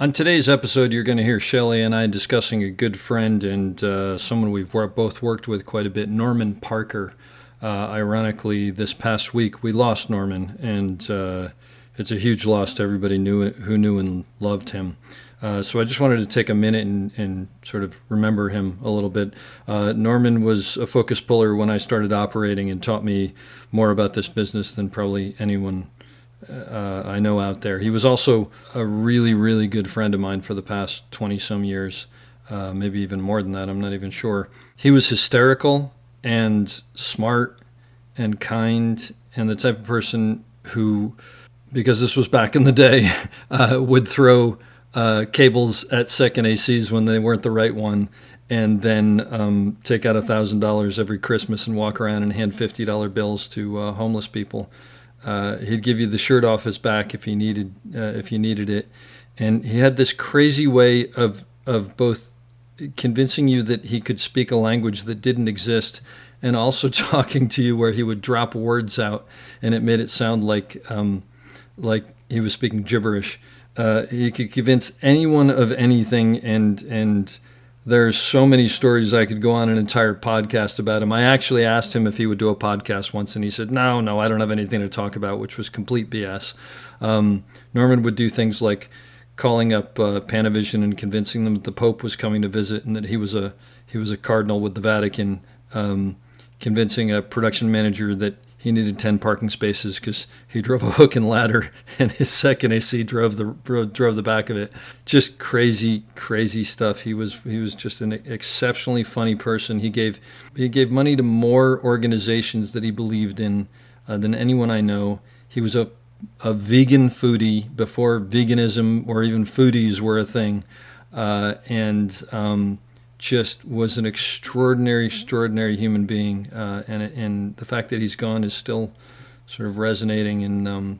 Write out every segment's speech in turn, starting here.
On today's episode, you're going to hear Cheli and I discussing a good friend and someone we've both worked with quite a bit, Norman Parker. Ironically, this past week we lost Norman, and it's a huge loss to everybody who knew and loved him. So I just wanted to take a minute and sort of remember him a little bit. Norman was a focus puller when I started operating and taught me more about this business than probably anyone I know out there. He was also a really, really good friend of mine for the past 20 some years, maybe even more than that. I'm not even sure. He was hysterical and smart and kind and the type of person who, because this was back in the day, would throw cables at second ACs when they weren't the right one, and then take out $1,000 every Christmas and walk around and hand $50 bills to homeless people. He'd give you the shirt off his back if you needed it, and he had this crazy way of both convincing you that he could speak a language that didn't exist, and also talking to you where he would drop words out, and it made it sound like he was speaking gibberish. He could convince anyone of anything, and there's so many stories. I could go on an entire podcast about him. I actually asked him if he would do a podcast once, and he said, no, I don't have anything to talk about, which was complete BS. Norman would do things like calling up Panavision and convincing them that the Pope was coming to visit and that he was a cardinal with the Vatican, convincing a production manager that he needed 10 parking spaces because he drove a hook and ladder and his second AC drove the back of it. Just crazy, crazy stuff. He was just an exceptionally funny person. He gave money to more organizations that he believed in than anyone I know. He was a vegan foodie before veganism or even foodies were a thing, and just was an extraordinary human being, and the fact that he's gone is still sort of resonating, and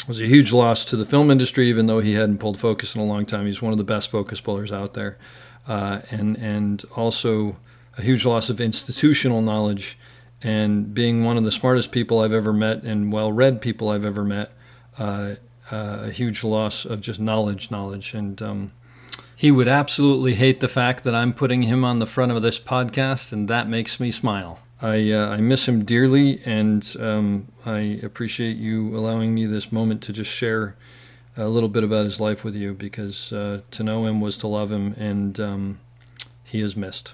was a huge loss to the film industry, even though he hadn't pulled focus in a long time. He's one of the best focus pullers out there, and also a huge loss of institutional knowledge, and being one of the smartest people I've ever met and well-read people I've ever met, a huge loss of just knowledge, and he would absolutely hate the fact that I'm putting him on the front of this podcast, and that makes me smile. I miss him dearly, and I appreciate you allowing me this moment to just share a little bit about his life with you, because to know him was to love him, and he is missed.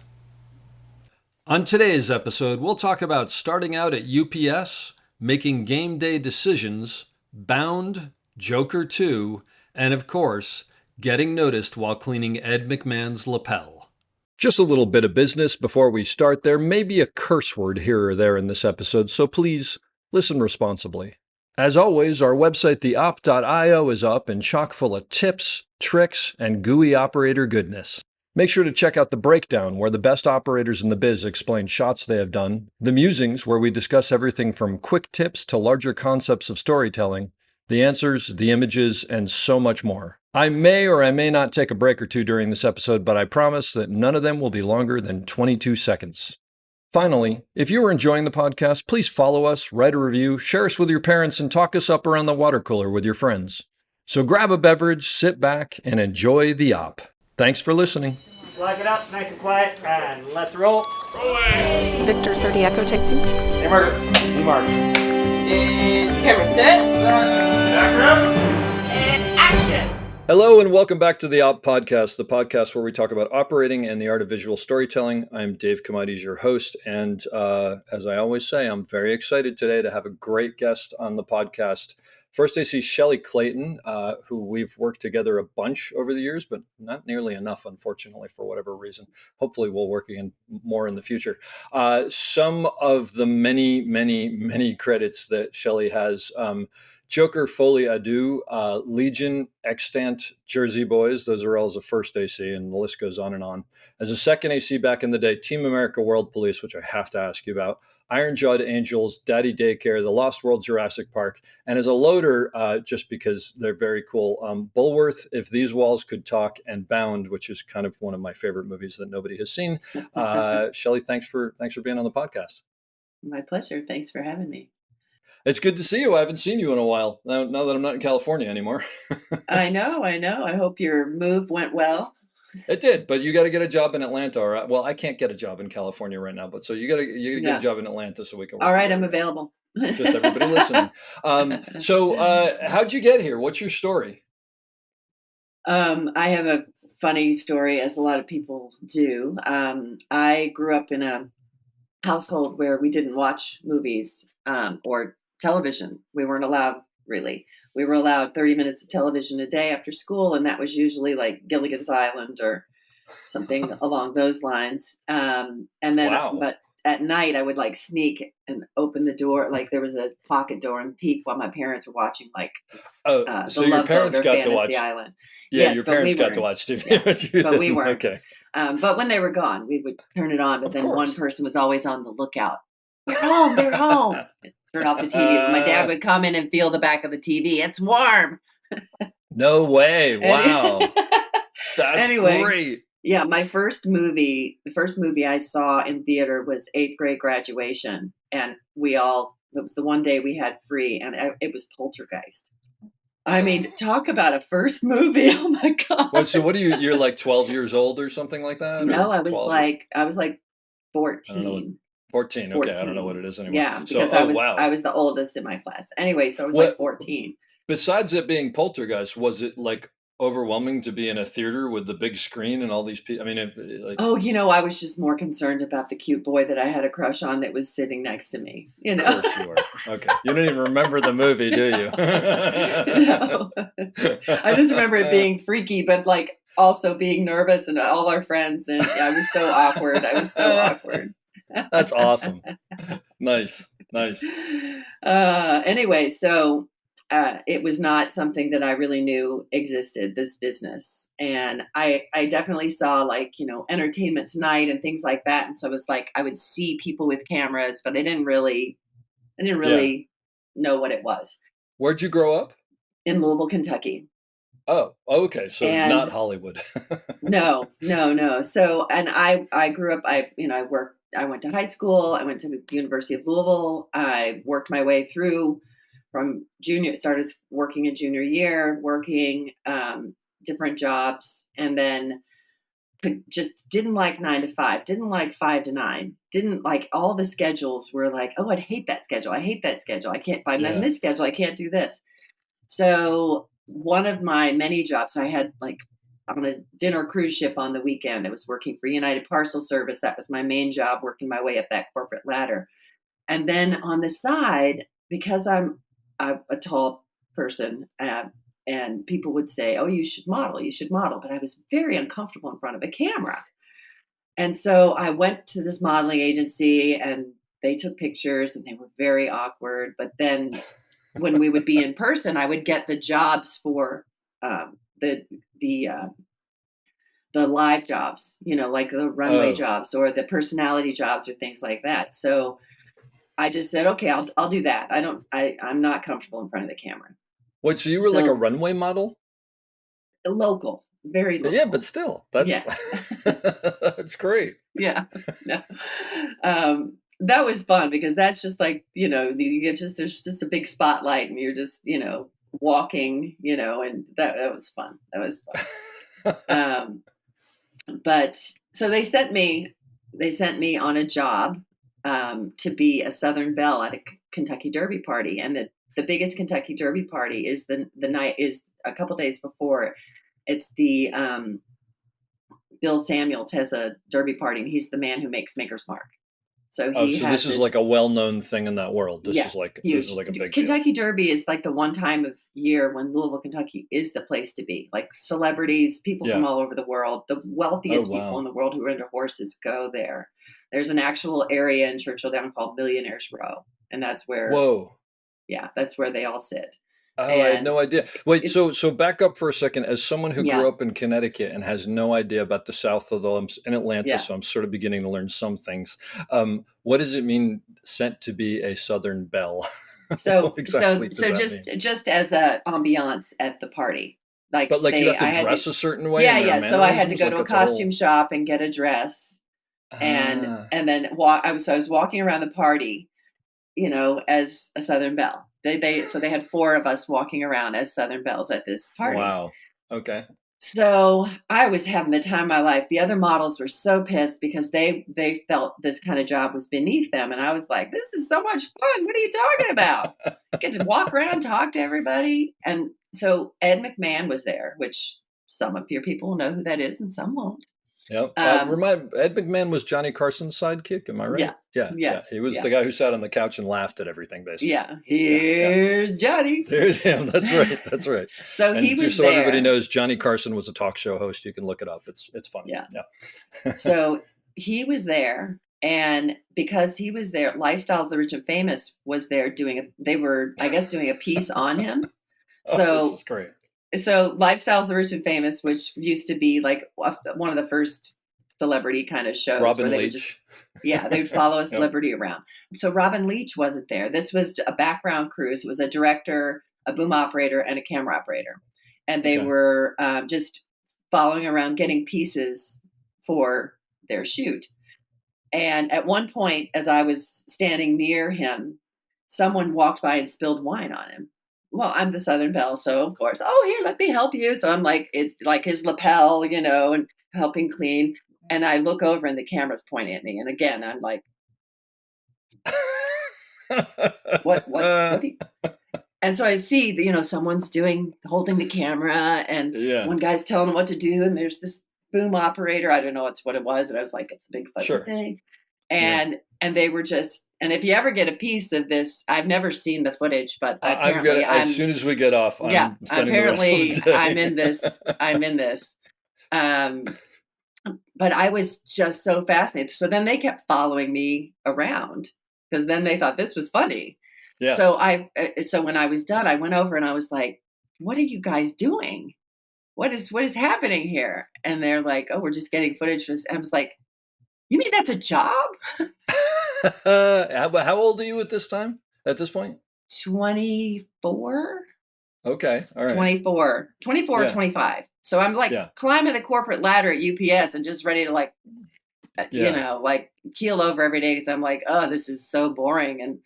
On today's episode, we'll talk about starting out at UPS, making game day decisions, Bound, Joker 2, and of course, getting noticed while cleaning Ed McMahon's lapel. Just a little bit of business before we start. There may be a curse word here or there in this episode, so please listen responsibly. As always, our website, theop.io, is up and chock full of tips, tricks, and gooey operator goodness. Make sure to check out The Breakdown, where the best operators in the biz explain shots they have done, The Musings, where we discuss everything from quick tips to larger concepts of storytelling, the answers, the images, and so much more. I may or I may not take a break or two during this episode, but I promise that none of them will be longer than 22 seconds. Finally, if you are enjoying the podcast, please follow us, write a review, share us with your parents, and talk us up around the water cooler with your friends. So grab a beverage, sit back, and enjoy the op. Thanks for listening. Lock it up, nice and quiet, and let's roll. Rolling. Victor 30 Echo, take 2. Hey, Mark. Hey, Mark. And camera set. And action. Hello and welcome back to the Op Podcast, the podcast where we talk about operating and the art of visual storytelling. I'm Dave Comides, your host, and as I always say, I'm very excited today to have a great guest on the podcast. First, I see Cheli Clayton, who we've worked together a bunch over the years, but not nearly enough, unfortunately, for whatever reason. Hopefully, we'll work again more in the future. Some of the many credits that Cheli has: Joker, Folie, Deux, Legion, Extant, Jersey Boys. Those are all as a first AC, and the list goes on and on. As a second AC back in the day, Team America World Police, which I have to ask you about, Iron Jawed Angels, Daddy Daycare, The Lost World Jurassic Park, and as a loader, just because they're very cool, Bulworth, If These Walls Could Talk, and Bound, which is kind of one of my favorite movies that nobody has seen. Cheli, thanks for being on the podcast. My pleasure. Thanks for having me. It's good to see you. I haven't seen you in a while. Now that I'm not in California anymore. I know, I know. I hope your move went well. It did, but you got to get a job in Atlanta, well, I can't get a job in California right now, but so you got to get a Yeah. job in Atlanta so we can All work right, I'm together. available. Just everybody listening. So how'd you get here? What's your story? I have a funny story, as a lot of people do. I grew up in a household where we didn't watch movies or television. We weren't allowed, really. We were allowed 30 minutes of television a day after school, and that was usually like Gilligan's Island or something along those lines. Wow. But at night, I would like sneak and open the door, like there was a pocket door, and peek while my parents were watching, like Oh, The so your Love Boat parents or got to Fantasy watch. Island. Yeah, Yes, your but we parents got to weren't. watch TV, Yeah, but you but we didn't. weren't. Okay, But when they were gone, we would turn it on. But of then one course. person was always on the lookout. They're home. They're home. Turn off the TV. But my dad would come in and feel the back of the TV. It's warm. No way! Any- Wow, that's Anyway, great. yeah, the first movie I saw in theater was eighth grade graduation, and it was the one day we had free, and it was Poltergeist. I mean, talk about a first movie. Oh my Well, so God. what are you? You're like 12 years old or something like that, No, or 12? I was like I don't know what. 14. 14. Okay, I don't know what 14. it is anymore. Yeah, So, because oh I wow. was the oldest in my class. Anyway, so I was like What 14. besides it being Poltergeist, was it like overwhelming to be in a theater with the big screen and all these people? I mean, like, Oh, I was just more concerned about the cute boy that I had a crush on that was sitting next to me, of course you were. Okay, you don't even remember the movie, do you? No. I just remember it being freaky, but like also being nervous, and all our friends, and I was so awkward. I was so awkward. That's awesome. Nice, nice. Anyway, so it was not something that I really knew existed, this business. And I definitely saw, like, Entertainment Tonight and things like that. And so it was like I would see people with cameras, but I didn't Yeah. really know what it was. Where'd you grow up? In Louisville, Kentucky. Oh, okay. So not And Hollywood. no, no, no. So, and I grew up, I went to high school. I went to the University of Louisville. I worked my way through from started working in junior year, working different jobs, and then just didn't like 9 to 5, didn't like 5 to 9, didn't like all the schedules were like, oh, I'd hate that schedule. I hate that schedule. I can't find that in Yeah. this schedule. I can't do this. So one of my many jobs, I had like on a dinner cruise ship on the weekend. I was working for United Parcel Service. That was my main job, working my way up that corporate ladder. And then on the side, because I'm a tall person, and people would say, "Oh, you should model. You should model." But I was very uncomfortable in front of a camera. And so I went to this modeling agency, and they took pictures, and they were very awkward. But then when we would be in person, I would get the jobs for the the uh, the live jobs, like the runway Oh, jobs or the personality jobs or things like that. So I just said, okay, I'll do that. I'm not comfortable in front of the camera. wait. So you were like a So runway model? local, very Yeah, but local. still, Yeah. that's that's great. Yeah. No. That was fun because that's just like, there's just a big spotlight, and you're just, walking, and that was fun. That was fun. But so they sent me on a job to be a Southern Belle at a Kentucky Derby party. And the biggest Kentucky Derby party is the night is a couple days before. It's the Bill Samuels has a Derby party, and he's the man who makes Maker's Mark. So Oh, he so has this is this. like a well-known thing in that world. This Yeah, is like huge. a big deal. Kentucky Derby is like the one time of year when Louisville, Kentucky is the place to be. Like celebrities, people from Yeah. all over the world, the Oh, wealthiest people in wow. the world who are into horses go there. There's an actual area in Churchill Down called Millionaires Row, and Whoa. that's where they all sit. Oh, I had And no idea. Wait, it's so back up for a second. As someone who grew yeah, up in Connecticut and has no idea about the South, although in Atlanta, yeah. so I'm sort of beginning to learn some things. What does it mean sent to be a Southern belle? What So exactly does that mean? just as a ambiance at the party, like But like you have to I had to dress a certain way yeah, and there are yeah. So I had to mannerisms, go like to a it's a costume whole. shop and get a dress, and Ah, then I was walking around the party, as a Southern Belle. So they had 4 of us walking around as Southern Belles at this party. Wow. Okay. So I was having the time of my life. The other models were so pissed because they felt this kind of job was beneath them. And I was like, this is so much fun. What are you talking about? Get to walk around, talk to everybody. And so Ed McMahon was there, which some of your people will know who that is and some won't. Yep. Ed McMahon was Johnny Carson's sidekick. Am I right? Yeah. Yeah. Yes. He was Yeah. the guy who sat on the couch and laughed at everything, basically. Yeah. Here's Johnny. There's him. That's right. That's right. So And he was just so there. everybody knows, Johnny Carson was a talk show host. You can look it up. It's funny. Yeah. So he was there, and because he was there, Lifestyles the Rich and Famous was there they were, I guess, doing a piece on him. So this is great. So Lifestyles the Rich and Famous, which used to be like one of the first celebrity kind of shows. Robin where they Leach. they would follow a celebrity around. So Robin Leach wasn't there. This was a background crew. So it was a director, a boom operator, and a camera operator. And they were just following around getting pieces for their shoot. And at one point, as I was standing near him, someone walked by and spilled wine on him. Well, I'm the Southern Belle, so of course, here, let me help you. So I'm like, it's like his lapel, and helping clean. And I look over and the camera's pointing at me. And again, I'm like, what? And so I see that, someone's holding the camera, and one guy's telling him what to do. And there's this boom operator. I don't know what it was, but I was like, it's a big fuzzy thing. And they were just, and if you ever get a piece of this, I've never seen the footage, but apparently as soon as we get off, apparently I'm in this. But I was just so fascinated. So then they kept following me around because then they thought this was funny. Yeah. So when I was done, I went over and I was like, what are you guys doing? What is happening here? And they're like, oh, we're just getting footage for this. And I was like, you mean that's a job? How old are you at this point? 24. Okay. All right. 24 or 25. So I'm like climbing the corporate ladder at UPS and just ready to keel over every day because I'm like, oh, this is so boring. And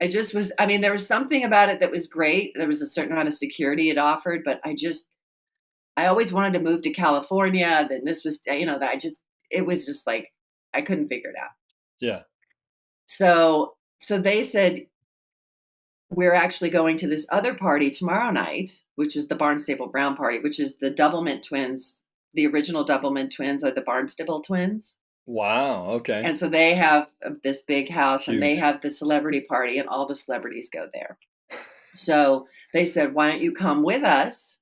it just was, there was something about it that was great. There was a certain amount of security it offered, but I always wanted to move to California. Then this was, it was just like, I couldn't figure it out. Yeah. So they said, we're actually going to this other party tomorrow night, which is the Barnstable Brown party, which is the Doublemint twins. The original Doublemint twins are the Barnstable twins. Wow. Okay. And so they have this big house. Huge. And they have the celebrity party and all the celebrities go there. So they said, why don't you come with us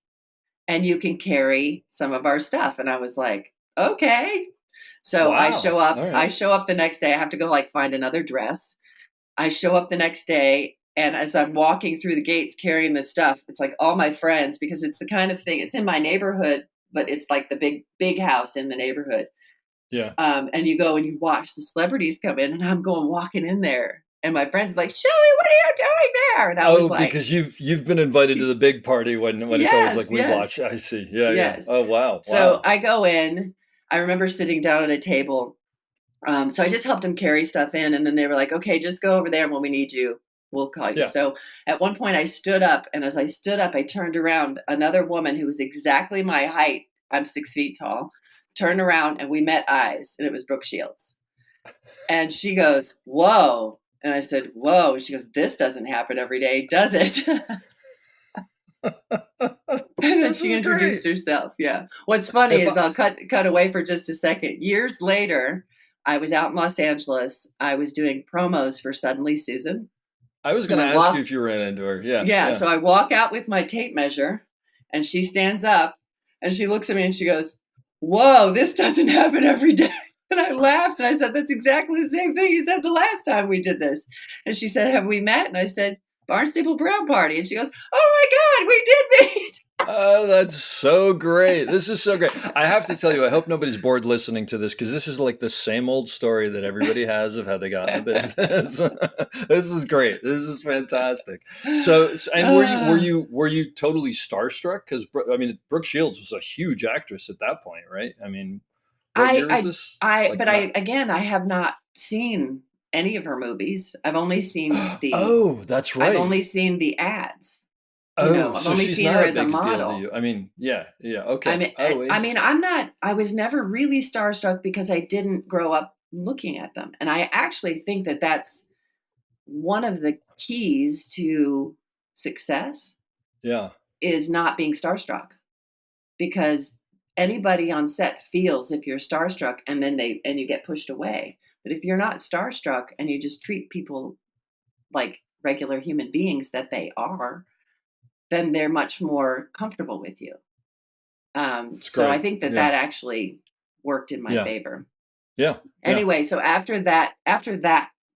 and you can carry some of our stuff? And I was like, okay. So I show up. Right. I show up the next day. I have to go find another dress. I show up the next day. And as I'm walking through the gates carrying this stuff, it's like all my friends, because it's the kind of thing, it's in my neighborhood, but it's like the big house in the neighborhood. Yeah. And you go and you watch the celebrities come in, and I'm walking in there. And my friends are like, Cheli, what are you doing there? And I was like, because you've been invited to the big party when it's always like we watch. I see. Yeah. Yes. Yeah. Oh, wow. So I go in. I remember sitting down at a table. So I just helped them carry stuff in. And then they were like, okay, just go over there. And when we need you, we'll call you. Yeah. So at one point I stood up, and as I stood up, I turned around. Another woman who was exactly my height, I'm 6 feet tall, turned around and we met eyes, and it was Brooke Shields. And she goes, whoa. And I said, whoa. And she goes, this doesn't happen every day, does it? And then she introduced herself. Yeah. What's funny is I'll cut away for just a second. Years later, I was out in Los Angeles. I was doing promos for Suddenly Susan. I was going to ask you if you ran into her. Yeah. Yeah. So I walk out with my tape measure, and she stands up and she looks at me and she goes, whoa, this doesn't happen every day. And I laughed and I said, that's exactly the same thing you said the last time we did this. And she said, have we met? And I said, Barnstable Brown party. And she goes, oh my God, we did meet. Oh, that's so great. This is so great. I have to tell you, I hope nobody's bored listening to this, because this is like the same old story that everybody has of how they got in the business. This is great. This is fantastic. So, and were you totally starstruck? Because Brooke Shields was a huge actress at that point, right? What year is this? I have not seen any of her movies. I've only seen Oh, that's I've right. only seen the ads. Oh, I've so only she's seen not her a as a big deal to model. you. I mean, yeah, I okay. mean, Oh, interesting. I was never really starstruck because I didn't grow up looking at them. And I actually think that that's one of the keys to success Yeah, is not being starstruck, because anybody on set feels if you're starstruck and then you get pushed away. But if you're not starstruck and you just treat people like regular human beings that they are, then they're much more comfortable with you. it's So I great. think that Yeah, that actually worked in my yeah, favor. yeah, yeah. Anyway, so after that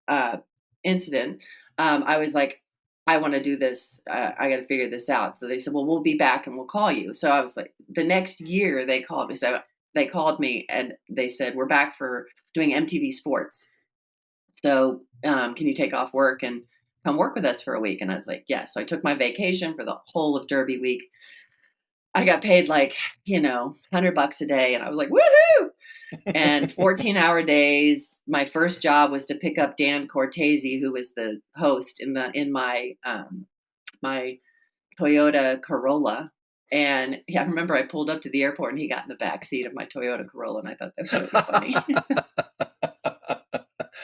uh, incident, I was like, I want to do this. I got to figure this out. So they said, well, we'll be back and we'll call you. So I was like, the next year they called me. So they called me and they said, we're back for doing MTV Sports. So can you take off work and come work with us for a week? And I was like, yes. So I took my vacation for the whole of Derby week. I got paid like, $100 a day. And I was like, woohoo! And 14-hour days. My first job was to pick up Dan Cortese, who was the host in my Toyota Corolla. And yeah, I remember I pulled up to the airport and he got in the back seat of my Toyota Corolla, and I thought that was really funny.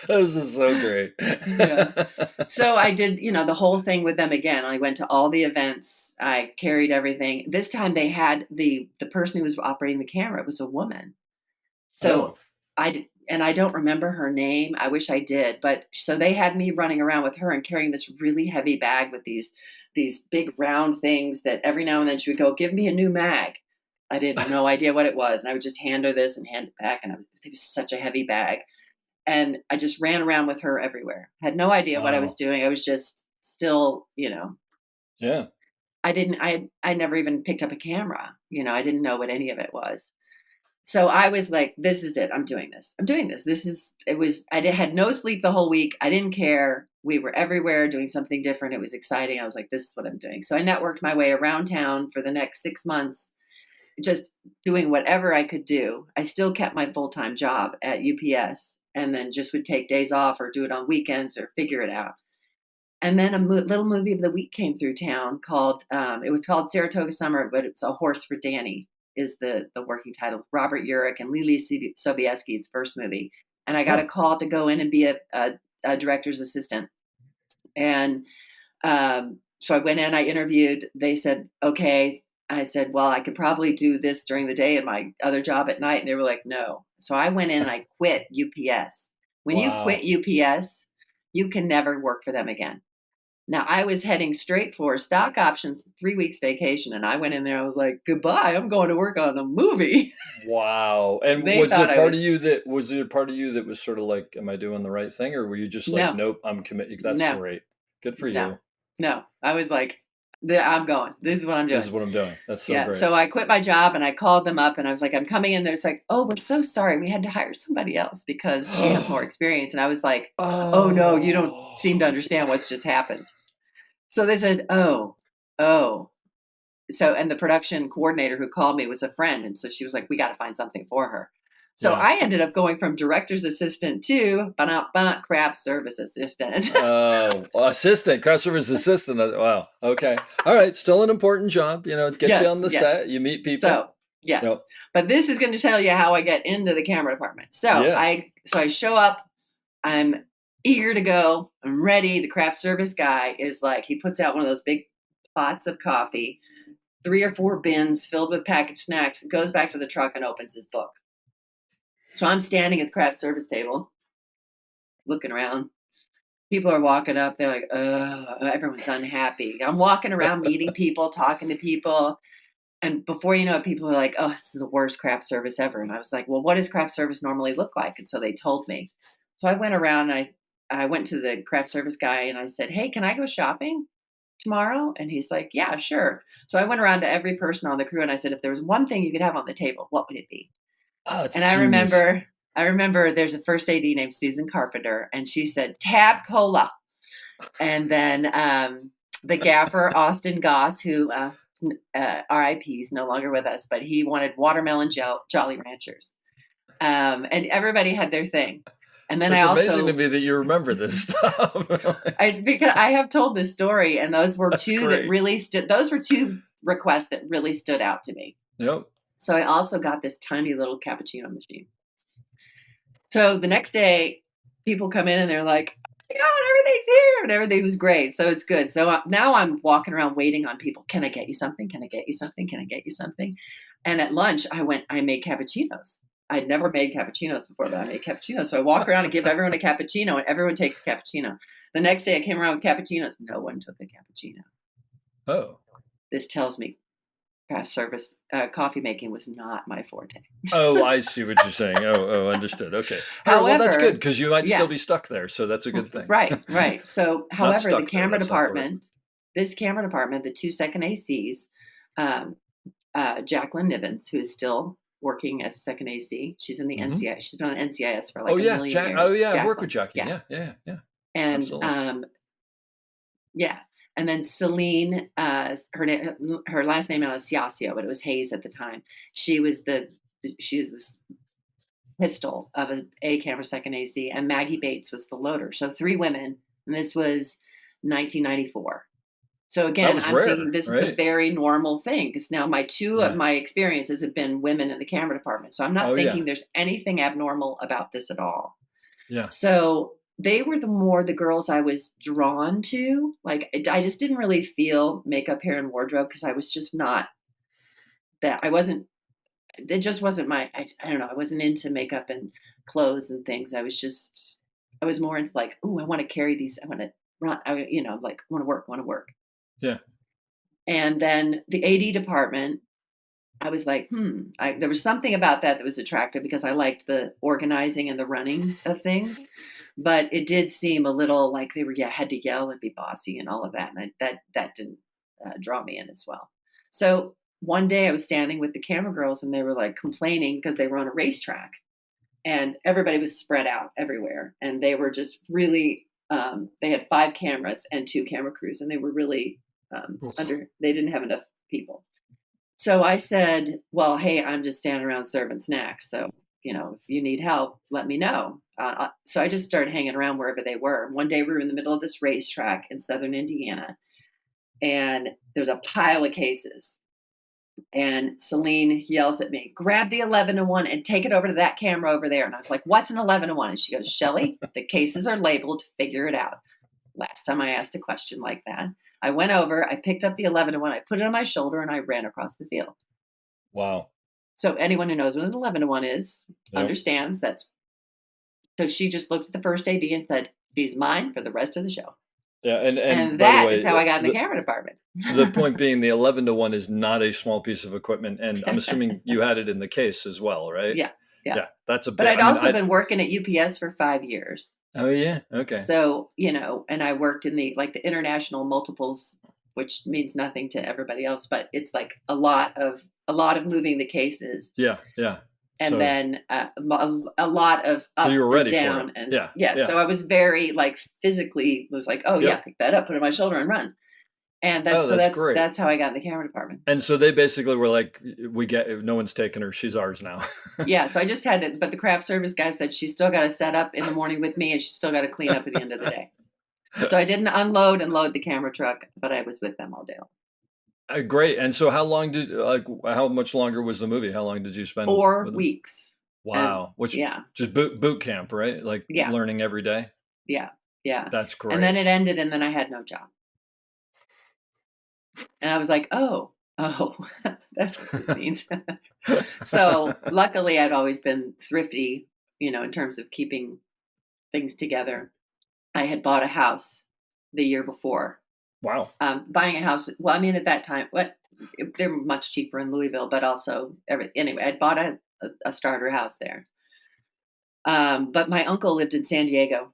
This is so great. Yeah. So I did, the whole thing with them again. I went to all the events. I carried everything. This time they had the person who was operating the camera was a woman. Oh, So I don't remember her name. I wish I did. But so they had me running around with her and carrying this really heavy bag with these big round things that every now and then she would go, give me a new mag. I didn't no idea what it was. And I would just hand her this and hand it back. And it was such a heavy bag. And I just ran around with her everywhere. Had no idea what I was wow. doing. I was just still, Yeah. I never even picked up a camera. I didn't know what any of it was. So I was like, this is it. I'm doing this. I'm doing this. Had no sleep the whole week. I didn't care. We were everywhere doing something different. It was exciting. I was like, this is what I'm doing. So I networked my way around town for the next 6 months, just doing whatever I could do. I still kept my full-time job at UPS and then just would take days off or do it on weekends or figure it out. And then a little movie of the week came through town it was called Saratoga Summer, but it's A Horse for Danny is the working title. Robert Urich and Lily Sobieski's first movie. And I got Huh. a call to go in and be a director's assistant. And so I went in, I interviewed, they said, okay. I said, well, I could probably do this during the day and my other job at night. And they were like, no. So I went in and I quit UPS. When you quit Wow. UPS, you can never work for them again. Now I was heading straight for stock options, 3 weeks vacation. And I went in there, I was like, goodbye, I'm going to work on a movie. Wow. And They thought I was, was there part of you that was sort of like, am I doing the right thing? Or were you just like, no, nope, I'm committed. That's no, great. Good for no, you. no. I was like, I'm going, this is what I'm This doing. is what I'm doing. That's so Yeah. great. So I quit my job and I called them up and I was like, I'm coming in. There's like, oh, we're so sorry. We had to hire somebody else because she has more experience. And I was like, oh no, you don't seem to Oh. understand what's just happened. So they said, oh. So, and the production coordinator who called me was a friend. And so she was like, we got to find something for her. So Yeah. I ended up going from director's assistant to craft service assistant. Oh, assistant, craft service assistant. Wow. Okay. All right. Still an important job. It gets you Yes, on the yes. set. You meet people. So yes, Yep. but this is going to tell you how I get into the camera department. So Yeah. I show up. I'm eager to go. I'm ready. The craft service guy is like, he puts out one of those big pots of coffee, 3 or 4 bins filled with packaged snacks, goes back to the truck and opens his book. So I'm standing at the craft service table, looking around. People are walking up. They're like, everyone's unhappy. I'm walking around meeting people, talking to people. And before you know it, people are like, oh, this is the worst craft service ever. And I was like, well, what does craft service normally look like? And so they told me. So I went around and I went to the craft service guy and I said, hey, can I go shopping tomorrow? And he's like, yeah, sure. So I went around to every person on the crew and I said, if there was one thing you could have on the table, what would it be? Oh, it's And genius. I remember there's a first AD named Susan Carpenter and she said, Tab Cola. And then the gaffer, Austin Goss, who RIP, is no longer with us, but he wanted watermelon Jolly Ranchers. And everybody had their thing. And then It's I amazing to also, me that you remember this stuff. because I have told this story, and those were That's two that great. really those were two requests that really stood out to me. Yep. So I also got this tiny little cappuccino machine. So the next day, people come in and they're like, "Oh my God, everything's here," and everything was great. So it's good. So now I'm walking around waiting on people. Can I get you something? Can I get you something? Can I get you something? And at lunch, I made cappuccinos. I'd never made cappuccinos before, but I made cappuccinos. So I walk around and give everyone a cappuccino, and everyone takes a cappuccino. The next day, I came around with cappuccinos. No one took a cappuccino. Oh. This tells me craft service coffee making was not my forte. Oh, I see what you're saying. Understood. Okay. All right. Well, that's good However, because you might still yeah, be stuck there. So that's a good thing. right. So, Not however, the stuck there. camera That's not the right. department, this camera department, the 2 second ACs, um, Jacqueline Nivens, who is still working as a second AC. She's in the Mhm. NCIS. She's been on NCIS for Oh like a yeah, million Oh years. yeah, I've worked with Jacqueline, Jackie. yeah, Yeah. and Absolutely. yeah, and then Celine, her last name now is Ciascio, but it was Hayes at the time. She's this pistol of an A camera second AC, and Maggie Bates was the loader. So 3 women, and this was 1994. So That again, was I'm thinking rare, this is a right? very normal thing because now my two of Yeah. my experiences have been women in the camera department. So I'm not Oh yeah. thinking there's anything abnormal about this at all. Yeah. So they were the girls I was drawn to. Like I just didn't really feel makeup, hair, and wardrobe because I was just not that. I wasn't. It just wasn't my. I don't know. I wasn't into makeup and clothes and things. I was more into like, oh, I want to carry these. I want to run. Like want to work. Want to work. Yeah. And then the AD department, I was like, there was something about that was attractive because I liked the organizing and the running of things, but it did seem a little like they were had to yell and be bossy and all of that, and that didn't draw me in as well. So one day I was standing with the camera girls, and they were like complaining because they were on a racetrack, and everybody was spread out everywhere, and they were just really. They had 5 cameras and 2 camera crews, and they were really Oof. they didn't have enough people. So I said, well, hey, I'm just standing around serving snacks. So, if you need help, let me know. So I just started hanging around wherever they were. One day we were in the middle of this racetrack in southern Indiana, and there's a pile of cases. And Celine yells at me, grab the 11-1 and take it over to that camera over there. And I was like, what's an 11-1? And she goes, Shelly, the cases are labeled. Figure it out. Last time I asked a question like that, I went over, I picked up the 11-1, I put it on my shoulder, and I ran across the field. Wow. So anyone who knows what an 11-1 is Yep. understands that's. So she just looked at the first AD and said, she's mine for the rest of the show. Yeah. And And by the that is way, how I got in the camera department. the point being, the 11-1 is not a small piece of equipment, and I'm assuming you had it in the case as well, right? Yeah. Yeah. Yeah. That's a But bit. I'd I mean, also been working at UPS for 5 years. Oh yeah. Okay. So, and I worked in the international multiples, which means nothing to everybody else, but it's like a lot of moving the cases, Yeah. and So then a lot of so up you were and ready for it. down, and Yeah. so I was very physically was like, oh yeah, Yep. pick that up, put it on my shoulder, and run. And Oh, that's great. that's how I got in the camera department. And so they basically were like, "We get no one's taking her. She's ours now." Yeah, so I just had to, but the craft service guy said she's still got to set up in the morning with me, and she's still got to clean up at the end of the day. So I didn't unload and load the camera truck, but I was with them all day long. Great. And so how much longer was the movie? How long did you spend 4 with them? weeks. And Wow. Which yeah, just boot camp, right? Like yeah, learning every day. yeah, yeah. That's And then great. it ended, and then I had no job. And I was like, oh, that's what this means. So luckily, I'd always been thrifty, in terms of keeping things together. I had bought a house the year before. Wow. Buying a house. Well, I mean, at that time, they're much cheaper in Louisville, but also anyway, I'd bought a starter house there. But my uncle lived in San Diego,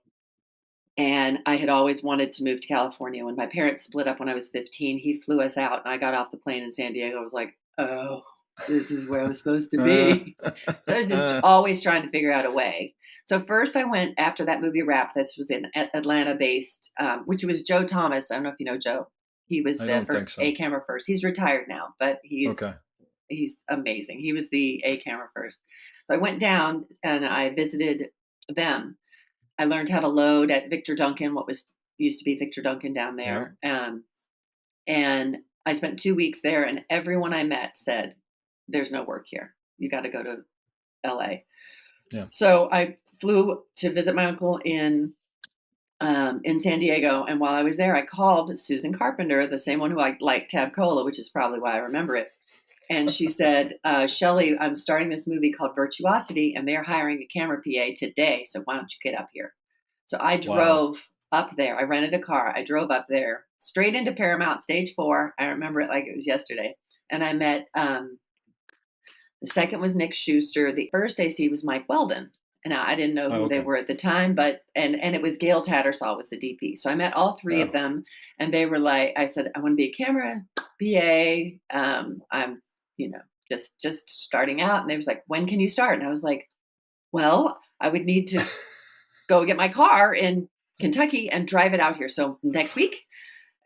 and I had always wanted to move to California. When my parents split up when I was 15, he flew us out, and I got off the plane in San Diego. I was like, oh, this is where I was supposed to be. So I was just always trying to figure out a way. So first I went after that movie wrapped. That was in Atlanta based, which was Joe Thomas. I don't know if you know Joe. He was I the don't think first so. A camera first. He's retired now, but Okay. he's amazing. He was the A camera first. So I went down and I visited them. I learned how to load at Victor Duncan, what was used to be Victor Duncan down Yeah. there. And I spent 2 weeks there, and everyone I met said, "There's no work here. You got to go to LA." Yeah. So I flew to visit my uncle in San Diego, and while I was there, I called Susan Carpenter, the same one who I liked Tab Cola, which is probably why I remember it. And she said, "Shelley, I'm starting this movie called Virtuosity, and they're hiring a camera PA today. So why don't you get up here?" So I drove up there. I rented a car. I drove up there straight into Paramount Stage 4. I remember it like it was yesterday. And I met, the second was Nick Schuster. The first AC was Mike Weldon. And I didn't know Oh, who they okay. were at the time, but, and it was Gail Tattersall was the DP. So I met all three of Oh. them, and they were like, I said, "I want to be a camera PA. I'm, just starting out." And they was like, "When can you start?" And I was like, "Well, I would need to go get my car in Kentucky and drive it out here. So next week."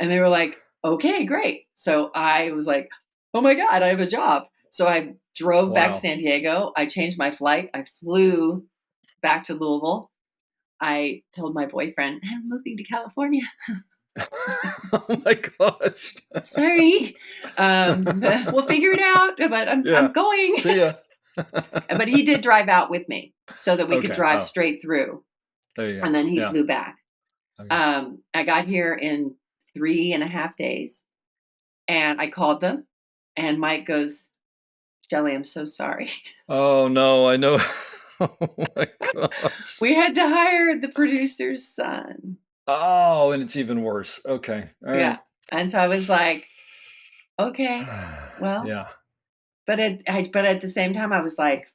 And they were like, "Okay, great." So I was like, "Oh my God, I have a job." So I drove back to Wow. San Diego. I changed my flight. I flew back to Louisville. I told my boyfriend, "I'm moving to California. Oh my gosh. Sorry. We'll figure it out, but I'm Yeah. going." See ya. But he did drive out with me so that we could Okay. drive Oh, straight through. there you go. And then he Yeah. flew back. Okay. I got here in 3.5 days, and I called them, and Mike goes, "Shelley, I'm so sorry. Oh no, I know. Oh my gosh. We had to hire the producer's son." Oh, and it's even worse. Okay. All Yeah. right. And so I was like, "Okay, well," Yeah. but at the same time, I was like,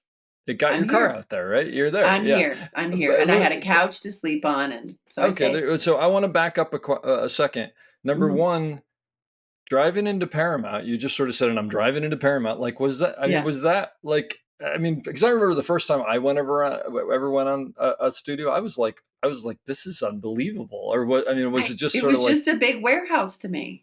It got "I'm your car here. out there, right? You're there. I'm Yeah. here. I'm here." But And I had a look, couch to sleep on, and so I okay. stayed. So I want to back up a second. Number Mhm. one, driving into Paramount, you just sort of said, "And I'm driving into Paramount." Like, was that? I mean, Yeah. was that like? I mean, because I remember the first time I went ever went on a studio, I was like, "This is unbelievable." Or what? I mean, was it just It sort of was like just a big warehouse to me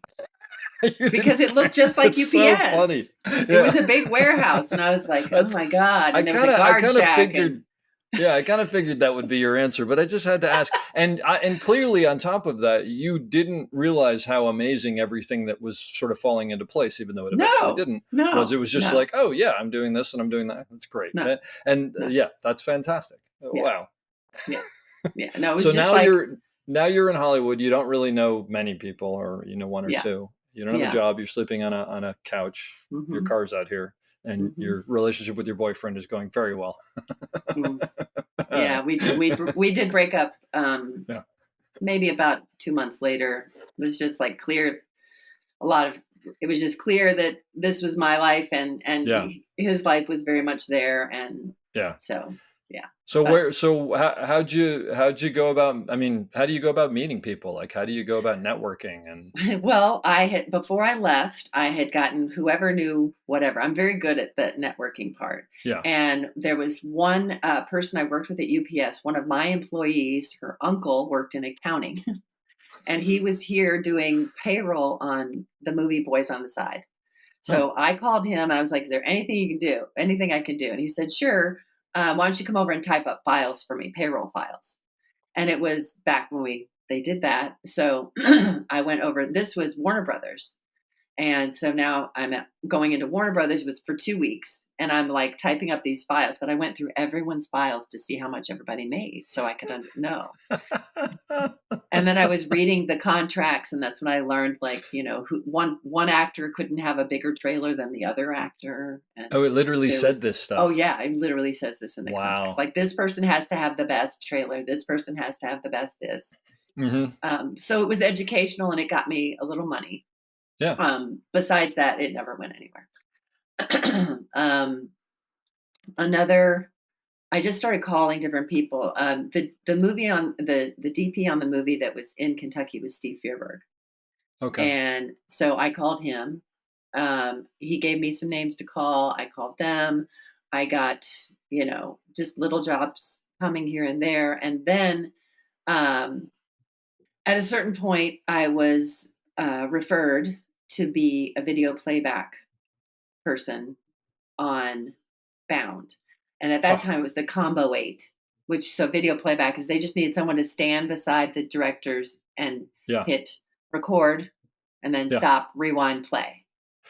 you because didn't? it looked just like That's so UPS. funny. It was Yeah, a big warehouse, and I was like, "Oh that's. my God." And there was a I guard kind of shack, and figured. Yeah, I kind of figured that would be your answer, but I just had to ask. And clearly, on top of that, you didn't realize how amazing everything that was sort of falling into place, even though it eventually no, didn't. Was no, it was just no, like, oh yeah, I'm doing this and I'm doing that. That's great, no, and no. yeah, that's fantastic. Yeah, Wow. yeah, yeah. No, it So was just like, now you're in Hollywood. You don't really know many people, or one or yeah, two. You don't have a yeah. job. You're sleeping on a couch. Your Mhm, car's out here, and mhm, your relationship with your boyfriend is going very well. mm. Yeah, we did break up, Yeah. maybe about 2 months later. It was just like clear a lot of it was just clear that this was my life, and Yeah. his life was very much there, and Yeah. so yeah. So But how'd you go about, I mean, how do you go about meeting people? Like, how do you go about networking and well, I had before I left, I had gotten whoever knew whatever. I'm very good at the networking part. yeah. And there was one person I worked with at UPS, one of my employees, her uncle worked in accounting, and he was here doing payroll on the movie Boys on the Side. Huh. So I called him. I was like, "Is there anything you can do? Anything I can do?" And he said, "Sure. Why don't you come over and type up files for me, payroll files?" And it was back when they did that. So I went over. This was Warner Brothers, and so now going into Warner Brothers was for 2 weeks, and I'm like typing up these files. But I went through everyone's files to see how much everybody made, so I could know. And then I was reading the contracts, and that's when I learned, like, who one actor couldn't have a bigger trailer than the other actor, and Oh, it literally there said was this oh stuff. yeah, it literally says this in the contract. Wow. Like, this person has to have the best trailer, this person has to have the best this. Hmm. So it was educational, and it got me a little money. Yeah. Besides that, it never went anywhere. Another I just started calling different people. The movie on the DP on the movie that was in Kentucky was Steve Fierberg. Okay. And so I called him. He gave me some names to call. I called them. I got, just little jobs coming here and there. And then um, at a certain point, I was referred to be a video playback person on Bound. And at that Oh, time, it was the Combo 8, so video playback is they just needed someone to stand beside the directors and Yeah. hit record and then Yeah. stop, rewind, play.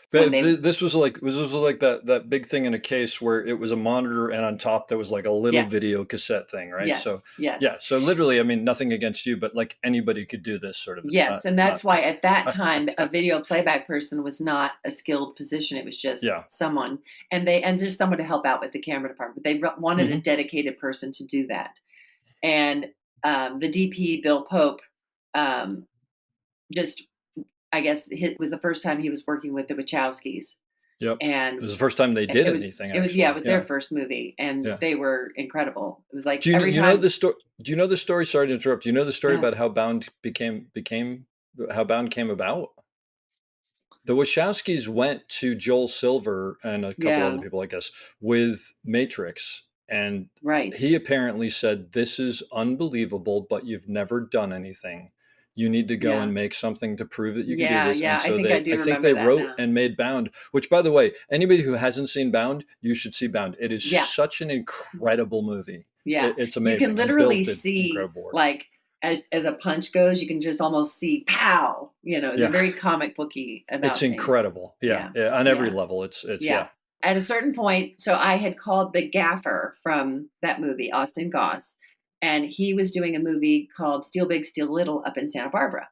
But this was like that big thing in a case where it was a monitor and on top there was like a little Yes. video cassette thing, right? Yes. So Yes. yeah, so literally, I mean, nothing against you, but like anybody could do this sort of. Yes, and it's that's not why at that time a video playback person was not a skilled position. It was just Yeah. someone, and just someone to help out with the camera department. They wanted a dedicated person to do that, and the DP Bill Pope, just I guess it was the first time he was working with the Wachowskis. Yep. And It was the first time they did anything. It was Actually. it was their first movie, and Yeah. they were incredible. It was like Do you, every you time. know the story? Do you know the story? Sorry to interrupt. Do you know the story Yeah. about how Bound how Bound came about? The Wachowskis went to Joel Silver and a couple Yeah. other people, I guess, with Matrix, and Right. he apparently said, "This is unbelievable, but you've never done anything. You need to go Yeah. and make something to prove that you can Yeah, do this." yeah, And I so think I do I think remember they that wrote now. and made Bound. Which, by the way, anybody who hasn't seen Bound, you should see Bound. It is Yeah. such an incredible movie. Yeah. It's You amazing. can And literally Bill did see, incredible work. like, as a punch goes, you can just almost see pow. Yeah. They're very comic booky about It's things. incredible. Yeah, Yeah. on every Yeah. level. It's Yeah. At a certain point, so I had called the gaffer from that movie, Austin Goss, and he was doing a movie called Steal Big, Steal Little up in Santa Barbara.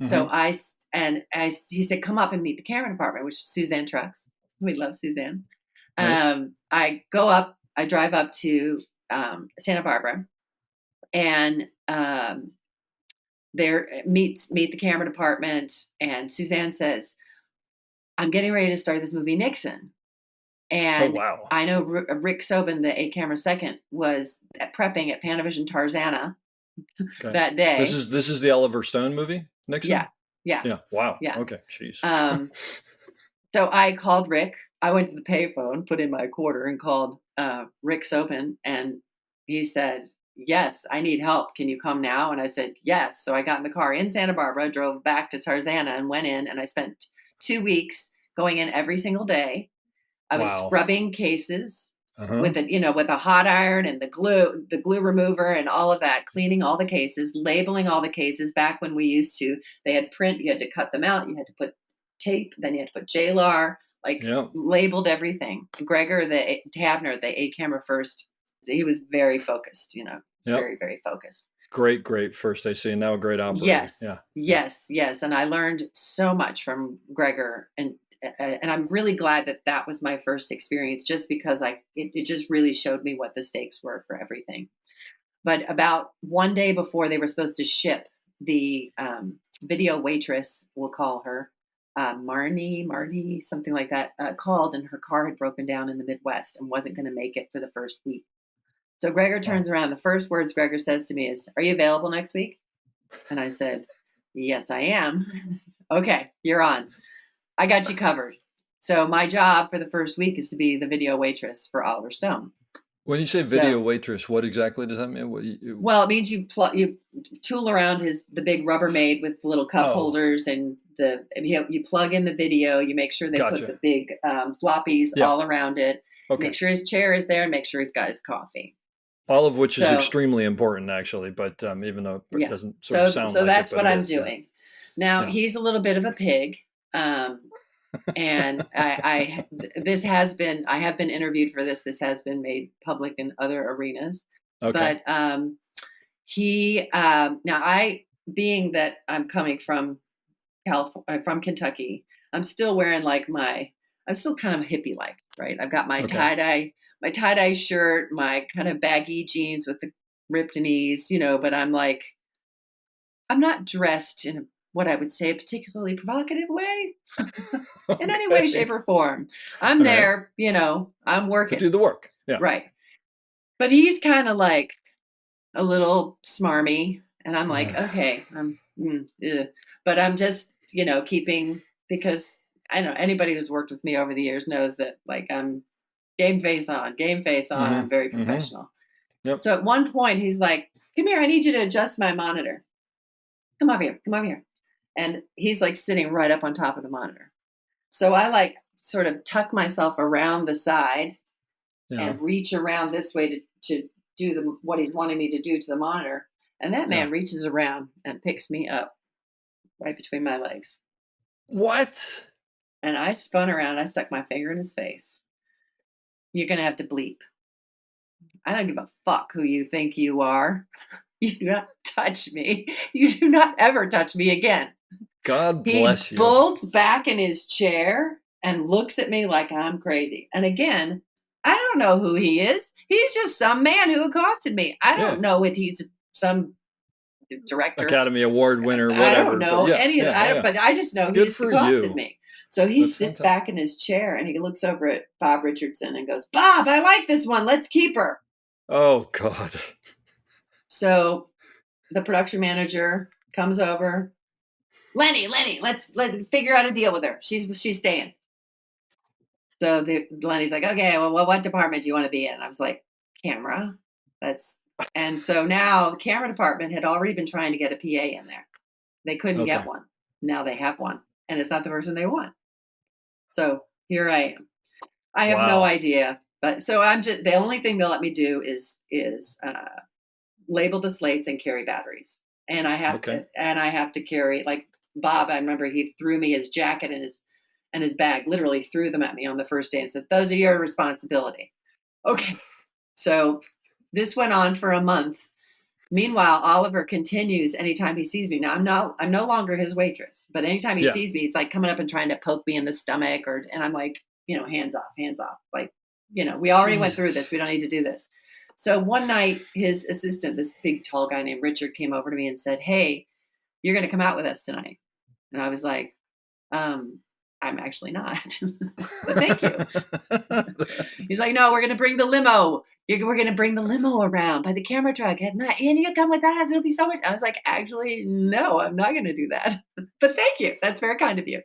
So he said, come up and meet the camera department, which is Suzanne Trucks. We love Suzanne. Nice. I drive up to Santa Barbara, and there meet the camera department, and Suzanne says, I'm getting ready to start this movie, Nixon. And wow. I know Rick Sobin, the 8-camera second, was prepping at Panavision Tarzana Okay. that day. This is the Oliver Stone movie, Nixon? Yeah. Wow. Yeah. Okay. Jeez. So I called Rick. I went to the payphone, put in my quarter, and called Rick Sobin, and he said, yes, I need help. Can you come now? And I said, yes. So I got in the car in Santa Barbara, drove back to Tarzana, and went in, and I spent 2 weeks going in every single day. I was scrubbing cases with a hot iron and the glue remover and all of that, cleaning all the cases, labeling all the cases. Back when we used to, they had print, you had to cut them out, you had to put tape, then you had to put JLAR, labeled everything. Gregor, the Tabner, the 8-camera first, he was very focused, very, very focused. Great first AC, and now a great operator. Yes. And I learned so much from Gregor, and I'm really glad that was my first experience, just because it just really showed me what the stakes were for everything. But about one day before they were supposed to ship, the video waitress, we'll call her Marty, something like that, called, and her car had broken down in the Midwest and wasn't going to make it for the first week. So Gregor turns around. The first words Gregor says to me is, "Are you available next week?" And I said, "Yes, I am." "Okay, you're on. I got you covered." So my job for the first week is to be the video waitress for Oliver Stone. When you say video waitress, what exactly does that mean? Well, it means you tool around the big Rubbermaid with little cup holders, and you plug in the video. You make sure they put the big floppies all around it. Okay. Make sure his chair is there, and make sure he's got his coffee. All of which is extremely important, actually. But even though it doesn't sort of sound like it. So that's what I'm doing. Now he's a little bit of a pig. And I have been interviewed for this. This has been made public in other arenas. Okay. But being that I'm coming from from Kentucky, I'm still wearing I'm still kind of hippie like, right? I've got my tie-dye shirt, my kind of baggy jeans with the ripped knees, but I'm not dressed in what I would say a particularly provocative way in any way, shape, or form. I'm there, I'm working. To do the work. Yeah. Right. But he's kind of like a little smarmy, and I'm like, okay, but I'm just, keeping, because I know anybody who's worked with me over the years knows that I'm game face on. I'm very professional. Yep. So at one point he's like, "Come here, I need you to adjust my monitor. Come over here. And he's sitting right up on top of the monitor. So I sort of tuck myself around the side and reach around this way to do what he's wanting me to do to the monitor. And that man reaches around and picks me up right between my legs. What? And I spun around. I stuck my finger in his face. You're going to have to bleep. I don't give a fuck who you think you are. You do not touch me. You do not ever touch me again. God bless He you. bolts back in his chair and looks at me like I'm crazy. And again, I don't know who he is. He's just some man who accosted me. I don't know if he's some director, Academy Award winner, whatever. I don't know any of that, but I just know he just accosted me. So he sits back in his chair and he looks over at Bob Richardson and goes, "Bob, I like this one. Let's keep her." Oh, God. So the production manager comes over. Lenny, let's figure out a deal with her. She's staying. So Lenny's like, "Okay, well, what department do you want to be in?" I was like, "Camera." And so now the camera department had already been trying to get a PA in there. They couldn't get one. Now they have one, and it's not the person they want. So here I am. I have no idea, but so I'm just, the only thing they'll let me do is label the slates and carry batteries, and I have to carry, like, Bob. I remember he threw me his jacket and his bag, literally threw them at me on the first day and said, "Those are your responsibility." Okay, so this went on for a month. Meanwhile, Oliver continues anytime he sees me. Now I'm no longer his waitress, but anytime he sees me, it's like coming up and trying to poke me in the stomach, and I'm like, hands off. Like, we already went through this. We don't need to do this. So one night, his assistant, this big tall guy named Richard, came over to me and said, "Hey, you're going to come out with us tonight." And I was like, I'm actually not, but thank you. He's like, "No, we're going to bring the limo. We're going to bring the limo around by the camera truck at night. And you come with us. It'll be so much." I was like, "Actually, no, I'm not going to do that." But thank you. That's very kind of you.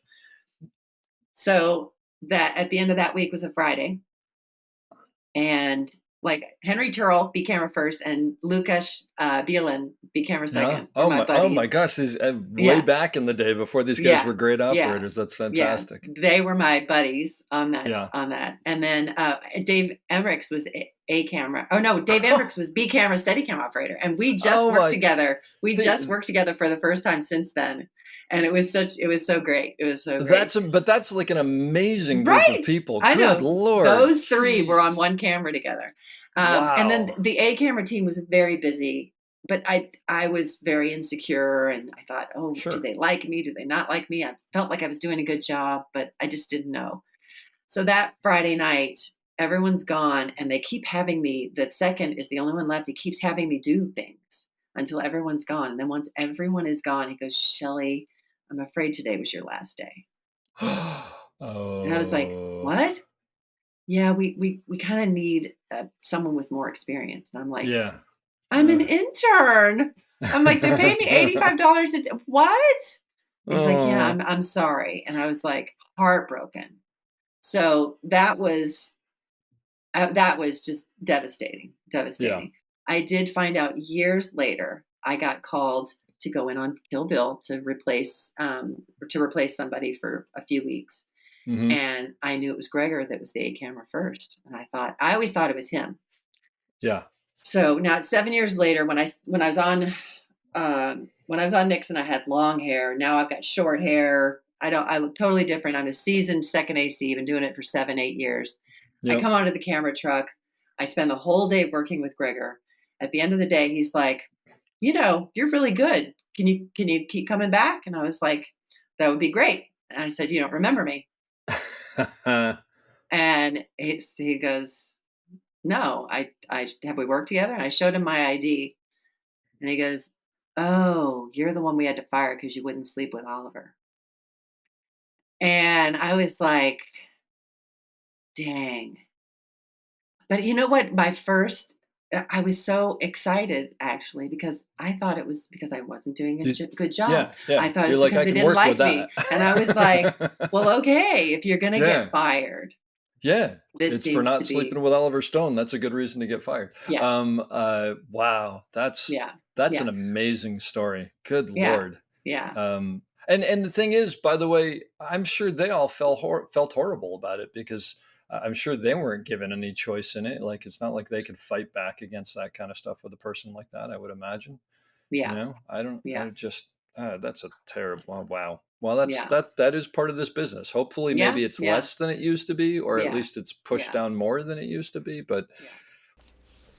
So that at the end of that week was a Friday. And like Henry Turrell, be camera first, and Lukasz Bielin, be camera second. Oh my gosh! These way back in the day before these guys were great operators. That's fantastic. Yeah. They were my buddies on that. And then Dave Emmerichs was a camera. Oh no, Dave Emmerichs was B camera, steady camera operator, and we just worked together. We just worked together for the first time since then. And it was so great. It was so great. That's like an amazing group of people. Good Lord. Those three were on one camera together. Wow. And then the A camera team was very busy, but I was very insecure, and I thought, do they like me? Do they not like me? I felt like I was doing a good job, but I just didn't know. So that Friday night, everyone's gone, and they keep having me. The second is the only one left. He keeps having me do things until everyone's gone. And then once everyone is gone, he goes, "Cheli, I'm afraid today was your last day." And I was like, "What?" "Yeah, we kind of need someone with more experience." And I'm like, "I'm an intern." I'm like, "They pay me $85 a day." "What?" He's like, "Yeah, I'm sorry." And I was like heartbroken. So that was just devastating. Yeah. I did find out years later, I got called to go in on Kill Bill to replace somebody for a few weeks. Mm-hmm. And I knew it was Gregor that was the A camera first. And I always thought it was him. Yeah. So now 7 years later, when I was on Nixon, I had long hair. Now I've got short hair. I look totally different. I'm a seasoned second AC, been doing it for 7-8 years. Yep. I come onto the camera truck. I spend the whole day working with Gregor. At the end of the day, he's like, "You're really good. Can you keep coming back?" And I was like, "That would be great." And I said, "You don't remember me?" And he goes, "No, I have we worked together?" And I showed him my ID, and he goes, "Oh, you're the one we had to fire because you wouldn't sleep with Oliver." And I was like, dang. But you know what? I was so excited, actually, because I thought it was because I wasn't doing a good job. Yeah. I thought it was because they didn't like me. And I was like, well, okay, if you're going to get fired. Yeah. It's for not sleeping with Oliver Stone. That's a good reason to get fired. Yeah. Wow. That's an amazing story. Good Lord. Yeah. And the thing is, by the way, I'm sure they all felt horrible about it because I'm sure they weren't given any choice in it. Like, it's not like they could fight back against that kind of stuff with a person like that, I would imagine. Yeah. I Yeah. just, that's a terrible, oh, wow. Well, Yeah. that is part of this business. Hopefully, Yeah. maybe it's Yeah. less than it used to be, or at Yeah. least it's pushed Yeah. down more than it used to be. But Yeah.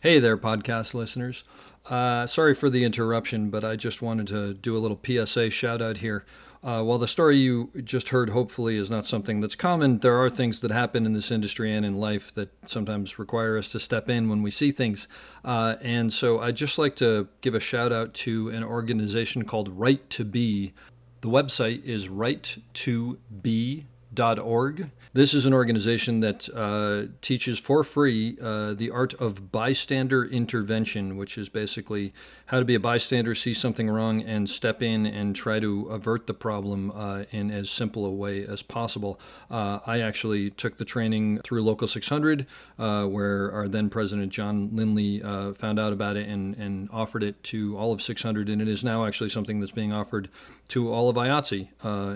hey there, podcast listeners. Sorry for the interruption, but I just wanted to do a little PSA shout out here. While the story you just heard hopefully is not something that's common, there are things that happen in this industry and in life that sometimes require us to step in when we see things. And so I'd just like to give a shout out to an organization called Right to Be. The website is righttobe.org. This is an organization that teaches for free the art of bystander intervention, which is basically how to be a bystander, see something wrong, and step in and try to avert the problem in as simple a way as possible. I actually took the training through Local 600, where our then president, John Lindley, found out about it and offered it to all of 600, and it is now actually something that's being offered to all of IATSE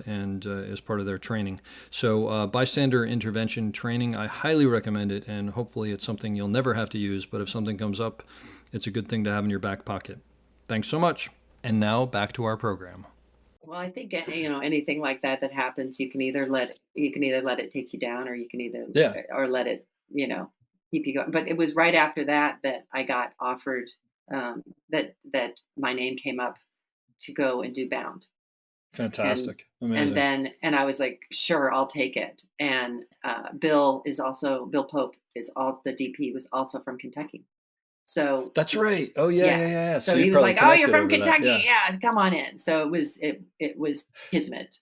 and as part of their training. So bystander intervention training, I highly recommend it, and hopefully it's something you'll never have to use, but if something comes up, it's a good thing to have in your back pocket. Thanks so much. And now back to our program. Well, I think anything like that happens, you can either let it take you down, or you can either Yeah, or let it keep you going. But it was right after that I got offered that my name came up to go and do Bound. and fantastic. and Amazing. then and I was like, sure, I'll take it. And Bill Pope is also the DP, was also from Kentucky. So That's right. Oh, yeah, yeah. yeah, yeah, yeah. So So you he was probably like, "Oh, you're connected from over that. Kentucky, Yeah. yeah, come on in." So it was kismet.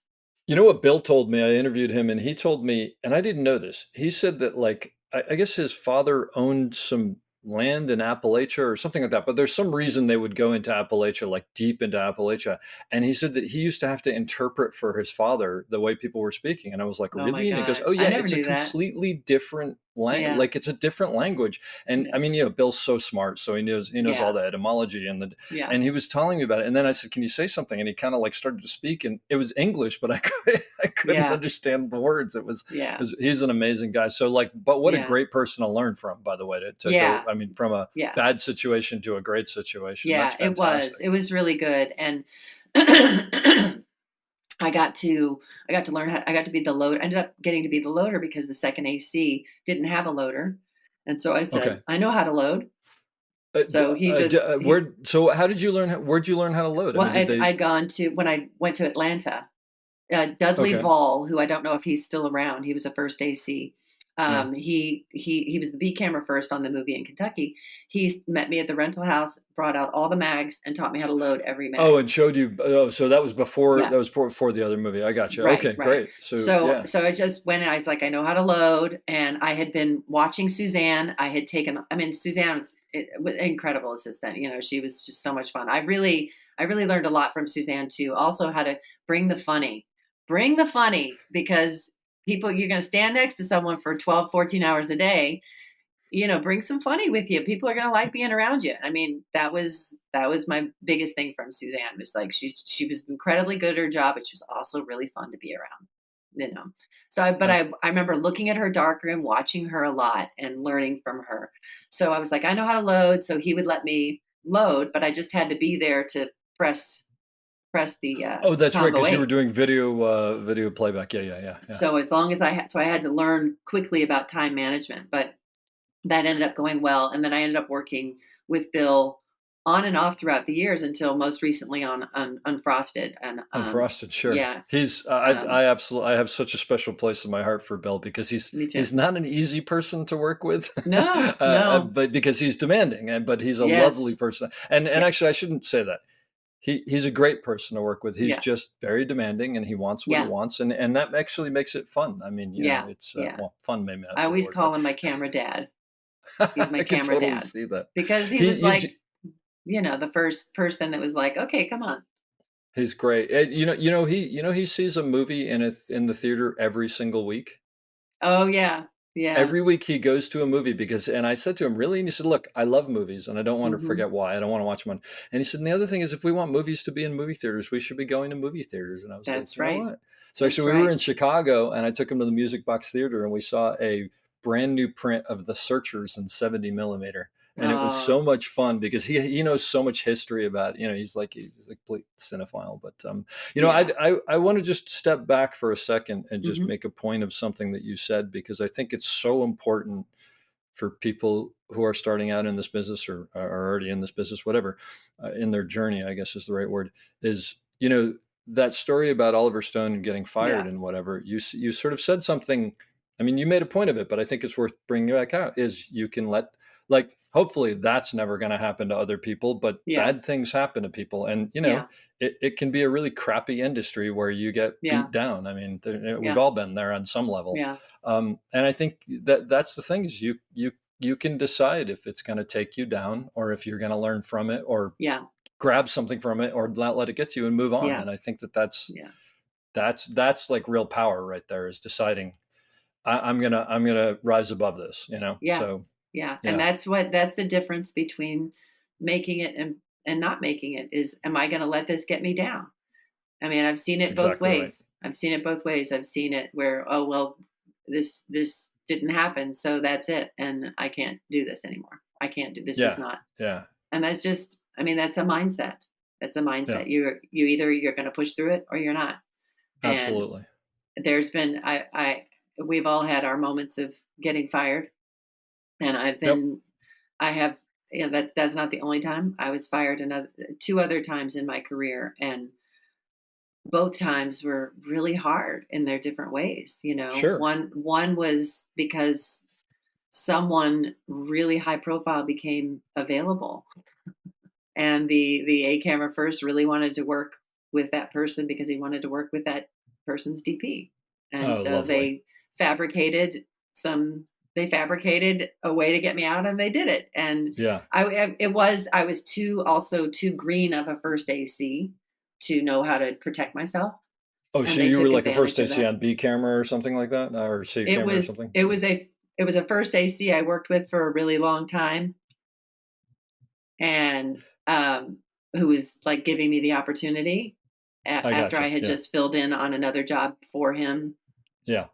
You know what Bill told me? I interviewed him, and he told me, and I didn't know this. He said that, like, I guess his father owned some land in Appalachia or something like that, but there's some reason they would go into Appalachia, like deep into Appalachia. And he said that he used to have to interpret for his father the way people were speaking. And I was like, Oh my really? And he goes, God, oh, I yeah, never it's a knew that. completely different language. Yeah, Like, it's a different language. And I yeah, mean, Bill's so smart. So he knows all yeah, the etymology yeah, and he was telling me about it. And then I said, can you say something? And he kind of like started to speak, and it was English, but I couldn't yeah, understand the words. yeah, He's an amazing guy. So like, but what a yeah, great person to learn from, by the way, to go, yeah, I mean, from a yeah, bad situation to a great situation. That's yeah. It was. fantastic. It was really good, and I got to learn how. I got to be the load. Ended up getting to be the loader because the second AC didn't have a loader, and so I said, Okay. "I know how to load." So So how did you learn? Where'd you learn how to load? I well, mean, did they? I'd gone to when I went to Atlanta. Dudley Okay. Vall, who I don't know if he's still around. He was a first AC. Yeah. He was the B camera first on the movie in Kentucky. He met me at the rental house, brought out all the mags, and taught me how to load every Oh, mag. and showed you. Oh, so that was before. Yeah, That was before the other movie. I got you. right, Okay, right. great. So So yeah. so I just went and I was like, I know how to load, and I had been watching Suzanne. I had taken. I mean, Suzanne was an incredible assistant. She was just so much fun. I really learned a lot from Suzanne too. Also, how to bring the funny. Bring the funny, because you're going to stand next to someone for 12, 14 hours a day. Bring some funny with you. People are going to like being around you. I mean, that was my biggest thing from Suzanne. Was like she was incredibly good at her job, but she was also really fun to be around. You know. So, but Uh, I remember looking at her darkroom, watching her a lot, and learning from her. So I was like, I know how to load. So he would let me load, but I just had to be there to press the oh, that's right, combo because you were 8. doing video playback. Yeah, yeah, yeah, yeah. So as long as I had to learn quickly about time management, but that ended up going well. And then I ended up working with Bill on and off throughout the years until most recently on Unfrosted. And Unfrosted, sure. yeah, He's um, I absolutely, I have such a special place in my heart for Bill, because me too. he's not an easy person to work with, No, no, but because he's demanding, but he's a yes, lovely person. And yeah, actually, I shouldn't say that. He's a great person to work with. He's yeah, just very demanding, and he wants what he yeah, wants, and that actually makes it fun. I mean, yeah, it's yeah. well, fun may not I be the always word, but call him my camera dad. He's my I can camera totally dad see that. because he He was you, like, the first person that was like, okay, come on. he's great. And he sees a movie in the theater every single week. Oh yeah, yeah. Every week he goes to a movie, and I said to him, "Really?" And he said, "Look, I love movies, and I don't want to Hmm. forget why. I don't want to watch them on." And he said, "And the other thing is, if we want movies to be in movie theaters, we should be going to movie theaters." And I was like, That's "You know right. what?" So That's actually, we were right. in Chicago, and I took him to the Music Box Theater, and we saw a brand new print of The Searchers in 70 millimeter. And it was Oh, so much fun because he knows so much history about, he's a complete cinephile. But yeah. I want to just step back for a second and just Hmm. make a point of something that you said, because I think it's so important for people who are starting out in this business, or are already in this business, whatever, in their journey, I guess is the right word, is, that story about Oliver Stone and getting fired Yeah. and whatever, you sort of said something. I mean, you made a point of it, but I think it's worth bringing back out, is you can let, like, hopefully that's never going to happen to other people, but Yeah. bad things happen to people. And, Yeah. it can be a really crappy industry where you get Yeah. beat down. I mean, we've Yeah. all been there on some level. Yeah. And I think that's the thing, is you can decide if it's going to take you down, or if you're going to learn from it, or Yeah. grab something from it, or not let it get to you and move on. Yeah. And I think that's Yeah. that's like real power right there, is deciding, I'm gonna rise above this. Yeah. So Yeah. And yeah, that's the difference between making it and not making it is, am I going to let this get me down? I mean, I've seen that's it both exactly right. ways. I've seen it both ways. I've seen it where, oh, well, this didn't happen, so that's it. And I can't do this anymore. I can't do this is Yeah, not. yeah, And that's just, I mean, that's a mindset. That's a yeah, mindset. You're going to push through it or you're not. And absolutely. there's been we've all had our moments of getting fired, and Yep. I have, that's not the only time I was fired. Another two other times in my career, and both times were really hard in their different ways. Sure. One was because someone really high profile became available, and the A camera first really wanted to work with that person because he wanted to work with that person's DP, and Oh, so lovely. fabricated some they fabricated a way to get me out, and they did it. And Yeah. I was too green of a first AC to know how to protect myself, Oh, and so they you were took like a first advantage of AC that. on B camera or something like that, or C It camera or was something? it was a it was a first AC I worked with for a really long time, and who was like giving me the opportunity I after I gotcha. had Yeah. just filled in on another job for him. Yeah.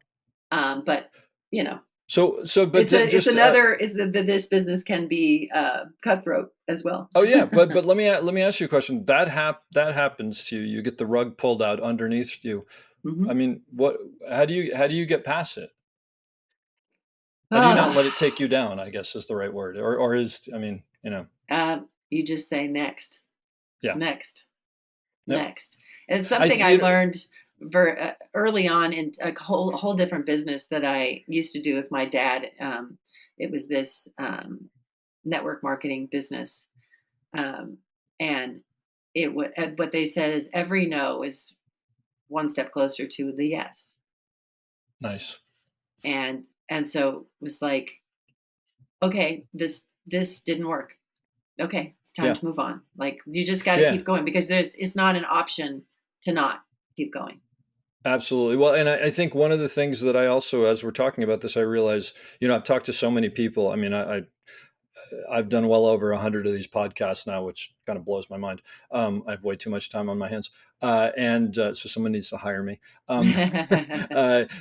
But you know, But it's just another it's this business can be cutthroat as well. oh yeah, but let me ask you a question. That happens to you. You get the rug pulled out underneath you. I Hmm. mean, what? How do you get past it? How do you not let it Ah, take you down? I guess is the right word. Or is, I mean, you just say next, yeah. next, Yep. next. It's I something th- I you know, learned early on in a whole different business that I used to do with my dad. It was this network marketing business, um, and what they said is every no is one step closer to the yes. nice. And so it was like, okay, this didn't work. Okay, it's time Yeah. to move on. Like, you just got to Yeah. keep going, because it's not an option to not keep going. Absolutely. Well, and I think one of the things that I also, as we're talking about this, I realize, I've talked to so many people. I mean, I've done well over 100 of these podcasts now, which kind of blows my mind. I have way too much time on my hands, and so someone needs to hire me. Um,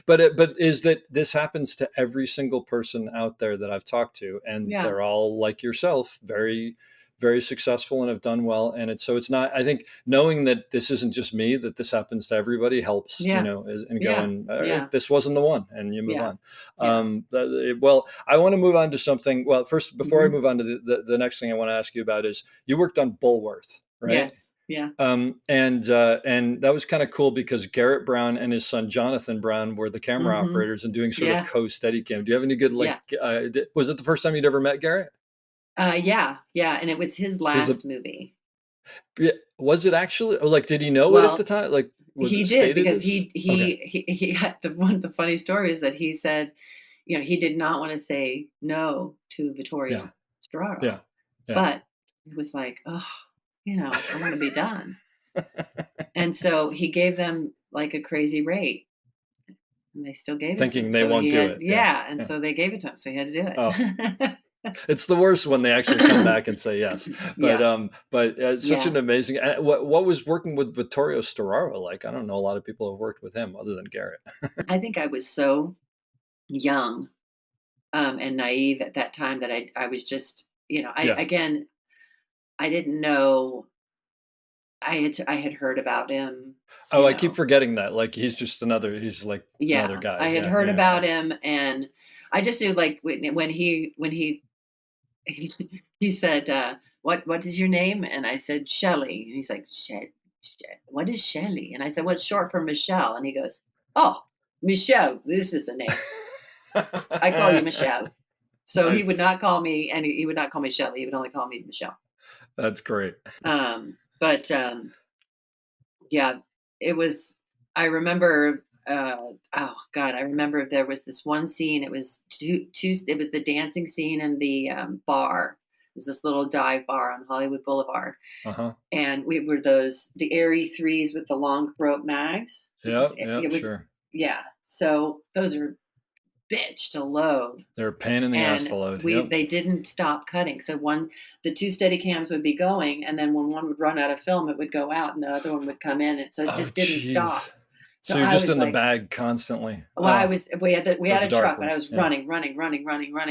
but is that this happens to every single person out there that I've talked to, and Yeah, they're all like yourself, very, very successful and have done well. And it's not. I think knowing that this isn't just me, that this happens to everybody helps. yeah, And yeah, going, all right, yeah, this wasn't the one, and you move yeah, on. yeah. Well, I want to move on to something. Well, first, before I Hmm. move on to the next thing I want to ask you about is, you worked on Bulworth, right? Yes, yeah, And that was kind of cool because Garrett Brown and his son Jonathan Brown were the camera hmm, operators and doing sort of yeah, co-steady cam. Do you have any good, like? yeah, Was it the first time you'd ever met Garrett? yeah, yeah. And it was his Is it? last movie. Yeah, was it actually? Like, did he know it at the Well, time? Like, was he it did, stated because as? Okay. he had the funny story is that he said, he did not want to say no to Yeah. Vittorio Yeah. Storaro, Yeah. but it was like, oh, I want to be done. And so he gave them like a crazy rate, and they still gave it to him. Thinking they So won't he do had, it. Yeah. yeah, and Yeah. so they gave it to him. So he had to do Oh, it. it's the worst when they actually come back and say yes. But Yeah, it's such yeah. an amazing. What was working with Vittorio Storaro like? I don't know a lot of people who have worked with him other than Garrett. I think I was so young and naive at that time that I was just, Yeah. I didn't know I had heard about him, Oh, I keep forgetting that. Like he's like another Yeah, guy. I had Yeah, heard yeah, about him, and I just knew, like, when he he said, "What is your name?" And I said, "Shelley." And he's like, "What is Shelley?" And I said, "What's short for Michelle?" And he goes, "Oh, Michelle, this is the name. I call you yeah. Michelle." So he would Nice. not call me, and he would not call me Shelley. He would only call me Michelle. That's great. But yeah, it was. I remember. Oh God, I remember there was this one scene. It was two. It was the dancing scene in the bar. It was this little dive bar on Hollywood Boulevard, Uh-huh. and we were the airy threes with the long throat mags. Yep, It yep, was, sure. yeah. So those are bitch to load, They're a pain in the ass and to load. Yep. they didn't stop cutting. So the two steady cams would be going, and then when one would run out of film, it would go out and the other one would come in, and so it Oh, just didn't stop. jeez. So So you're I just was in the like, bag constantly. well, Oh, we had the a dark truck, but one. I was Yeah. running. My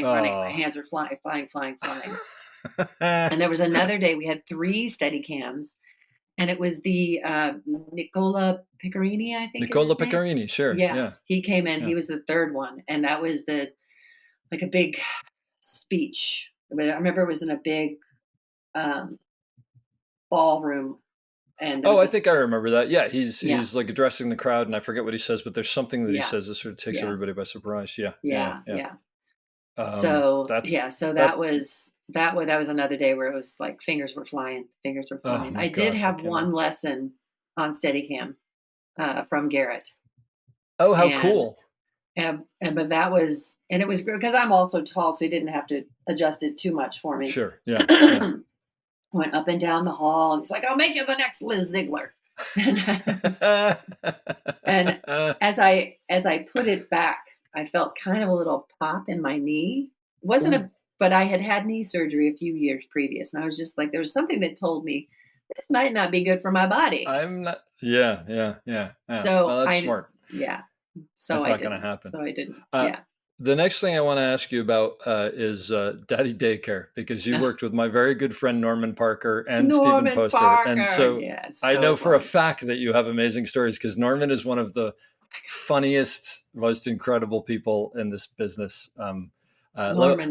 Oh. hands were flying. And there was another day we had three steady cams, and it was the Nicola Piccarini, I think is Nicola his name. Piccarini, sure. Yeah, Yeah. he came in. Yeah. He was the third one, and that was like a big speech. I remember it was in a big um, ballroom, and there Oh, was I a think I remember that. Yeah, he's yeah, he's like addressing the crowd, and I forget what he says, but there's something that he yeah, says that sort of takes yeah, everybody by surprise. Yeah, yeah, yeah, yeah. yeah. So That's yeah, so that. that was another day where it was like fingers were flying, fingers were Oh flying. my I did gosh, I have cannot. one lesson on Steadicam from Garrett, Oh, how and cool. but that was, and it was because I'm also tall, so he didn't have to adjust it too much for me. Sure. Yeah, yeah. Went up and down the hall, and he's like, "I'll make you the next Liz Ziegler." And as I put it back, I felt kind of a little pop in my knee. It wasn't Ooh, a But I had had knee surgery a few years previous, and I was just like, there was something that told me this might not be good for my body. I'm not. Yeah, yeah, yeah, yeah. So Well, that's smart. yeah, so That's I not going to didn't. happen. So I didn't. Uh, Yeah. the next thing I want to ask you about is Daddy Daycare, because you Ugh, worked with my very good friend Norman Parker and Stephen Norman Poster. And Parker. so Yeah, it's I so know for a funny. fact that you have amazing stories, because Norman is one of the funniest, most incredible people in this business. Norman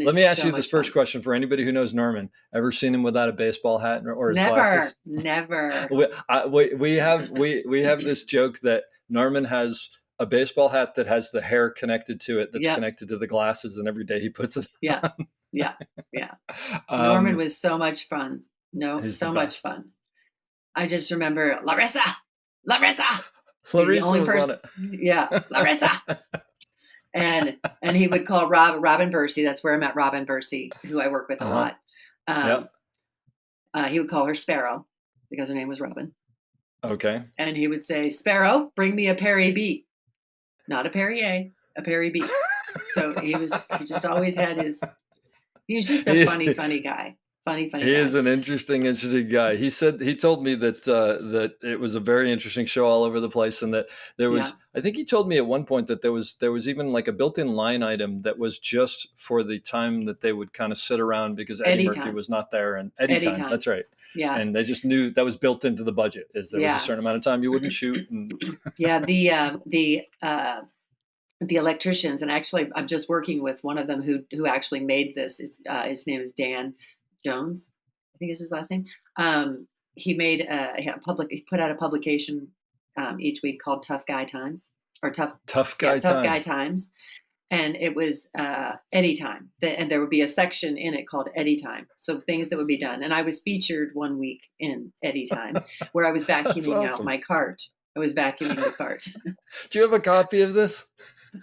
Let is me ask so you this much first fun. question for anybody who knows Norman. Ever seen him without a baseball hat or his Never, glasses? never. We have this joke that Norman has a baseball hat that has the hair connected to it that's Yep. connected to the glasses, and every day he puts it Yeah. on. Yeah. Yeah. Norman um, was so much fun. No, he's the so much best. fun. I just remember Larissa. He's the Larissa only was on person. it. Yeah, Larissa. And he would call Robin Bursey. That's where I met Robin Bursey, who I work with a Uh-huh. lot. Um, Yep. he would call her Sparrow because her name was Robin, Okay. and he would say, "Sparrow, bring me a Perry B, not a Perrier, a Perry B." So he just always had he was just a He's funny guy. Funny he is guy. an interesting guy. He told me that that it was a very interesting show all over the place, and that there Yeah. was. I think he told me at one point that there was even like a built-in line item that was just for the time that they would kind of sit around, because Eddie Eddie Murphy time. was not there, and Eddie Eddie time. time. That's right. Yeah. And they just knew that was built into the budget. Is there was a Yeah. certain amount of time you wouldn't shoot, and Yeah. The electricians, and actually I'm just working with one of them who actually made this. It's his name is Dan Jones, I think is his last name. He made he put out a publication each week called Tough Guy Times, or tough guy Tough Guy times. Times, and it was Eddie Time, and there would be a section in it called Eddie Time, so things that would be done. And I was featured one week in Eddie Time, where I was That's vacuuming out awesome. my cart. I was vacuuming the cart. Do you have a copy of this?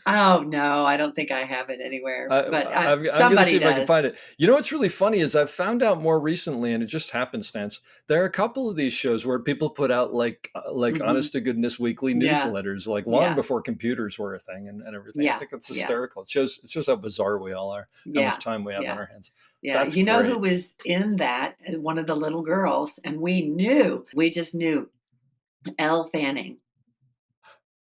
Oh no, I don't think I have it anywhere, but I'm going to see somebody if I can does. find it. You know what's really funny is I've found out more recently, and it just happenstance. There are a couple of these shows where people put out like Hmm. honest to goodness weekly Yeah, newsletters, like long yeah, before computers were a thing, and everything. I yeah, think it's yeah, hysterical. It shows how bizarre we all are, how much yeah, time we have on yeah, our hands. yeah. That's You know who great. was in that? One of the little girls, and we knew. We just knew. Elle Fanning.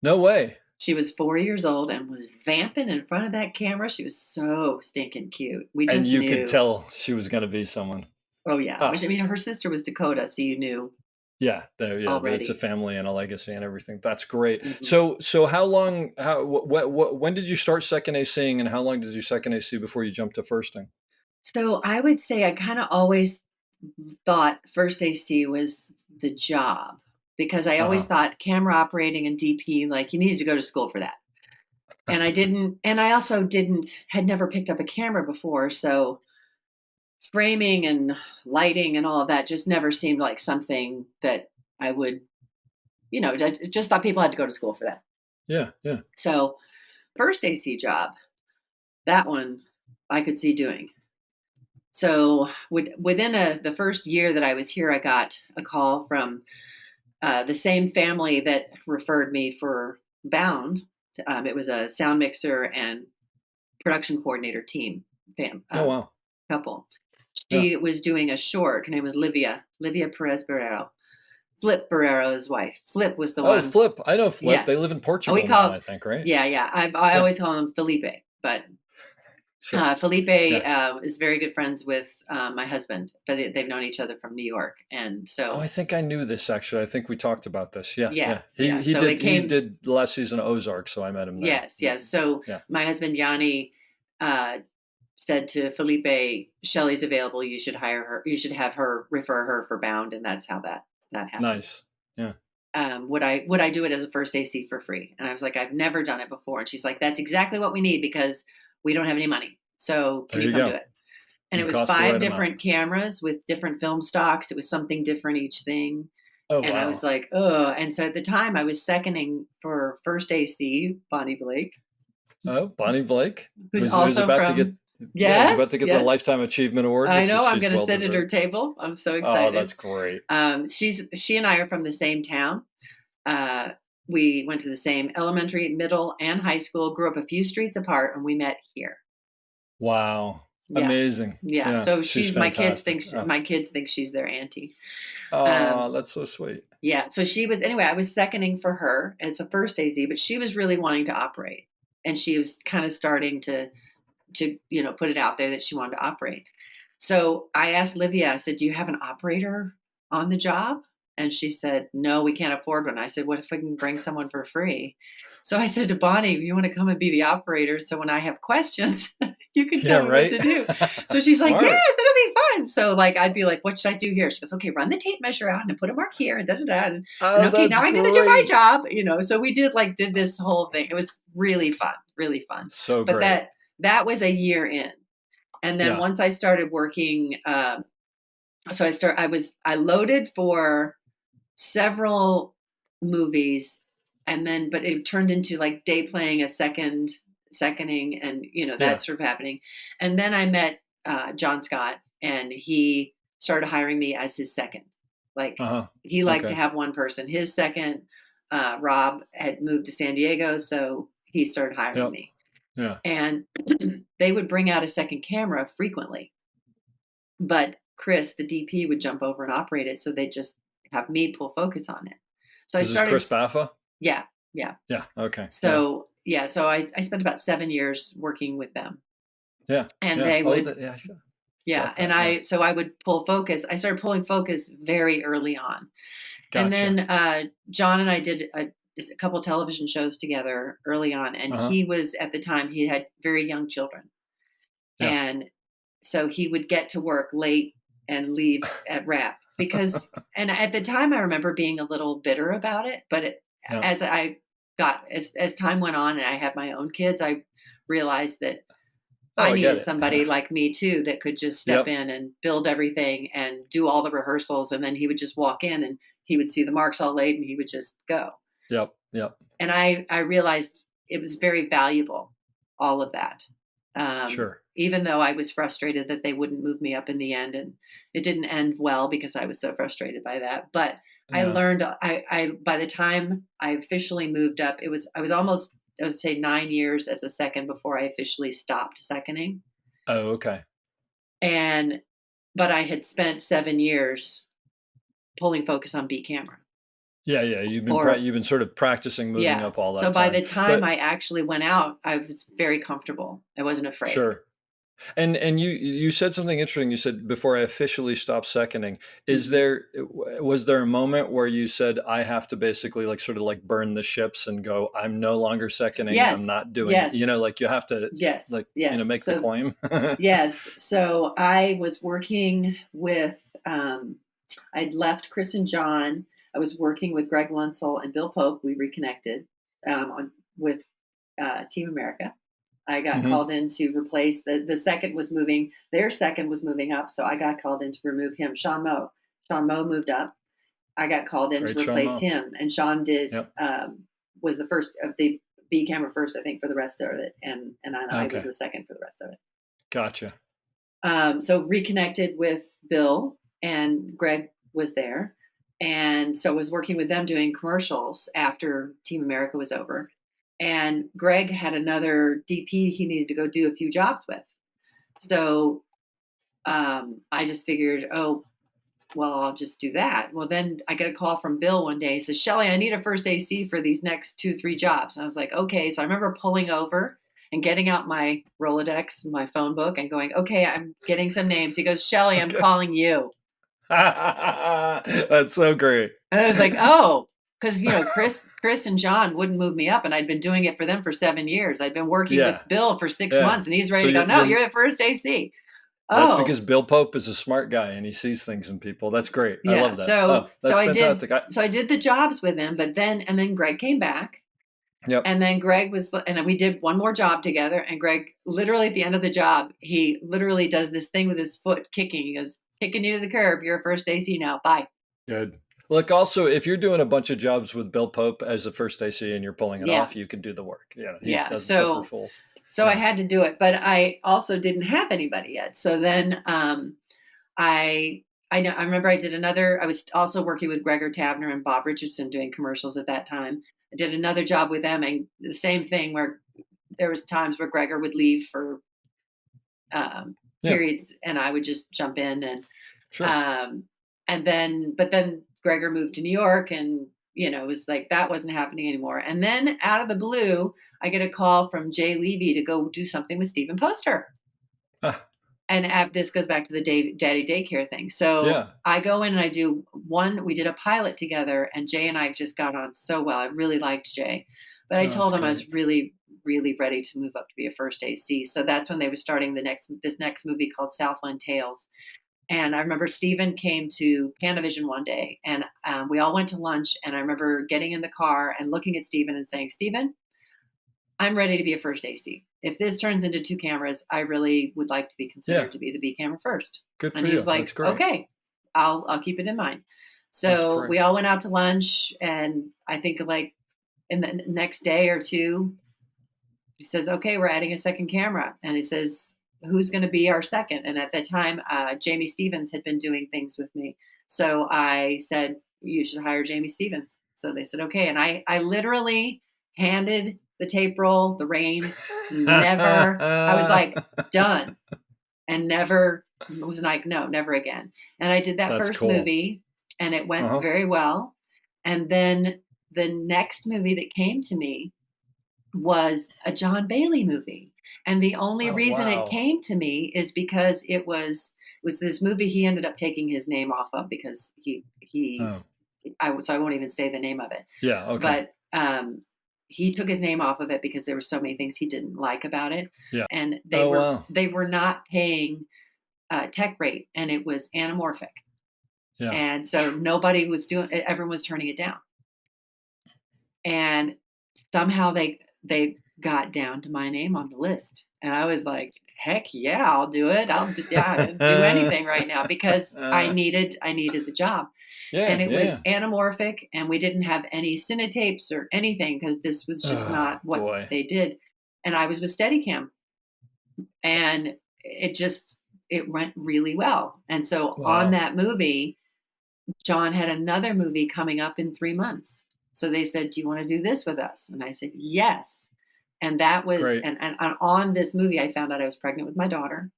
No way. She was 4 years old and was vamping in front of that camera. She was so stinking cute. We And just you could knew. tell she was gonna be someone. Oh, yeah. Ah, Which, I mean, her sister was Dakota, so you knew it's a already. family and a legacy and everything. That's great. Mhm. So how long how what when did you start second ACing and how long did you second AC before you jumped to firsting? So I would say I kinda always thought first AC was the job because I always Uh-huh. thought camera operating and DP, like, you needed to go to school for that. And I didn't, and I also didn't had never picked up a camera before, so framing and lighting and all of that just never seemed like something that I would, I just thought people had to go to school for that. Yeah, yeah. So, first AC job, that one I could see doing. So, within the first year that I was here, I got a call from the same family that referred me for Bound. It was a sound mixer and production coordinator team Oh, wow. couple. Yeah. She was doing a short. Her name was Livia Perez Barrero. Flip Barrero's wife. Flip was the Oh, one. Flip. I know Flip. Yeah. They live in And we Portugal now, call, I think, right? yeah, yeah. I Yeah, always call him Felipe, but sure. Felipe Yeah. is very good friends with my husband, but they've known each other from New York. And Oh, I so, think I knew this actually. I think we talked about this. Yeah, yeah, yeah. yeah. He So it did he came, did the last season of Ozark, so I met him there. yes, yes. So Yeah. my husband, Yanni, uh, said to Felipe, Shelly's available. You should hire her. You should have her refer her for Bound. And that's how that happened. Nice. Yeah. Would I do it as a first AC for free? And I was like, I've never done it before. And she's like, that's exactly what we need because we don't have any money. So can There you you come do go. it? And it It was costs the 5 right amount. different cameras with different film stocks. It was something different each thing. Oh, And I was wow. like, oh. And so at the time I was seconding for first AC, Bonnie Blake, Oh, Bonnie Blake, who's who's also about to get from, who's about yes, to get the yes. Lifetime Achievement Award, I which is know I'm she's going to well sit at her deserved. table. I'm so Oh, excited. that's great. She and I are from the same town. Uh, we went to the same elementary, middle, and high school. Grew up a few streets apart, and we met here. Wow. Yeah, Amazing. yeah. Yeah, So she's she's my kids fantastic. think Oh, my kids think she's their auntie. oh, Um, that's so sweet. yeah. So she was anyway. I was seconding for her. It's a first AZ, but she was really wanting to operate, and she was kind of starting to put it out there that she wanted to operate. So I asked Livia, I said, do you have an operator on the job? And she said, no, we can't afford one. I said, what if we can bring someone for free? So I said to Bonnie, you want to come and be the operator? So when I have questions, you can Yeah, tell me what right? to do. So she's like, yeah, Smart. that'll be fun. So like, I'd be like, what should I do here? She goes, okay, run the tape measure out and put a mark here and da da da. And Oh, okay, now that's I'm going to do my great. job. So we did this whole thing. It was really fun, really fun. So But great. that was a year in. And then Yeah. once I started working, I loaded for several movies, and then but it turned into like day playing a seconding, and Yeah. that sort of happening. And then I met John Scott, and he started hiring me as his second. Like Uh-huh. he liked to Okay. have one person. His second, Rob, had moved to San Diego, so he started hiring Yep. me. Yeah. And they would bring out a second camera frequently, but Chris, the DP, would jump over and operate it, so they just have me pull focus on it. So I Is this started, Chris Baffa? yeah, yeah. Yeah. Okay. Yeah. So yeah, so I spent about 7 years working with them, Yeah. and Yeah. they Oh, would, yeah, sure. yeah, Got and that. Yeah. I would pull focus. I started pulling focus very early on, and Gotcha. then John and I did just a couple television shows together early on, and Uh-huh. he was at the time he had very young children, Yeah. and so he would get to work late and leave at wrap because, and at the time I remember being a little bitter about it, but Yeah. as time went on and I had my own kids, I realized that Oh, I I get needed it. somebody like me too that could just step Yep. in and build everything and do all the rehearsals, and then he would just walk in and he would see the marks all laid and he would just go. Yep. Yep. And I realized it was very valuable, all of that. Sure. Even though I was frustrated that they wouldn't move me up in the end, and it didn't end well because I was so frustrated by that. But I Yeah. learned. I by the time I officially moved up, I was almost, I would say, 9 years as a second before I officially stopped seconding. Oh, okay. And but I had spent 7 years pulling focus on B camera. Yeah, yeah. or You've been sort of practicing moving yeah. up all So that by time. the time But I actually went out, I was very comfortable. I wasn't afraid. sure. And you said something interesting. You said before I officially stopped seconding. Mhm. Was there a moment where you said I have to basically like sort of like burn the ships and go, I'm no longer seconding. I'm Yes. not doing it. Yes. Like you have to Yes. like, Yes. make the So claim. yes. So I was working with I'd left Chris and John. I was working with Greg Lunsell and Bill Pope. We reconnected on with Team America. I got Hmm. called in to replace the second was moving. Their second was moving up, so I got called in to remove him. Sean Moe. Sean Moe moved up. I got called in to Great show, replace Mo. him, and Sean did Yep. was the first of the B camera first, I think, for the rest of it, and I was Okay. the second for the rest of it. Gotcha. So reconnected with Bill and Greg was there. And so was working with them doing commercials after Team America was over. And Greg had another DP he needed to go do a few jobs with. So I just figured, oh, well, I'll just do that. Well, then I get a call from Bill one day. He says, Shelly, I need a first AC for these next 2, 3 jobs. And I was like, okay. So I remember pulling over and getting out my Rolodex, my phone book, and going, okay, I'm getting some names. He goes, Shelly, I'm Okay. calling you. That's so great. And I was like, oh, because Chris and John wouldn't move me up, and I'd been doing it for them for 7 years. I'd been working with Yeah. Bill for 6 Yeah. months, and he's ready So to go. No, you're you're the first AC. That's Oh, because Bill Pope is a smart guy and he sees things in people. That's great. I yeah. love that. So Oh, so that's I did fantastic. so I did the jobs with him, but then Greg came back. Yep. And then Greg and we did one more job together. And Greg, literally at the end of the job, he literally does this thing with his foot kicking. He goes, kicking you to the curb. You're a first AC now. Bye. Good. Look, also, if you're doing a bunch of jobs with Bill Pope as a first AC and you're pulling it Yeah. off, you can do the work. He Yeah. doesn't suffer So fools. so I Yeah. had to do it, but I also didn't have anybody yet. So then I I remember I was also working with Gregor Tavner and Bob Richardson doing commercials at that time. I did another job with them, and the same thing where there was times where Gregor would leave for Yeah. periods, and I would just jump in Sure. um, but then Gregor moved to New York, and it was like that wasn't happening anymore. And then out of the blue, I get a call from Jay Levy to go do something with Stephen Poster. Ah, And this goes back to the daddy daycare thing. So yeah. I go in and I do one. We did a pilot together, and Jay and I just got on so well. I really liked Jay, but I Oh, that's told him I was great. really, really ready to move up to be a first AC. So that's when they were starting this next movie called Southland Tales. And I remember Steven came to Panavision one day, and we all went to lunch. And I remember getting in the car and looking at Steven and saying, Steven, I'm ready to be a first AC. If this turns into 2 cameras, I really would like to be Yeah. considered to be the B camera first. Good And for he you. was That's like, great. okay, I'll keep it in mind. That's So great. we all went out to lunch, and I think like in the next day or two, he says, okay, we're adding a second camera. And he says, who's going to be our second? And at that time, Jamie Stevens had been doing things with me. So I said, you should hire Jamie Stevens. So they said, okay. And I literally handed the tape roll, the reins, I was like, done. And never was like, no, never again. And I did that That's first cool. movie, and it went Uh-huh. very well. And then the next movie that came to me was a John Bailey movie. And the only Oh, reason it wow. came to me is because it was this movie he ended up taking his name off of because Oh, so I won't even say the name of it. yeah. Okay. But he took his name off of it because there were so many things he didn't like about it. Yeah. And Oh, wow. they were not paying tech rate, and it was anamorphic. Yeah. And so nobody was doing it, everyone was turning it down. And somehow they got down to my name on the list. And I was like, heck yeah, I'll do it. I'll do anything right now because I needed the job. And Yeah. it was Yeah. anamorphic, and we didn't have any cinetapes or anything because this was just Oh, not what boy. they did. And I was with Steadicam, and it went really well. And so on Wow. that movie, John had another movie coming up in 3 months. So they said, "Do you want to do this with us?" And I said, "Yes." And that was Great. and on this movie, I found out I was pregnant with my daughter.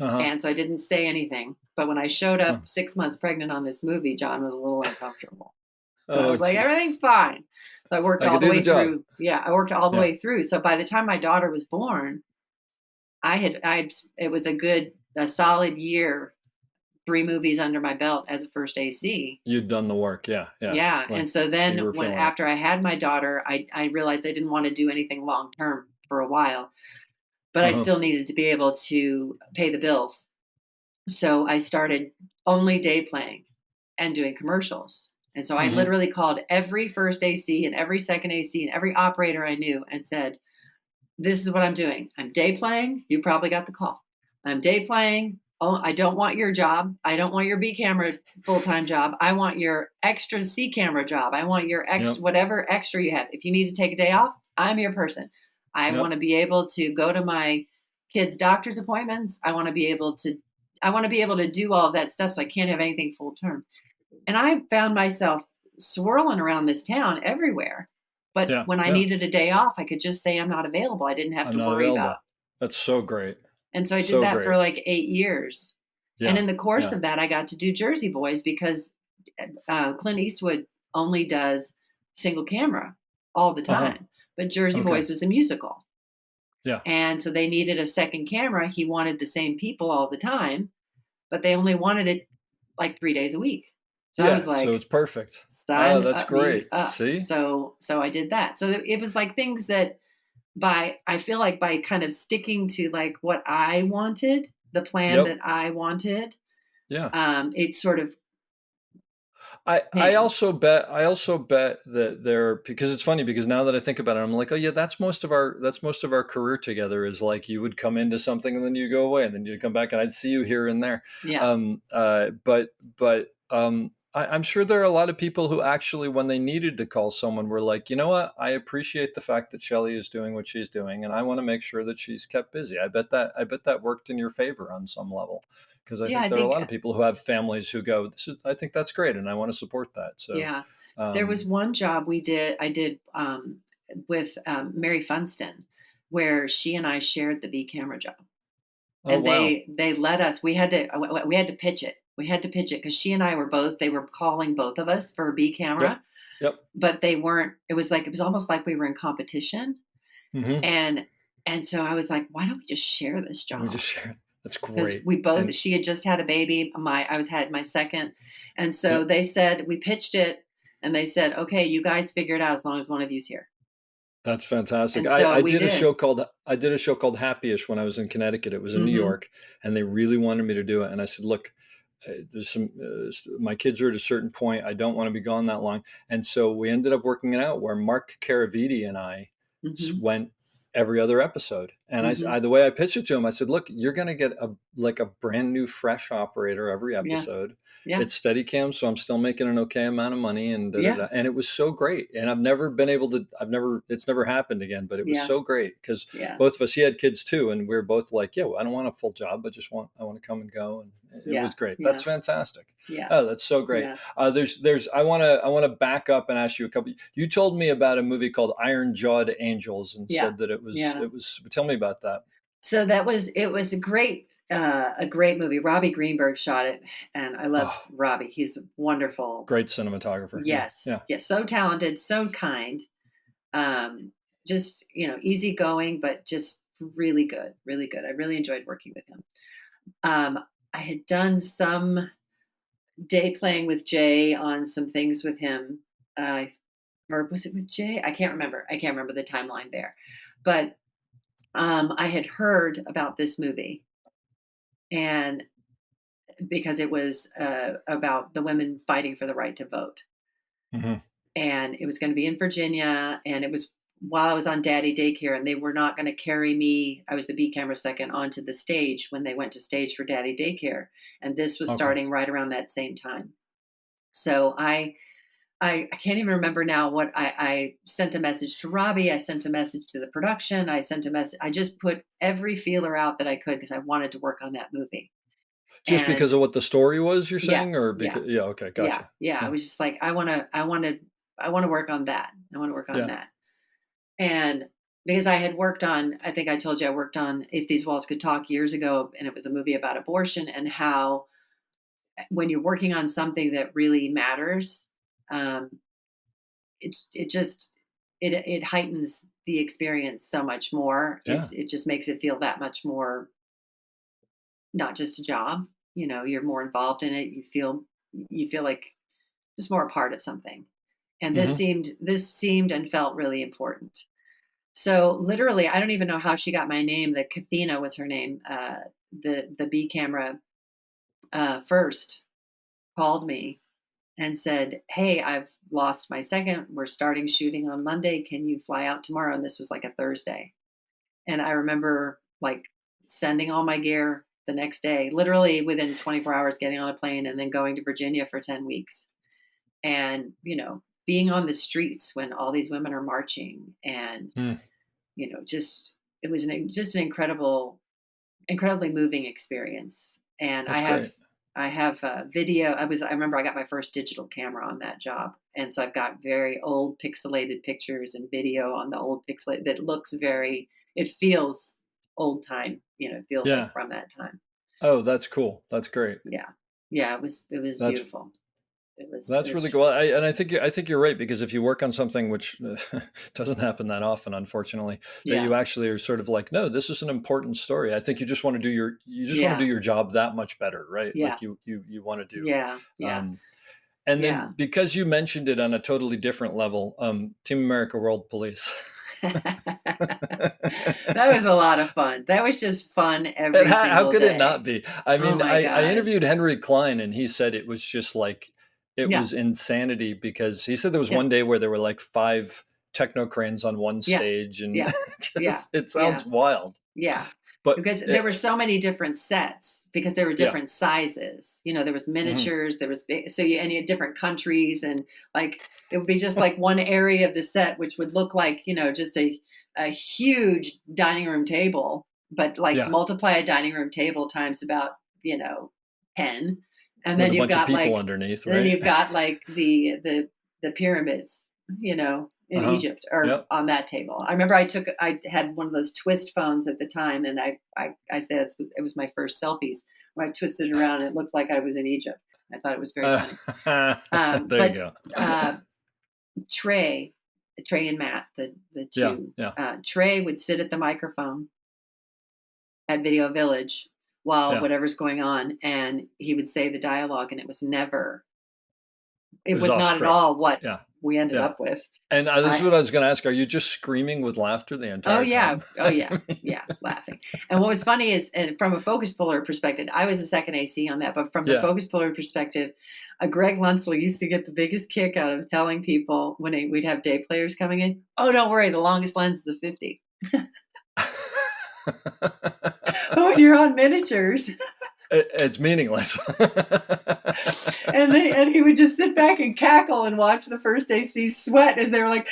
Uh-huh. And so I didn't say anything. But when I showed Huh. up 6 months pregnant on this movie, John was a little uncomfortable. And I Oh, was like, jeez. everything's fine. So I worked I all could the do the way job. through. Yeah, I worked all the Yeah. way through. So by the time my daughter was born, it was a solid year, 3 movies under my belt as a first AC. You'd done the work. Yeah. Yeah. Yeah, and Like, so so then you were when feeling it. after I had my daughter, I realized I didn't wanna do anything long term for a while, but I Uh-huh. still needed to be able to pay the bills. So I started only day playing and doing commercials. And so I Hmm. literally called every first AC and every second AC and every operator I knew and said, "This is what I'm doing. I'm day playing. You probably got the call. I'm day playing. Oh, I don't want your job. I don't want your B camera full time job. I want your extra C camera job. I want your Yep. whatever extra you have. If you need to take a day off, I'm your person. I want Yep. to be able to go to my kids' doctor's appointments. I want to be able to do all of that stuff. So I can't have anything full term. And I found myself swirling around this town everywhere. But Yeah. when I Yeah. needed a day off, I could just say I'm not available. I didn't have I'm to not worry about. available. That's so great. And so I did So that for great. like 8 years. And Yeah. in the course Yeah. of that, I got to do Jersey Boys because Clint Eastwood only does single camera all the Uh-huh. time. But Jersey Okay. Boys was a musical. Yeah. And so they needed a second camera. He wanted the same people all the time, but they only wanted it like 3 days a week. So I was Yeah. So like, it's perfect. Oh, sign that's up me great. up. See? So I did that. So it was like things that by I feel like by kind of sticking to like what I wanted, the plan Yep. that I wanted, Yeah. it sort of I came. also bet that there, because it's funny, because now that I think about it, I'm like, oh yeah, that's most of our career together, is like you would come into something and then you go away and then you'd come back and I'd see you here and there. Yeah. I'm sure there are a lot of people who actually, when they needed to call someone, were like, you know what, I appreciate the fact that Shelley is doing what she's doing, and I want to make sure that she's kept busy. I bet that worked in your favor on some level, because I Yeah, think I there are a think lot of people who have families who go, I think that's great, and I want to support that. So, yeah. There was um, one job I did with Mary Funston where she and I shared the V camera job. oh And wow, they let us we had to pitch it. We had to pitch it because she and I were both they were calling both of us for a B yep, camera, yep, but they weren't it was almost like we were in competition. hmm And so I was like, "Why don't we just share this let me job?" just share. That's Because great, we both and she had just had a baby, I was had my second, and so yep. they said we pitched it, and they said, "Okay, you guys figure it out as long as one of you's here." That's fantastic. And I, so I we did a did. show called I did a show called Happyish when I was in Connecticut. It was in New Mhm. York, and they really wanted me to do it. And I said, "Look, my kids are at a certain point. I don't want to be gone that long." And so we ended up working it out where Mark Caraviti and I Mhm. went every other episode. And Mhm. the way I pitched it to him, I said, "Look, you're going to get a brand new fresh operator every Yeah. episode. Yeah. It's Steadicam, so I'm still making an okay amount of money, and da da Yeah. da." And it was so great. And it's never happened again, but it was Yeah. so great because Yeah. both of us, he had kids too, and we were both like, yeah, well, I don't want a full job, I want to come and go, and it Yeah. was great. That's Yeah. fantastic. Yeah. Oh, that's so great. Yeah. I want to back up and ask you a couple. You told me about a movie called Iron Jawed Angels and Yeah. said that it was Yeah. it was. Tell me about that. So it was a great movie. Robbie Greenberg shot it, and I love Oh, Robbie. He's wonderful. great cinematographer. Yeah, Yes. yeah. Yes, so talented, so kind. Just, easygoing, but just really good, really good. I really enjoyed working with him. Um, I had done some day playing with Jay on some things with him. Uh, or was it with Jay? I can't remember. I can't remember the timeline there. But I had heard about this movie, and because it was about the women fighting for the right to vote. Hmm. And it was going to be in Virginia, and it was while I was on daddy daycare, and they were not going to carry me. I was the B camera second onto the stage when they went to stage for daddy daycare, and this was Okay. starting right around that same time. So I can't even remember now what I sent a message to Robbie. I sent a message to the production. I sent a message. I just put every feeler out that I could because I wanted to work on that movie. Just And because of what the story was, you're yeah, saying, or yeah, because, yeah, okay, yeah, gotcha. yeah. I Yeah, was just like, I want to work on that. I want to work on yeah. that. And because I had worked on, I think I told you I worked on If These Walls Could Talk years ago, and it was a movie about abortion and how when you're working on something that really matters, um, it just it heightens the experience so much more. Yeah. It just makes it feel that much more, not just a job. You're more involved in it. You feel like just more a part of something. And Hmm. this seemed and felt really important. So literally, I don't even know how she got my name. The Kathina was her name. The B camera first called me and said, "Hey, I've lost my second. We're starting shooting on Monday. Can you fly out tomorrow?" And this was like a Thursday. And I remember like sending all my gear the next day, literally within 24 hours, getting on a plane and then going to Virginia for 10 weeks. And, being on the streets when all these women are marching, and, Mm, just it was just an incredibly moving experience. And I that's have great. I have video. I remember I got my first digital camera on that job, and so I've got very old pixelated pictures and video on the old pixelated that looks very. It feels old time. It feels like Yeah. from that time. Oh, that's cool. That's great. Yeah, yeah. It was That's beautiful. It That's really was cool. And I think you're right, because if you work on something which doesn't happen that often, unfortunately, that yeah, you actually are sort of like, no, this is an important story. I think you just want to do yeah, your job that much better, right? yeah, Like you want to do. yeah, yeah, Um, and yeah. then because you mentioned it on a totally different level, Team America World Police. That was a lot of fun. That was just fun every How single could it not day. be? I Oh mean, my I god. interviewed Henry Klein, and he said it was just like it Yeah, was insanity, because he said there was yeah, one day where there were like 5 techno cranes on one yeah, stage, and yeah, yeah, just it yeah, sounds wild. yeah. But Because there were so many different sets, because there were yeah. different sizes. There was Mhm. miniatures, there was big, and you had different countries, and like it would be just like one area of the set, which would look like, just a huge dining room table, but like Yeah, multiply a dining room table times about, 10. And with then a you've bunch of got people like underneath, and then right? you've got like the pyramids, in Uh-huh. Egypt, or Yep. on that table. I remember I had one of those twist phones at the time, and I said it was my first selfies where I twisted it around and it looked like I was in Egypt. I thought it was very funny. There you But go. uh, Trey, Trey and Matt, the Yeah, two, yeah, Trey would sit at the microphone at Video Village while yeah. whatever's going on, and he would say the dialogue, and It it was was off not at script. all what Yeah, we ended yeah. up with. And, this is I what I was gonna ask, are you just screaming with laughter the Oh entire yeah, time? oh yeah, yeah, laughing. And what was funny is, and from a focus puller perspective, I was a second AC on that, but from the Yeah. focus puller perspective, Greg Lunsell used to get the biggest kick out of telling people when we'd have day players coming in, "Oh, don't worry, the longest lens is the 50." But when you're on miniatures, It's meaningless. and he would just sit back and cackle and watch the first AC sweat as they were like,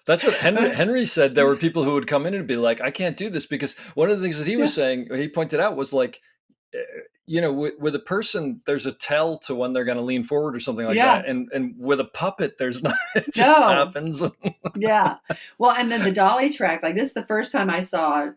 That's what Henry said. There were people who would come in and be like, "I can't do this," because one of the things that he was yeah, saying, he pointed out, was like, eh, with a person, there's a tell to when they're gonna lean forward or something like yeah, that, and with a puppet, there's not. It just no, happens. yeah. Well, and then the dolly track, like this is the first time I saw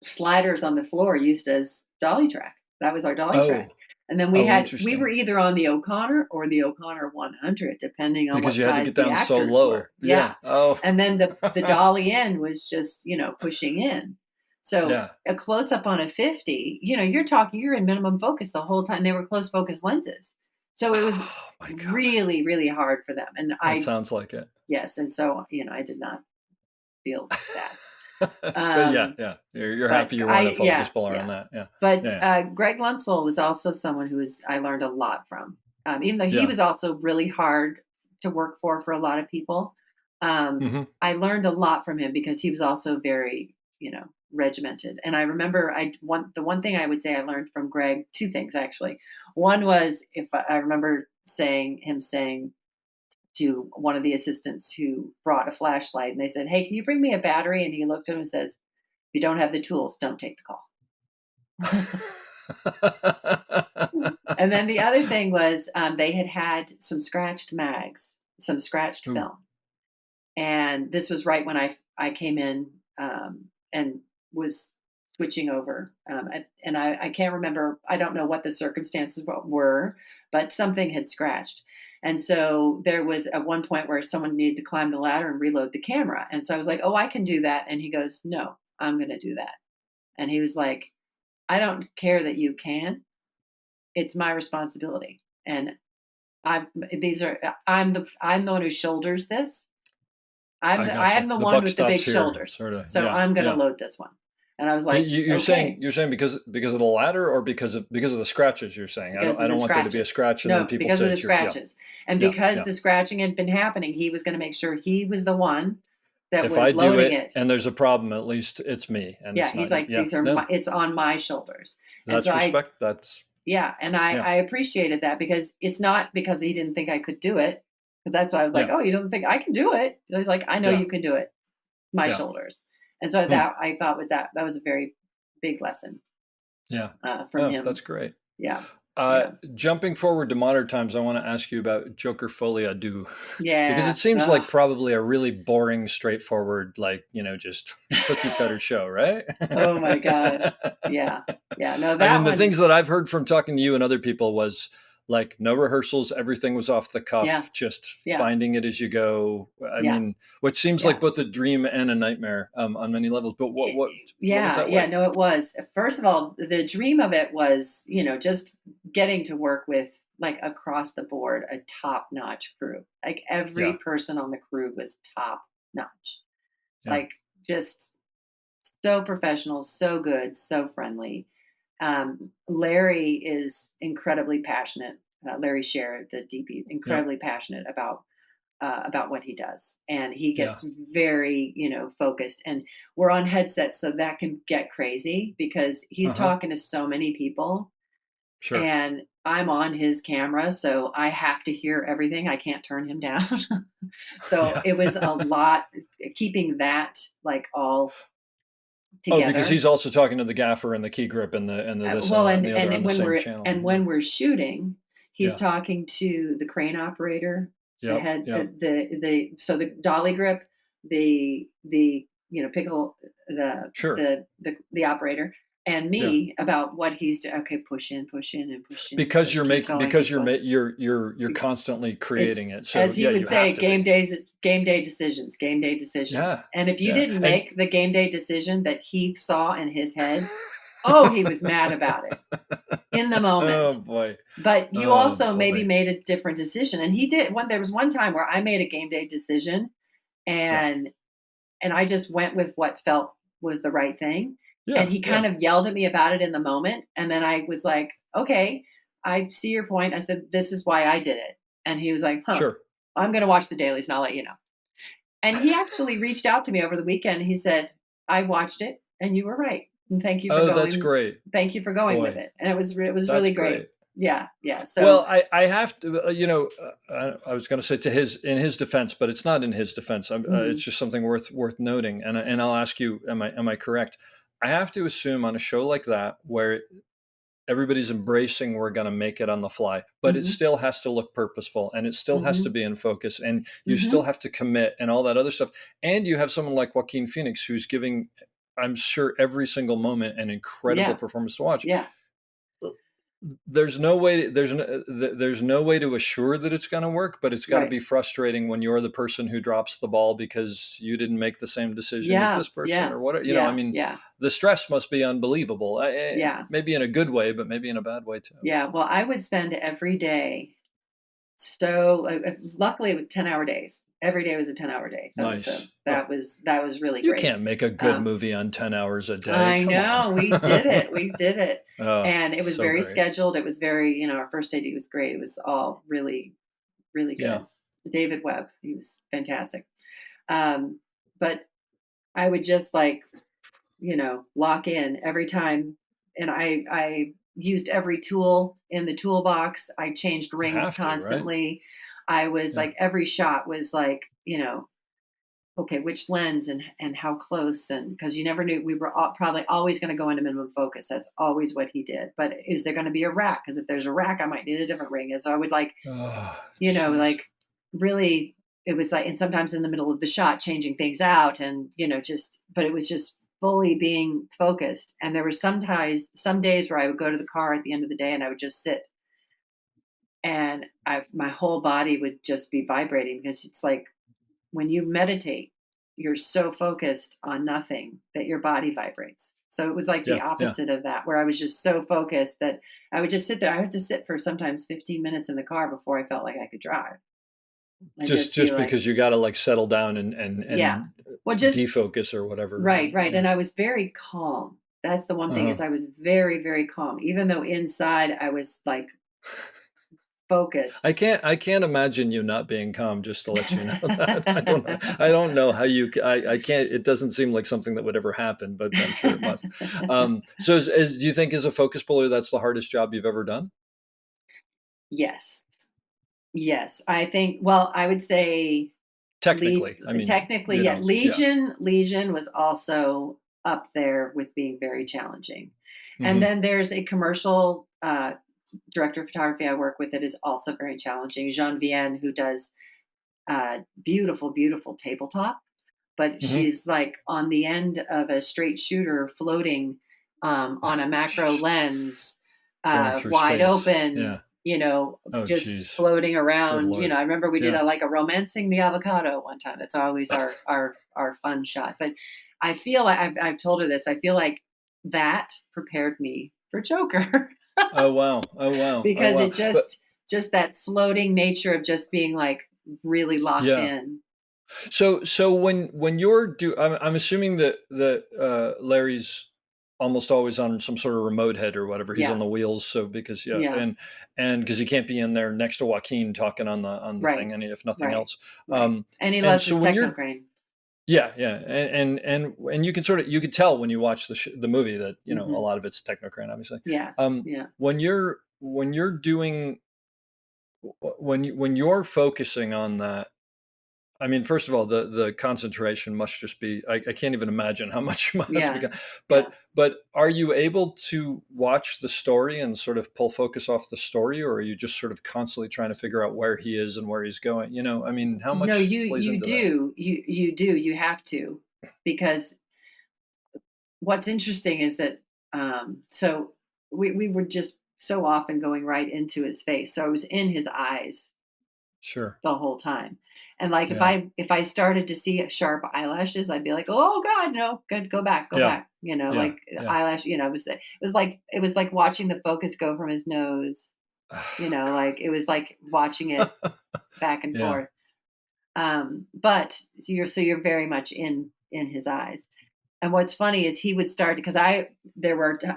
sliders on the floor used as dolly track. That was our dolly track. Oh, And then oh, we were interesting. either on the O'Connor or the O'Connor 100, depending on Because what you had to size get the down so actors low. were. Yeah. Yeah. Oh. And then the dolly in was just, pushing in. So Yeah. a close up on a 50, you're in minimum focus the whole time. They were close focus lenses. So it was Oh my god. really, really hard for them. And It sounds like it. yes. And so, I did not feel that. But yeah, Um, yeah. You're but happy you weren't a focus yeah, puller on yeah. that. Yeah. But, Yeah. Greg Lunsell was also someone I learned a lot from, even though he Yeah. was also really hard to work for a lot of people. Mhm. I learned a lot from him because he was also very, regimented. And I remember the one thing I would say I learned from Greg, 2 things actually. One was, if I remember him saying to one of the assistants who brought a flashlight, and they said, "Hey, can you bring me a battery?" And he looked at him and says, "If you don't have the tools, don't take the call." And then the other thing was, they had some scratched mags, some scratched Ooh. film, and this was right when I came in, and was switching over, and I can't remember. I don't know what the circumstances were, but something had scratched, And so there was at one point where someone needed to climb the ladder and reload the camera. And so I was like, oh, I can do that. And he goes, no, I'm going to do that. And he was like, I don't care that you can. It's my responsibility. And I'm the one who shoulders this. I I'm gotcha. the The one buck with the big stops here, shoulders. sort of. So Yeah, I'm going to yeah. load this one. And I was like, okay, You're saying because of the ladder or because of the scratches? You're saying because I of the don't want there to be a scratches. scratch and then No, people because say of the it's your yeah scratches. And yeah because yeah. the scratching had been happening, he was going to make sure he was the one that If I was do loading it it. and there's a problem, at least it's me and Yeah, it's he's not you. like, Yeah, these are no, it's on my shoulders. And so that's respect. That's yeah, and yeah I appreciated that because it's not because he didn't think I could do it. Because that's why I was like, yeah oh, you don't think I can do it? And he's like, I know yeah you can do it. My yeah shoulders. And so hmm, that I thought that was a very big lesson yeah. from Oh, him. that's great. Yeah, yeah, Jumping forward to modern times, I want to ask you about Joker Folie Deux because it yeah. seems Ugh. like probably a really boring, straightforward, like just cookie cutter show, right? Oh my God. Yeah. Yeah. No, I that mean, the one. things that I've heard from talking to you and other people was like no rehearsals, everything was off the Yeah. cuff, just Yeah. finding it as you go. I Yeah. mean, which seems Yeah. like both a dream and a nightmare on many levels. But It- what was yeah. that Yeah. like? No, it was. First of all, the dream of it was, just getting to work with like across the board a top notch crew. Like every Yeah, person on the crew was top notch. yeah, Like just so professional, so good, so friendly. Larry is incredibly passionate. Larry Sher, the DP, yeah, incredibly passionate about what he does, and he yeah. gets very focused. And we're on headsets, so that can get crazy because he's Uh huh. talking to so many people, Sure. and I'm on his camera, so I have to hear everything. I can't turn him down. So Yeah. it was a lot keeping that like all Oh, because together. he's also talking to the gaffer and the key grip and the this and Well, that and and the other on the when same channel. we're shooting, he's Yeah. talking to the crane operator, the Yep. head, Yep. so the dolly grip, the pickle, Sure. the operator, and Yeah. me about what he's doing. Okay, push in, and push in, and push, keep going, Because keep going. you're constantly It's, creating it. So as he yeah, would you have say, to be. game day decisions, game day decisions. Yeah. And if you Yeah. didn't And make the game day decision that he saw in his head, oh, he was mad about it in the moment. oh boy. But you Oh also maybe boy. made a different decision. And he did there was one time where I made a game day decision Yeah. and I just went with what felt was the right thing. And Yeah. he Yeah. kind of yelled at me about it in the moment. And then I was like, okay, I see your point. I said, this is why I did it. And he was like, huh, Sure. I'm going to watch the dailies and I'll let you know. And he actually reached out to me over the weekend. He said, I watched it and you were right. And Oh, that's great. thank you for going with Boy, it. And it was that's really great. great. Yeah. Yeah. Well, So, I have to, I was going to say in his defense, but it's not in his defense. It's mhm, just something worth noting, and I'll ask you, am I correct? I have to assume on a show like that where everybody's embracing we're going to make it on the fly, but it mhm, still has to look purposeful and it still has to mhm, be in focus, and you still mhm. have to commit and all that other stuff. And you have someone like Joaquin Phoenix who's giving, I'm sure, every single moment an incredible Yeah. performance to watch. Yeah. There's no way to assure that it's going to work, but it's got to Right. be frustrating when you're the person who drops the ball because you didn't make the same decision as Yeah. this person Yeah. or what, I Yeah. mean, Yeah. the stress must be unbelievable. Yeah. Maybe in a good way, but maybe in a bad way too. Yeah. Well, I would spend every day. So luckily it was 10-hour days. Every day was a 10-hour day. Nice. Oh, That was really you great. can't make a good Um, movie on 10 hours a day. I Come on. know we did it. We did it. Oh, And it was so very great. scheduled. It was very, our first AD was great. It was all really, really Yeah. good. David Webb, he was fantastic. Um, but I would just like, lock in every time. And I used every tool in the toolbox. I changed You rings have to, right? constantly. I was Yeah. like, every shot was like, okay, which lens and how close, and because you never knew, we were probably always going to go into minimum focus. That's always what he did. But is there going to be a rack? Because if there's a rack, I might need a different ring. And so I would like, Oh, jeez. like really, it was like, and sometimes in the middle of the shot, changing things out, and but it was just fully being focused. And there were some days where I would go to the car at the end of the day and I would just sit and my whole body would just be vibrating because it's like when you meditate, you're so focused on nothing that your body vibrates. So it was like the Yeah, yeah. opposite of that, where I was just so focused that I would just sit there. I had to sit for sometimes 15 minutes in the car before I felt like I could drive. I just be Just like, because you gotta, like, settle down yeah. and Well, just defocus or whatever, right, right. yeah. And I was very calm. That's the one thing Uh-huh. is I was very, very calm, even though inside I was like focused. I can't imagine you not being calm, just to let you know that. I don't know how you c I can't it doesn't seem like something that would ever happen, but I'm sure it must. So do you think as a focus puller, that's the hardest job you've ever done? Yes. Yes. I think, well, I would say Le Technically, I mean, technically, yeah, yeah. Legion was also up there with being very challenging. And Mhm, then there's a commercial, director of photography I work with that is also very challenging, Jean Vienne, who does, beautiful, beautiful tabletop, but mhm. she's, like, on the end of a straight shooter floating, on a macro lens, Going through wide space, open, yeah. you know, Oh, just geez. floating Good around. lord. I remember we did Yeah. a like a romancing the avocado one time. That's always our fun shot. But I feel like I've told her this. I feel like that prepared me for Joker Oh, wow. Oh, wow. Oh, because wow. it But just that floating nature of just being like really locked yeah. in. So when you're I'm assuming that Larry's almost always on some sort of remote head or whatever. He's on Yeah. the wheels, so because yeah, Yeah. and because he can't be in there next to Joaquin talking on the Right. thing, any if nothing Right. else. Right. And he And loves so his when techno you're crane. yeah, yeah, and you can sort of you could tell when you watch the movie that a Mhm. lot of it's technocrane, obviously. Yeah. Um, Yeah. when you're doing when you're focusing on that, I mean, first of all, the concentration must just be I can't even imagine how much you must have to be Yeah. but Yeah. are you able to watch the story and sort of pull focus off the story, or are you just sort of constantly trying to figure out where he is and where he's going? I mean, how No, much you plays you into that? do. You do. You have to. Because what's interesting is that so we were just so often going right into his face. So I was in his eyes Sure. the whole time. And like Yeah. if I started to see sharp eyelashes, I'd be like, "Oh God, no, good, go back, go Yeah. back." Yeah. Like Yeah. eyelash. It was like watching the focus go from his nose. Like it was like watching it back and Yeah. forth. But so you're very much in his eyes. And what's funny is he would start because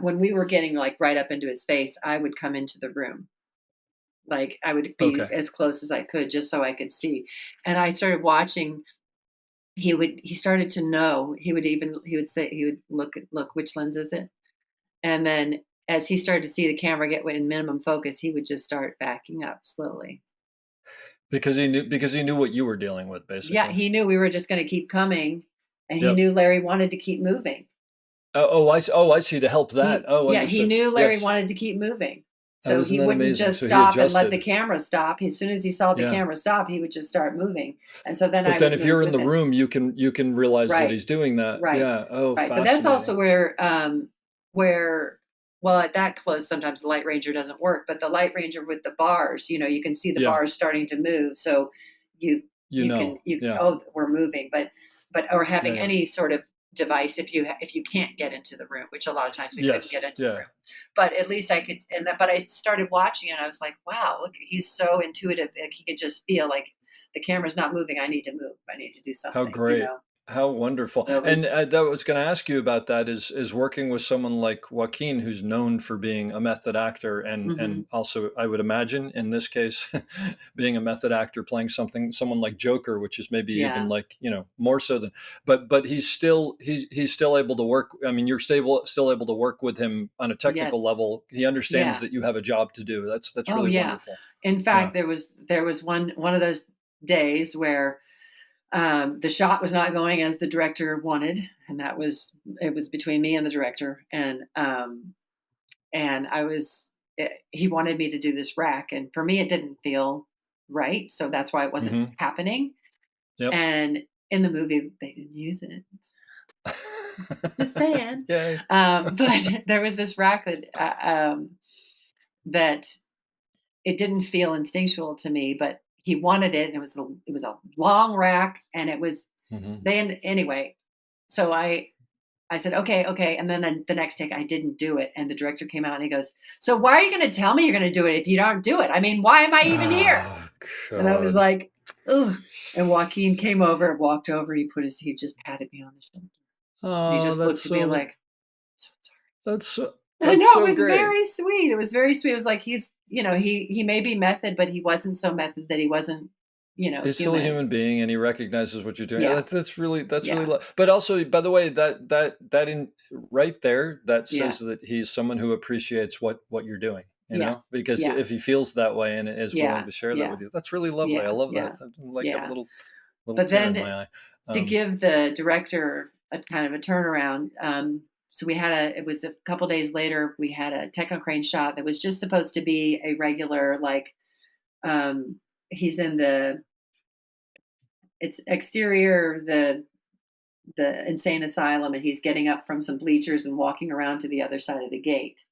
when we were getting like right up into his face, I would come into the room. Like I would be Okay. as close as I could just so I could see. And I started watching. He started to know. He would say he would look, which lens is it? And then as he started to see the camera get in minimum focus, he would just start backing up slowly. Because he knew what you were dealing with, Yeah, basically. he knew we were just going to keep coming, and he Yep. knew Larry wanted to keep moving. Oh, I see, to help that. Oh, He understood. knew Larry Yes. wanted to keep moving. Oh, So isn't he that wouldn't amazing? just So he stop and let the adjusted. camera stop. As soon as he saw the Yeah. camera stop, he would just start moving. And so then But I then would if move you're in with the him. room, you can realize that Right. he's doing that. Right. Yeah. Oh, Right. But that's also fascinating. where well, at that close, sometimes the light ranger doesn't work, but the light ranger with the bars, you can see the Yeah. bars starting to move. So you Yeah. oh, we're moving, or Yeah, having yeah. any sort of device if you can't get into the room, which a lot of times we couldn't Yes. get into the Yeah. room. But at least I could but I started watching it and I was like, wow, look, he's so intuitive. Like he could just feel like the camera's not moving. I need to move. I need to do How something. great. How wonderful. So it And was that was going to ask you about that is working with someone like Joaquin, who's known for being a method actor, and mhm. also I would imagine in this case being a method actor playing someone like Joker, which is maybe even Yeah. like more so than, but he's still able to work. I mean, you're still able to work with him on a technical Yes. level. He understands Yeah. that you have a job to do. That's Oh really yeah. wonderful. In Yeah. fact, there was one of those days where the shot was not going as the director wanted, and it was between me and the director, and he wanted me to do this rack, and for me it didn't feel right, so that's why it wasn't Hmm. happening. Yep. And in the movie they didn't use it. Just saying. Yay. But there was this rack that it didn't feel instinctual to me, but he wanted it, and it was a long rack, and it was Hmm. then anyway. So I said, okay, okay. And then the next take, I didn't do it. And the director came out and he goes, so why are you going to tell me you're going to do it if you don't do it? I mean, why am I even here? Oh And I was God. like, ugh. And Joaquin came over, walked over, he just patted me on the shoulder. And he Oh, just looked at me like, so that's so, sorry. I that's know, it so was great. very sweet. It was very sweet. It was like, he may be method, but he wasn't so method that he wasn't, He's still a human. human being, and he recognizes what you're doing. Yeah. That's really Yeah. but also, by the way, that in right there, that Yeah. says that he's someone who appreciates what you're doing, Yeah. because Yeah. if he feels that way and is willing Yeah. to share that Yeah. with you, that's really lovely. I Yeah. love that. Yeah. I like a Yeah. little But tear in then my eye. to Um, give the director a kind of a turnaround, so it was a couple days later, we had a techno crane shot that was just supposed to be a regular, like, um, he's in it's exterior, the insane asylum, and he's getting up from some bleachers and walking around to the other side of the gate.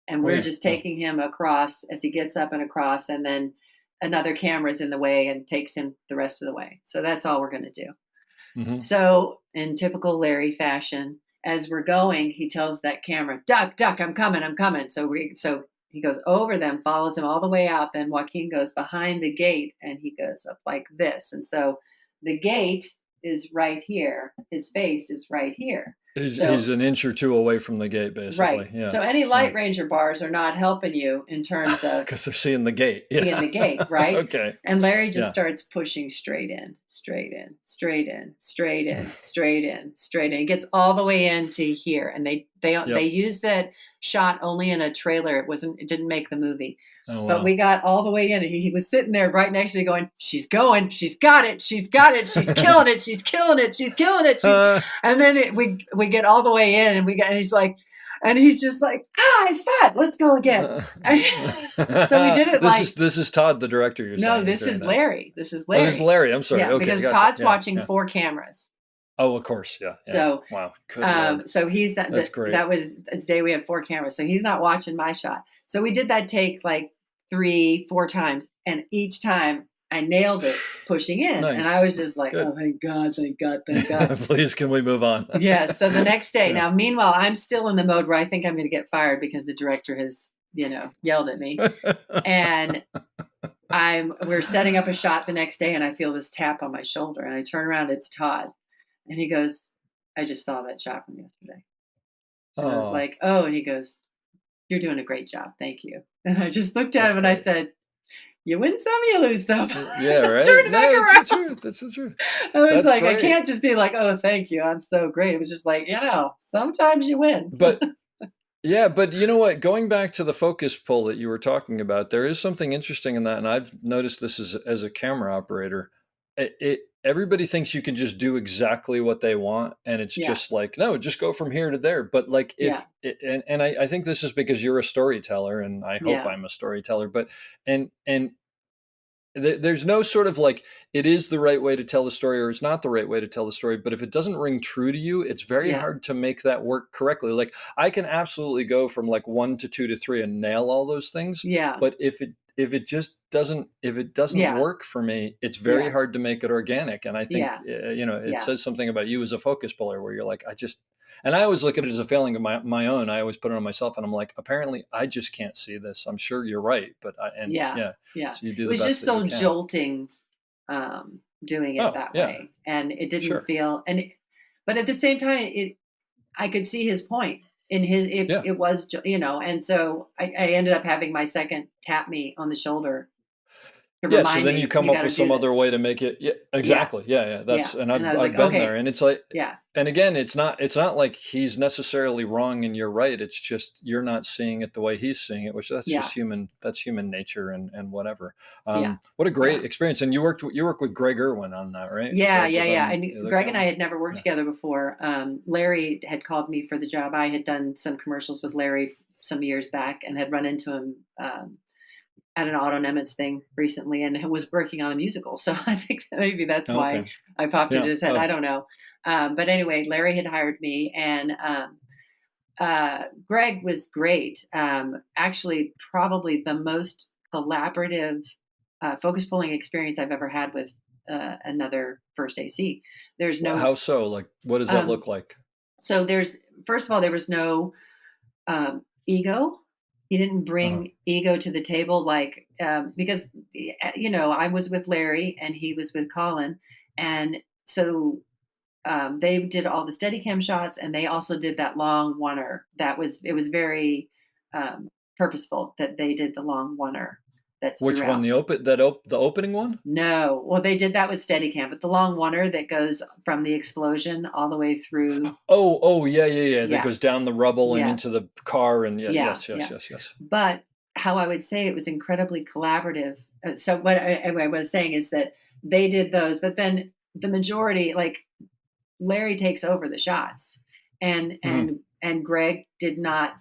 And oh we're yeah. just Oh. taking him across as he gets up and across, and then another camera's in the way and takes him the rest of the way. So that's all we're going to do. Hmm. So, in typical Larry fashion, as we're going, he tells that camera, "Duck, duck, I'm coming, I'm coming." So he goes over them, follows him all the way out. Then Joaquin goes behind the gate, and he goes up like this. And so the gate is right here. His face is right here. He's So an inch or two away from the gate, right. basically. Yeah. So any Yeah. light ranger bars are not helping you in terms of Because they're seeing the gate. seeing Yeah. the gate, right? Okay. And Larry just Yeah. starts pushing straight in, straight in, straight in, straight in, straight in, straight in. It gets all the way into here, and they Yep. used that shot only in a trailer. It didn't make the movie, Oh but wow. we got all the way in. And he was sitting there right next to me, going, "She's going, she's got it, she's got it, she's killing it, she's killing it, she's killing it." And then we get all the way in, and he's like. And he's just like, I fought. Let's go again. So we did it like This is Todd, the director. You're no, saying is this doing is that. Larry. This is Oh, this is Larry. Larry. I'm sorry. Yeah, Okay, because gotcha. Todd's Yeah, watching yeah. 4 cameras. Oh, of course. Yeah, yeah. So, Wow. Good Lord. so he's That's great. that was the day we had 4 cameras. So he's not watching my shot. So we did that take like 3, 4 times, and each time I nailed it pushing in, and I Nice. was just like, Good. oh, thank God, thank God, thank God. Please, can we move on? Yeah. So the next day, Yeah. now meanwhile, I'm still in the mode where I think I'm going to get fired because the director has, yelled at me, and we're setting up a shot the next day, and I feel this tap on my shoulder, and I turn around, it's Todd, and he goes, "I just saw that shot from yesterday." And I was Oh, like, "Oh," and he goes, "You're doing a great job. Thank you." And I just looked at that's him and I great. said, "You win some, you lose some." Yeah, right. Turn it back No, it's the around. truth. It's the truth. I was That's like, I great. can't just be like, "Oh, thank you. I'm so great." It was just like, sometimes you win. But yeah, but you know what? Going back to the focus pull that you were talking about, there is something interesting in that, and I've noticed this as a camera operator. Everybody thinks you can just do exactly what they want, and it's Yeah. just like, no, just go from here to there. But like Yeah. and I think this is because you're a storyteller, and I hope Yeah. I'm a storyteller. But and there's no sort of like it is the right way to tell the story or it's not the right way to tell the story, but if it doesn't ring true to you, it's very Yeah. hard to make that work correctly. Like I can absolutely go from like 1 to 2 to 3 and nail all those things, Yeah. but if it doesn't Yeah. work for me, it's very Yeah. hard to make it organic. And I think Yeah. it Yeah. says something about you as a focus puller where you're like, and I always look at it as a failing of my own. I always put it on myself, and I'm like, apparently I just can't see this. I'm sure you're right, but Yeah. yeah, Yeah. so you It do the was best just that you so can. jolting, doing it Oh, that yeah, way, and it didn't sure. feel but at the same time, I could see his point in Yeah. it was, and so I ended up having my second tap me on the shoulder to Yeah, so remind then you me, come "You up gotta with do some other this." way to make it. Yeah, Yeah. exactly. Yeah, yeah, Yeah. and And I was like, I've been "Okay." there, and it's like, Yeah. and again, it's not like he's necessarily wrong and you're right. It's just you're not seeing it the way he's seeing it, which Yeah. that's human nature and whatever. Yeah. What a Yeah. great experience. And you work with Greg Irwin on that, right? Yeah, Greg yeah, was yeah. on the And other Greg and I camera. had never worked Yeah. together before. Larry had called me for the job. I had done some commercials with Larry some years back and had run into him at an Otto Nemitz thing recently, and was working on a musical. So I think that maybe that's Oh, why okay. I popped into Yeah. his head. I Oh. don't know. But anyway, Larry had hired me, and Greg was great. Actually, probably the most collaborative focus pulling experience I've ever had with another first AC. There's no How so? Like, what does that um, look like? so there's first of all there was no ego. He didn't Uh-huh. bring ego to the table, like because I was with Larry and he was with Colin, and so they did all the Steadicam shots, and they also did that long oneer. It was very purposeful that they did the long oneer. That's Which one? throughout. The opening one? No, well, they did that with Steadicam, but the long oneer that goes from the explosion all the way through. Oh, yeah, yeah, yeah. That Yeah, goes down the rubble and yeah, into the car, and yeah, yeah, yes, yes, yeah. yes, yes. But how I would say it was incredibly collaborative. So what I was saying is that they did those, but then the majority, like Larry takes over the shots, and Mhm. Greg did not,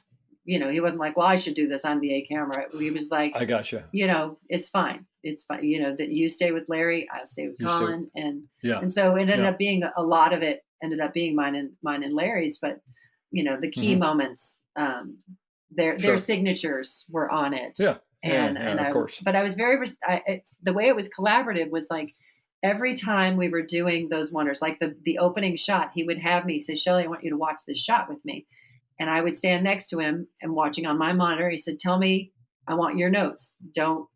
he wasn't like, well, I should do this. I'm the A camera. He was like, I gotcha. it's fine. It's fine. That you stay with Larry, I'll stay with You still Colin, Yeah, and so it ended yeah. up being a lot of it ended up being mine and Larry's, but the key Mhm. moments, their Sure. signatures were on it, Yeah, yeah, and yeah, of I was, course. but I was very, the way it was collaborative was like every time we were doing those wonders, like the opening shot, he would have me say, Shelley, I want you to watch this shot with me. And I would stand next to him and watching on my monitor. He said, tell me, I want your notes. Don't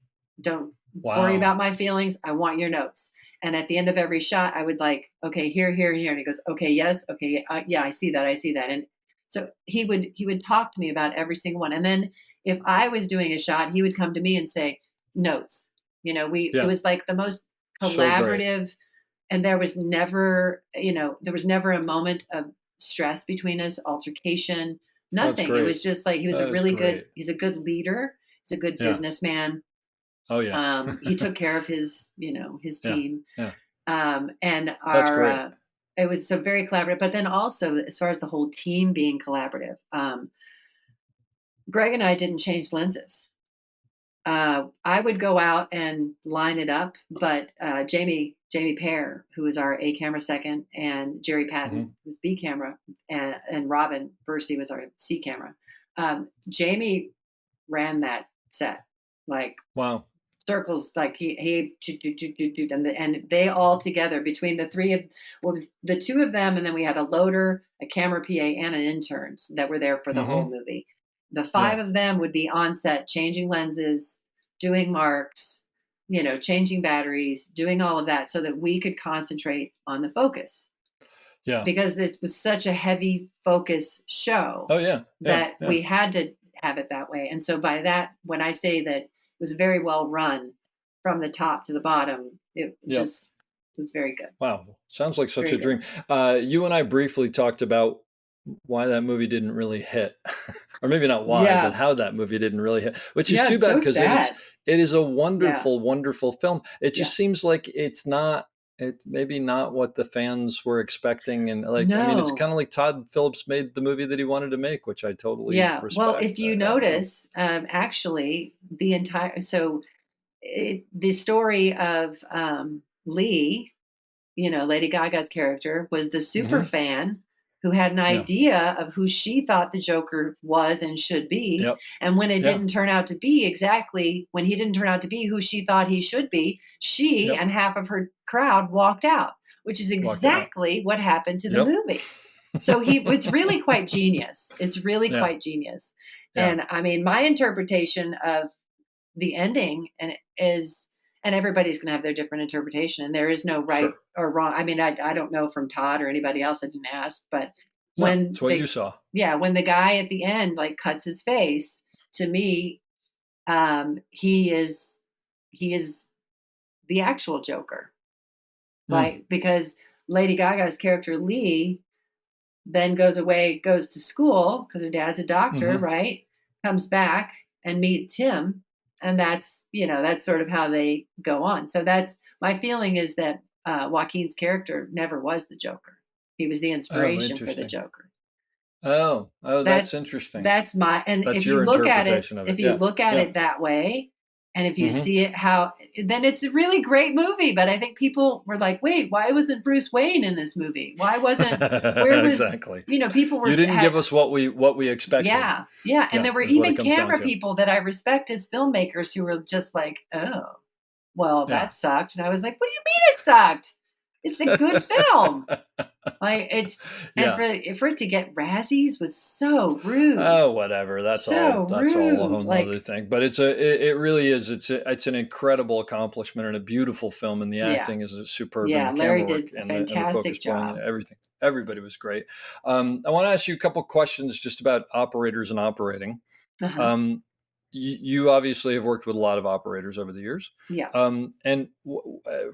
worry Wow. about my feelings. I want your notes. And at the end of every shot, I would like, okay, here, here, and here. And he goes, okay, yes, okay, yeah, I see that, I see that. And so he would talk to me about every single one. And then if I was doing a shot, he would come to me and say, notes. It Yeah, was like the most so great. collaborative, and there was never a moment of stress between us, altercation, That's nothing. It was great. just like That is great. he's a good leader, he's a good Yeah. businessman. Oh, yeah. He took care of his Yeah, team. yeah. And That's our great. it was so very collaborative. But then also, as far as the whole team being collaborative, Greg and I didn't change lenses. I would go out and line it up, but Jamie Pear, who was our A camera second, and Jerry Patton, Mhm. who's B camera, and Robin Bursey was our C camera. Jamie ran that set like Wow. circles, like and they all together, between the three of, was the two of them, and then we had a loader, a camera PA, and an interns that were there for the whole Mhm. movie. The Yeah, five of them would be on set changing lenses, doing marks, changing batteries, doing all of that so that we could concentrate on the focus, yeah. because this was such a heavy focus show Oh, yeah, yeah, that yeah. we had to have it that way. And so by that, when I say that it was very well run from the top to the bottom, it Yep. just was very good. Wow, sounds like such Very a good. dream. You and I briefly talked about why that movie didn't really hit, or maybe not why, but Yeah. how that movie didn't really hit, which is Yeah. too It's bad so because sad. it is a Yeah. wonderful, wonderful film. It Yeah. just seems like it's maybe not what the fans were expecting, and like, I mean, it's No. kind of like Todd Phillips made the movie that he wanted to make, which I totally Yeah. Well, if respect. you I don't know. notice, actually, the story of Lee, Lady Gaga's character, was the super Hmm. fan who had an Yeah. idea of who she thought the Joker was and should be. Yep. And when it Yeah. didn't turn out to be exactly, when he didn't turn out to be who she thought he should be, she Yep. and half of her crowd walked out, which is Walked it out. exactly what happened to the Yep. movie. So it's really quite genius. It's really Yeah. quite genius. Yeah. And I mean, my interpretation of the ending and everybody's going to have their different interpretation, and there is no right Sure. or wrong. I mean, I don't know from Todd or anybody else, I didn't ask, but No, when it's what you the saw. yeah, when the guy at the end like cuts his face, to me, he is the actual Joker, Mm. like, because Lady Gaga's character Lee then goes away, goes to school because her dad's a doctor, Mhm. right? Comes back and meets him. And that's sort of how they go on. So that's my feeling, is that Joaquin's character never was the Joker. He was the Oh, inspiration for the interesting. Joker. Oh, that's That's interesting. that's my, and That's your interpretation of it. if you Yeah, look at yeah, it that way, And if you Hmm. see it, then it's a really great movie. But I think people were like, wait, why wasn't Bruce Wayne in this movie? Where was, Exactly. people were, You didn't give us what we expected. yeah, yeah. And Yeah, there were is what it even comes down camera to. people that I respect as filmmakers who were just like, oh, well, Yeah. that sucked. And I was like, what do you mean it sucked? It's a good film. Like and Yeah. for it to get Razzies was so rude. Oh, whatever. That's So all. That's all a rude. whole nother Like, thing. But it really is. It's an incredible accomplishment and a beautiful film, and the yeah, acting is superb, and yeah. the Larry camera work did a and the focus fantastic pulling and job. everything. Everybody was great. I want to ask you a couple questions just about operators and operating. Uh-huh. Um, you obviously have worked with a lot of operators over the years, Yeah. and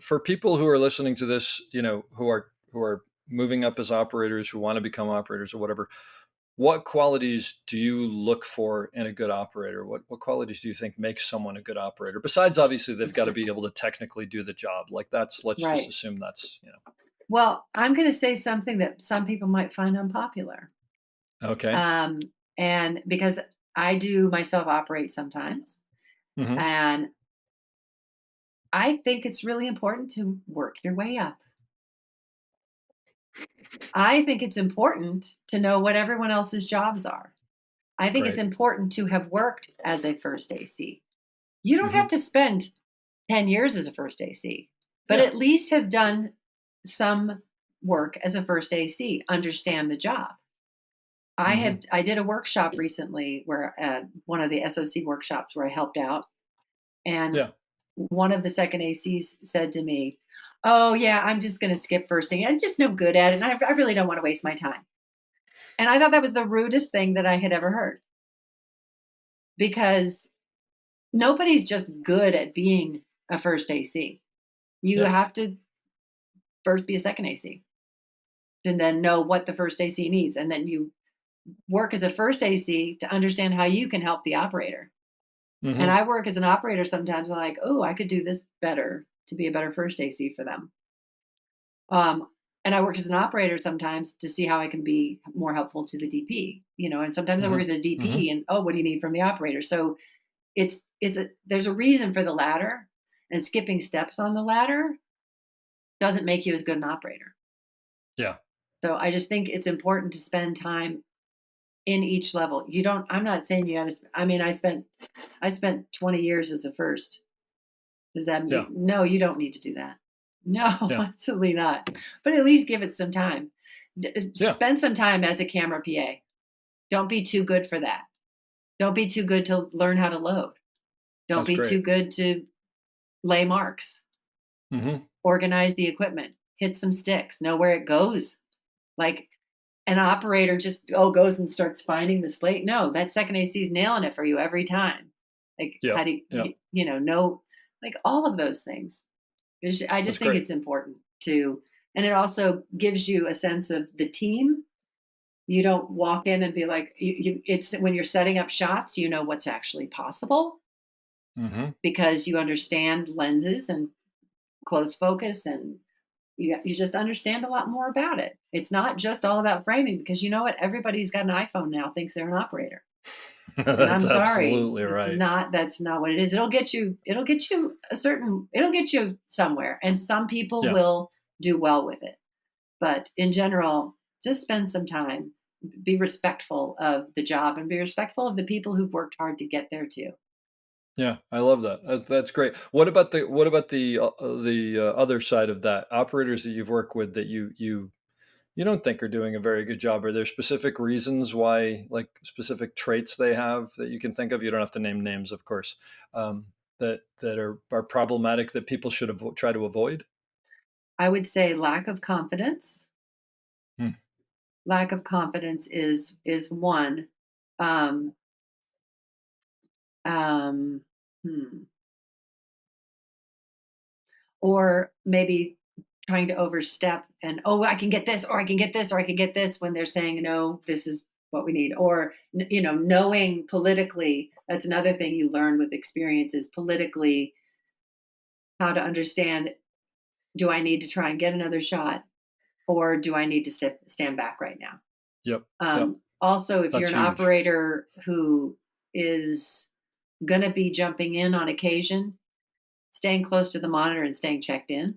for people who are listening to this, who are moving up as operators, who want to become operators or whatever, what qualities do you look for in a good operator? What qualities do you think makes someone a good operator? Besides, obviously, they've got to be able to technically do the job. Like that's let's just Right. assume that's Well, I'm going to say something that some people might find unpopular. okay. Um, and because I do myself operate sometimes, Hmm. and I think it's really important to work your way up. I think it's important to know what everyone else's jobs are. I think it's Great. important to have worked as a first AC. You don't Hmm. have to spend 10 years as a first AC, but Yeah. at least have done some work as a first AC, understand the job. Hmm. I did a workshop recently where one of the SOC workshops where I helped out, and Yeah. one of the second ACs said to me, "Oh yeah, I'm just going to skip first thing. I'm just no good at it, and I really don't want to waste my time." And I thought that was the rudest thing that I had ever heard, because nobody's just good at being a first AC. You Yeah. have to first be a second AC and then know what the first AC needs, and then you work as a first AC to understand how you can help the operator. And Hmm. I work as an operator sometimes. I'm like, oh, I could do this better to be a better first AC for them. Um, and I work as an operator sometimes to see how I can be more helpful to the DP. And sometimes I work Hmm. as a Hmm. DP, and oh, what do you need from the operator? So there's a reason for the ladder, and skipping steps on the ladder doesn't make you as good an operator. Yeah. So I just think it's important to spend time in each level. You don't. I'm not saying you got to. I mean, I spent 20 years as a first. Does that Yeah. mean no? You don't need to do that. No, Yeah. absolutely not. But at least give it some time. Yeah. Spend some time as a camera PA. Don't be too good for that. Don't be too good to learn how to load. Don't That's be great. too good to lay marks, Hmm. organize the equipment, hit some sticks, know where it goes. Like, an operator just goes and starts finding the slate. No, that second AC is nailing it for you every time. Like, how Yep. do Yep. know, like all of those things. I That's just think great. it's important to, and it also gives you a sense of the team. You don't walk in and be like, it's when you're setting up shots, you know what's actually possible Hmm. because you understand lenses and close focus, and you just understand a lot more about it. It's not just all about framing, because you know what? Everybody who's got an iPhone now thinks they're an operator. And I'm That's sorry, absolutely right. that's not what it is. It'll get you somewhere. And some people Yeah. will do well with it. But in general, just spend some time, be respectful of the job, and be respectful of the people who've worked hard to get there too. Yeah, I love that. That's great. What about the other side of that? Operators that you've worked with that you don't think are doing a very good job. Are there specific reasons why, like specific traits they have that you can think of? You don't have to name names, of course. That are problematic that people should try to avoid. I would say lack of confidence. Hmm. Lack of confidence is one. Um, um, hmm. Or maybe trying to overstep and, oh, I can get this, or I can get this, or I can get this, when they're saying, no, this is what we need. Or knowing politically, that's another thing you learn with experience, is politically how to understand, do I need to try and get another shot, or do I need to stand back right now? Yep. Yep. Also, if you're That's an huge. operator who is going to be jumping in on occasion, staying close to the monitor and staying checked in.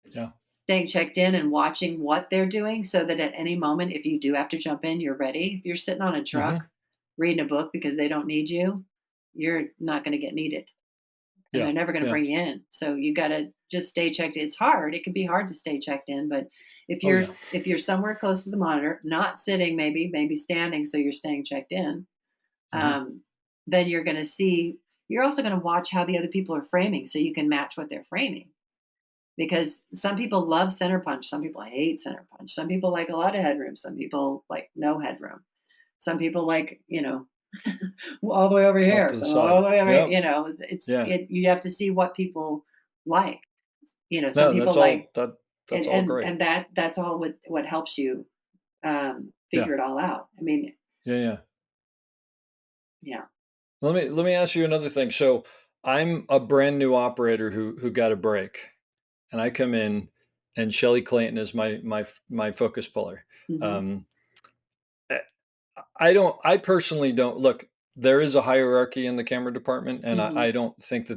Yeah. Staying checked in and watching what they're doing so that at any moment, if you do have to jump in, you're ready. If you're sitting on a Hmm. truck reading a book because they don't need you, you're not going to get needed and Yeah. they're never going to Yeah. bring you in. So you got to just stay checked. It's hard. It can be hard to stay checked in, but Oh yeah. if you're somewhere close to the monitor, not sitting, maybe standing, so you're staying checked in, Hmm. um, then you're going to see. You're also going to watch how the other people are framing, so you can match what they're framing. Because some people love center punch, some people hate center punch, some people like a lot of headroom, some people like no headroom, some people like all the way over Off here, to the so all side. the way over. Yep. Yeah. You have to see what people like. Some No, people like, that's all great. and that's all what helps you Yeah. figure it all out. I mean, Yeah. Yeah. yeah. Let me ask you another thing. So I'm a brand new operator who got a break, and I come in, and Shelly Clayton is my focus puller. Hmm. Um, eh, I personally don't look. There is a hierarchy in the camera department, and Hmm. I don't think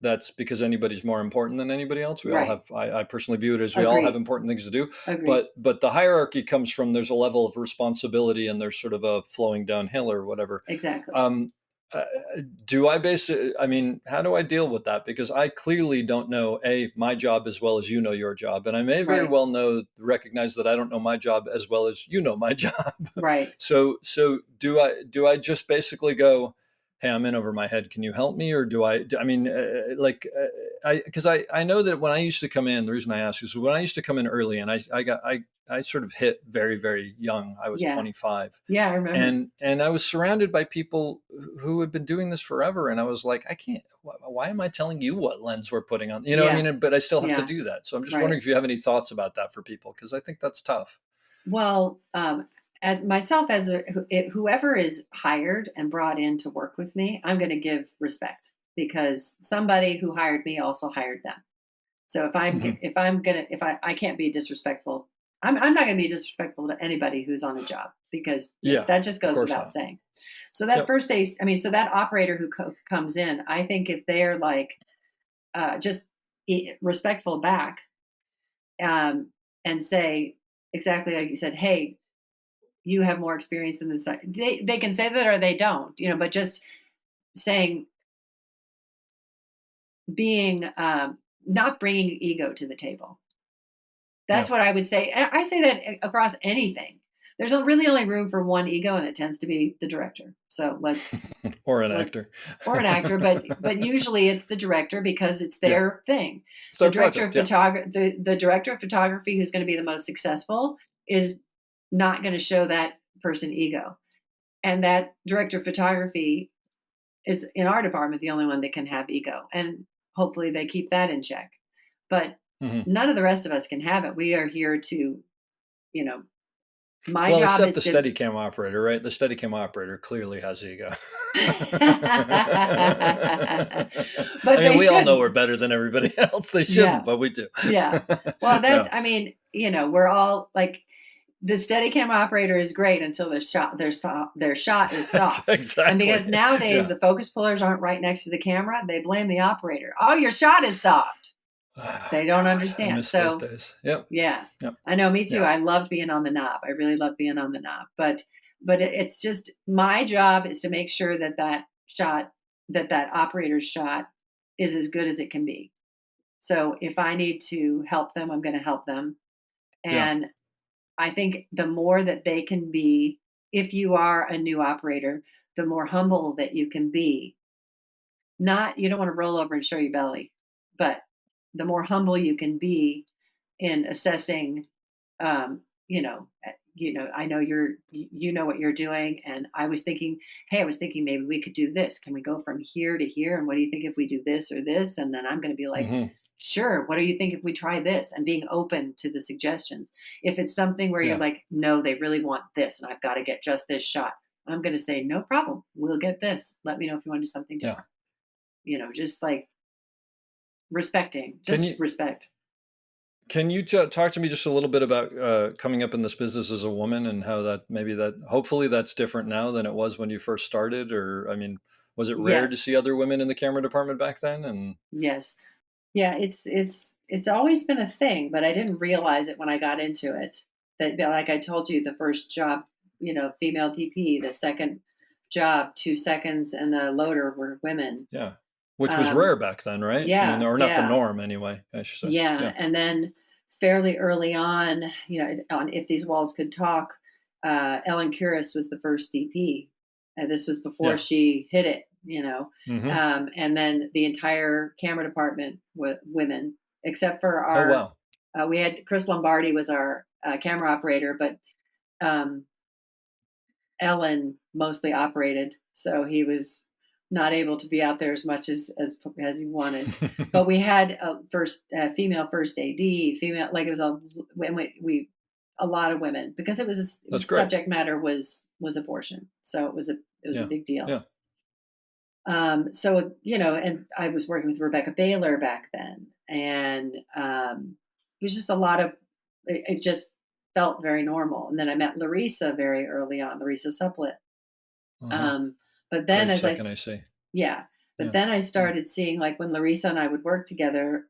that's because anybody's more important than anybody else. We all Right. have. I personally view it as we all have Agreed. important things to do, Agreed. but the hierarchy comes from there's a level of responsibility, and there's sort of a flowing downhill or whatever. Exactly. Um, uh, do I base it? I mean, how do I deal with that? Because I clearly don't know my job as well as you know your job, and I may very Right. well recognize that I don't know my job as well as you know my job. Right. So do I just basically go, hey, I'm in over my head. Can you help me? Or I mean, because I know that when I used to come in, the reason I ask is when I used to come in early, and I sort of hit very, very young. I was Yeah. 25, Yeah. I remember. and I was surrounded by people who had been doing this forever, and I was like, I can't. Why am I telling you what lens we're putting on? I Yeah. mean, but I still have to Yeah. do that. So I'm just Right. wondering if you have any thoughts about that for people, because I think that's tough. Well, as myself, whoever is hired and brought in to work with me, I'm going to give respect because somebody who hired me also hired them. So Hmm. if I can't be disrespectful, I'm not going to be disrespectful to anybody who's on a job because Yeah, that just of goes course without not. saying. So that Yep. first day, I mean, so that operator who comes in, I think if they're like just respectful back, um, and say exactly like you said, hey, you have more experience than this. They can say that or they don't, but just saying being not bringing ego to the table. That's Yeah. what I would say. I say that across anything. There's really only room for one ego, and it tends to be the director. So Or an let's actor. or an actor, but usually it's the director because it's Yeah. their thing. It's their project. Yeah. The director of photography who's going to be the most successful is not going to show that person ego. And that director of photography is in our department the only one that can have ego. And hopefully they keep that in check. But Hmm. none of the rest of us can have it. We are here to, you know, my Well, job except is the to Steadicam operator, right? The Steadicam operator clearly has ego. I but mean, they we all know shouldn't. we're better than everybody else. They shouldn't, Yeah. but we do. Yeah. Well, No. I mean, we're all like the Steadicam operator is great until their shot is soft. And Exactly. because nowadays Yeah. the focus pullers aren't right next to the camera, they blame the operator. Oh, your shot is soft. Oh, They don't God, I understand. miss those So, days. Yep. yeah. Yep. I know, me too. Yeah. I loved being on the knob. I really love being on the knob. But it's just my job is to make sure that shot that operator's shot is as good as it can be. So if I need to help them, I'm going to help them. Yeah. And I think the more that they can be, if you are a new operator, the more humble that you can be. Not, you don't want to roll over and show your belly, but the more humble you can be in assessing, I know you know what you're doing, and I was thinking maybe we could do this. Can we go from here to here? And what do you think if we do this or this? And then I'm going to be like, Hmm. sure. What do you think if we try this? And being open to the suggestions. If it's something where you're Yeah. like, no, they really want this, and I've got to get just this shot, I'm going to say, no problem. We'll get this. Let me know if you want to do something Yeah. different. Just like respecting, Can just you respect. can you talk to me just a little bit about coming up in this business as a woman and how that maybe that hopefully that's different now than it was when you first started? Or I mean, Was it rare to Yes. see other women in the camera department back then? And Yes. Yeah, it's always been a thing, but I didn't realize it when I got into it. That like I told you, the first job, female DP, the second job, 2 seconds, and the loader were women. yeah, which was Um, rare back then, right? I mean, yeah, or not the yeah, norm anyway, I should say. yeah. Yeah. And then fairly early on, on If These Walls Could Talk, Ellen Kuras was the first DP, and this was before Yeah. she hit it. Hmm. And then the entire camera department with women, except for Oh, our, wow. we had Chris Lombardi was our camera operator, but um, Ellen mostly operated, so he was not able to be out there as much as he wanted. But we had a female first AD, female, like it was a lot of women, because it That's was great. subject matter was abortion, so it was a Yeah. big deal. Yeah. So and I was working with Rebecca Baylor back then, and it was just a lot of it just felt very normal. And then I met Larissa very early on, Larissa Supplet. Uh-huh. Um, but then Great as second, I see. yeah, but Yeah. then I Yeah. started seeing, like, when Larissa and I would work together,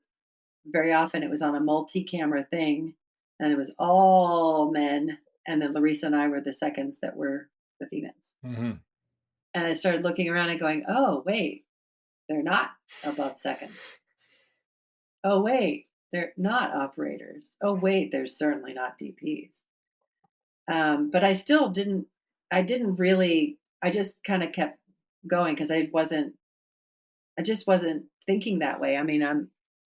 very often it was on a multi-camera thing, and it was all men, and then Larissa and I were the seconds that were the females. Hmm. And I started looking around and going, oh wait, they're not above seconds. Oh wait, they're not operators. Oh wait, they're certainly not DPs. But I didn't really, I just kind of kept going, because I just wasn't thinking that way. I mean,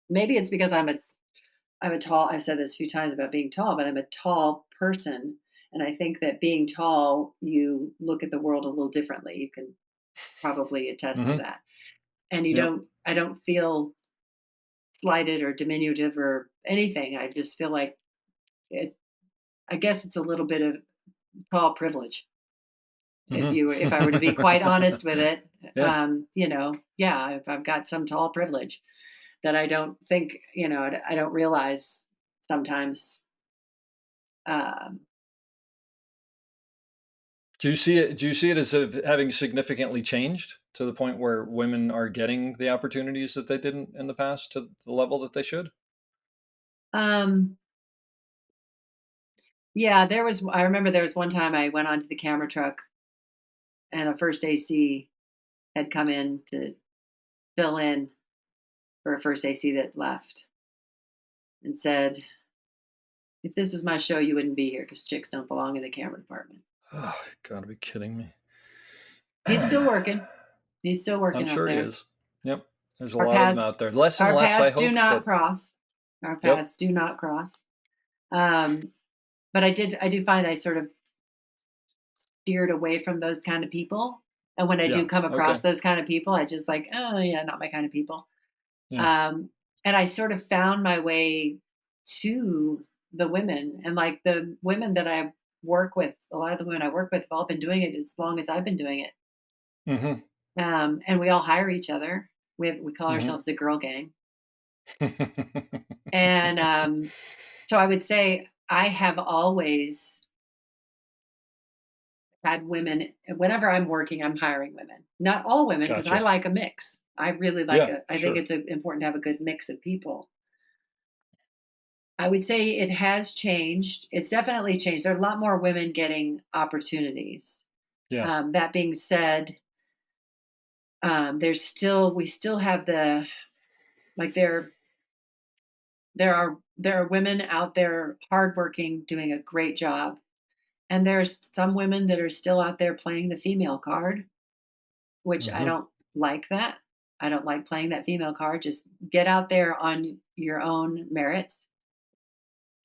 maybe it's because I'm a tall, I said this a few times about being tall, but I'm a tall person. And I think that being tall, you look at the world a little differently. You can probably attest to Hmm. that. And Yep. I don't feel slighted or diminutive or anything. I just feel like it, I guess it's a little bit of tall privilege. Hmm. If I were to be quite honest with it, Yeah. yeah, I've got some tall privilege that I don't think, I don't realize sometimes. Um, Do you see it as having significantly changed to the point where women are getting the opportunities that they didn't in the past to the level that they should? um, yeah, I remember there was one time I went onto the camera truck, and a first AC had come in to fill in for a first AC that left, and said, if this was my show, you wouldn't be here, because chicks don't belong in the camera department. Oh, you gotta be kidding me. He's still working. He's still I'm working out sure he there. is. Yep. There's a Our lot of them paths out there. Less and our less, I paths do hope, not but cross. Our yep. paths do not cross. Um, but I do find I sort of steered away from those kind of people. And when I do Yeah. come across Okay. those kind of people, I just like, oh yeah, not my kind of people. Yeah. Um, and I sort of found my way to the women, and like the women that I work with, a lot of the women I work with have all been doing it as long as I've been doing it. Hmm. And we all hire each other. We call Hmm. ourselves the girl gang. And so I would say I have always had women. Whenever I'm working, I'm hiring women. Not all women, because I Gotcha. like a mix. Yeah. I think Sure. it's important to have a good mix of people. I would say it has changed. It's definitely changed. There are a lot more women getting opportunities. Yeah. That being said, we still have the, like, there are women out there hardworking, doing a great job, and there's some women that are still out there playing the female card, which I Hmm. don't like that. I don't like playing that female card. Just get out there on your own merits.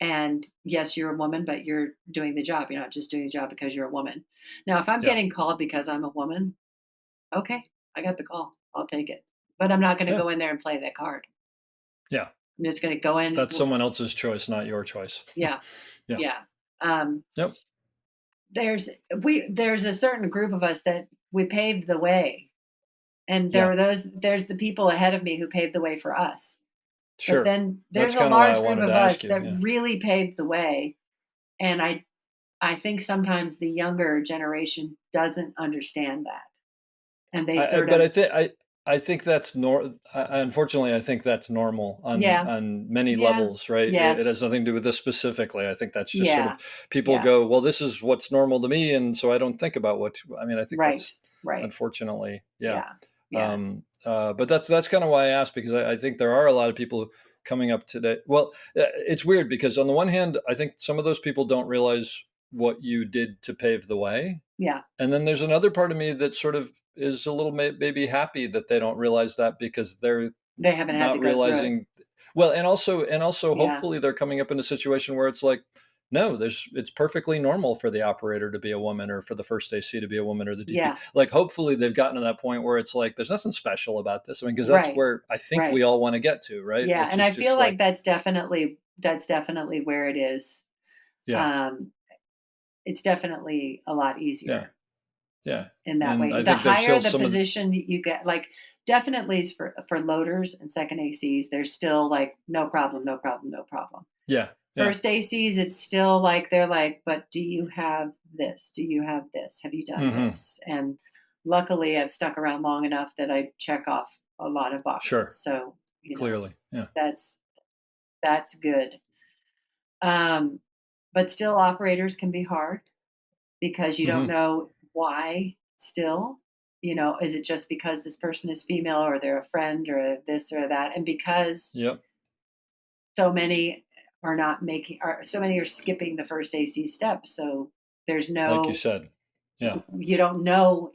And yes, you're a woman, but you're doing the job. You're not just doing the job because you're a woman. Now, if I'm Yeah. getting called because I'm a woman, okay, I got the call. I'll take it. But I'm not going to Yeah. go in there and play that card. Yeah. I'm just going to go in. That's someone else's choice, not your choice. Yeah, Yeah. yeah. Um, Yep. there's a certain group of us that we paved the way, and Yeah. there's the people ahead of me who paved the way for us. But Sure. then That's there's a kind of why I large group wanted of to ask us you. that Yeah. really paved the way, and I think sometimes the younger generation doesn't understand that. and they sort But of I think that's unfortunately, I think that's normal yeah, on many yeah, levels, right? It yes, has nothing to do with this specifically. I think that's just sort of yeah, people yeah, go, well, this is what's normal to me, and so I don't think about I mean, I think right, that's right, unfortunately, yeah. yeah, yeah, But that's kind of why I asked because I think there are a lot of people coming up today. Well, it's weird because on the one hand, I think some of those people don't realize what you did to pave the way, yeah. and then there's another part of me that sort of is a little maybe happy that they don't realize that because they're They haven't had to not go through it. realizing well, and also Yeah, hopefully they're coming up in a situation where it's like, no, it's perfectly normal for the operator to be a woman or for the first AC to be a woman or the DP. yeah, Like hopefully they've gotten to that point where it's like there's nothing special about this. I mean, because that's right, where I think we right. all want to get to, right? Yeah, Which and is I feel just like like, that's definitely where it is. yeah, Um, it's definitely a lot yeah, easier yeah. in that And way. I The think there's higher still the some of the, position you get, like definitely for loaders and second ACs, there's still like no problem, no problem, no problem. yeah, yeah. First ACs, it's still like they're like, but do you have this? Do you have this? Have you done Hmm. this? And luckily, I've stuck around long enough that I check off a lot of boxes. Sure, So clearly, yeah. that's that's good. Um, but still, operators can be hard because you don't Hmm. know why. Still, is it just because this person is female or they're a friend or this or that? And because Yep. so many so many are skipping the first AC step. So there's Like you no, said. Yeah. you don't know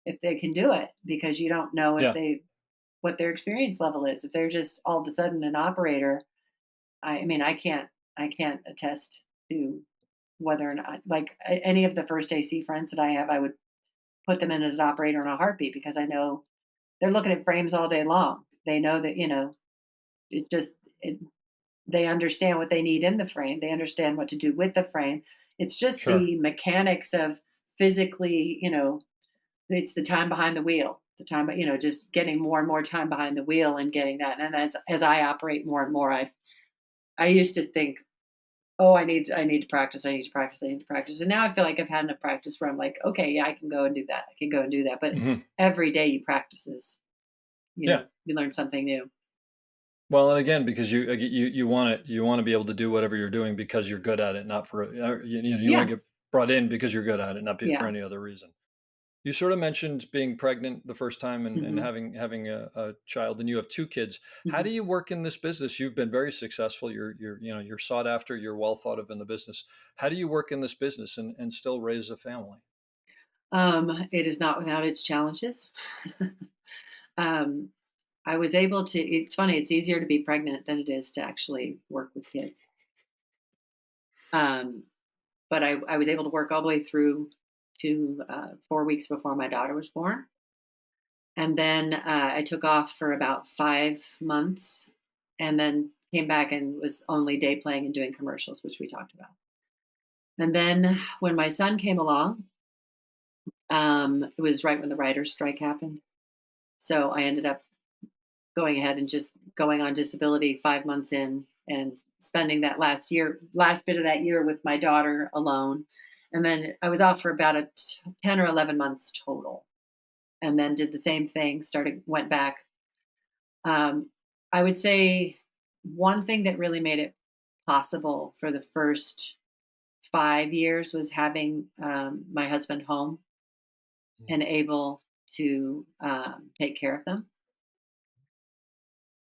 if they can do it because you don't know if Yeah. they what their experience level is. If they're just all of a sudden an operator, I mean, I can't attest to whether or not like any of the first AC friends that I have, I would put them in as an operator in a heartbeat because I know they're looking at frames all day long. They know that, it just it, they understand what they need in the frame. They understand what to do with the frame. It's just Sure. the mechanics of physically, it's the time behind the wheel. The time, just getting more and more time behind the wheel and getting that. And as I operate more and more, I used to think, oh, I need to practice. I need to practice. I need to practice. And now I feel like I've had enough practice where I'm like, okay, yeah, I can go and do that. I can go and do that. But Hmm. every day you practice is, Yeah. you learn something new. Well, and again, because you want to be able to do whatever you're doing because you're good at it, not for you want Yeah, to get brought in because you're good at it, not for yeah. any other reason. You sort of mentioned being pregnant the first time and Hmm. having a child, and you have two kids. How Hmm. do you work in this business? You've been very successful. You're sought after. You're well thought of in the business. How do you work in this business and still raise a family? It is not without its challenges. um, I was able to. It's funny. It's easier to be pregnant than it is to actually work with kids. Um, but I was able to work all the way through to 4 weeks before my daughter was born. And then I took off for about 5 months and then came back and was only day playing and doing commercials, which we talked about. And then when my son came along, it was right when the writer's strike happened. So I ended up going ahead and just going on disability 5 months in and spending that last bit of that year with my daughter alone. And then I was off for about 10 or 11 months total. And then did the same thing, went back. Um, I would say one thing that really made it possible for the first 5 years was having my husband home Mhm. and able to take care of them.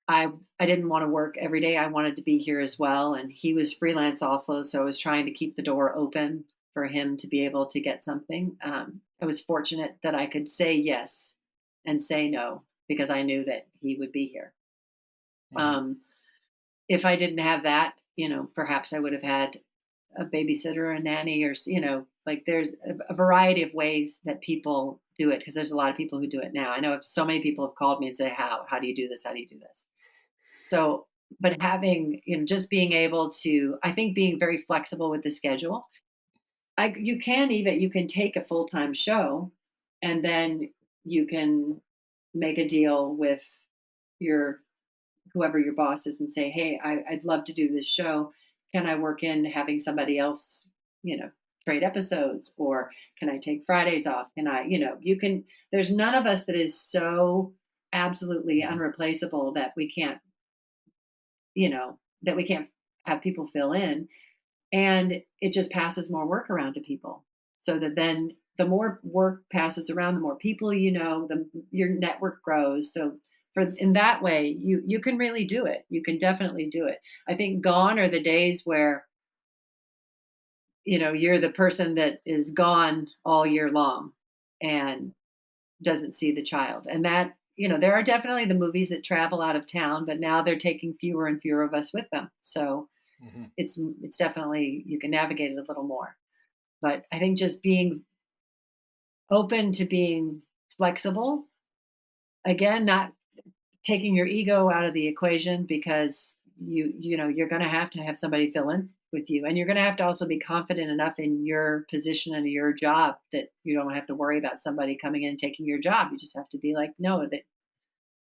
I didn't want to work every day. I wanted to be here as well, and he was freelance also, so I was trying to keep the door open for him to be able to get something. I was fortunate that I could say yes and say no because I knew that he would be here. Mhm. Um, if I didn't have that, perhaps I would have had a babysitter or a nanny or, like there's a variety of ways that people do it because there's a lot of people who do it now. I know so many people have called me and say, how do you do this? How do you do this? So, but having, just being able to, I think being very flexible with the schedule, you can take a full-time show and then you can make a deal with your whoever your boss is and say, "Hey, I'd love to do this show. Can I work in having somebody else, you know, trade episodes, or can I take Fridays off? Can I, you can, there's none of us that is so absolutely Mhm. unreplaceable that we can't, that we can't have people fill in. And it just passes more work around to people. So that then the more work passes around, the more people the your network grows. So for in that way, you can really do it. You can definitely do it. I think gone are the days where, you're the person that is gone all year long and doesn't see the child. And that, there are definitely the movies that travel out of town, but now they're taking fewer and fewer of us with them. So Mhm. it's definitely, you can navigate it a little more. But I think just being open to being flexible, again, not taking your ego out of the equation, because you're going to have somebody fill in with you, and you're going to have to also be confident enough in your position and your job that you don't have to worry about somebody coming in and taking your job. You just have to be like, no, that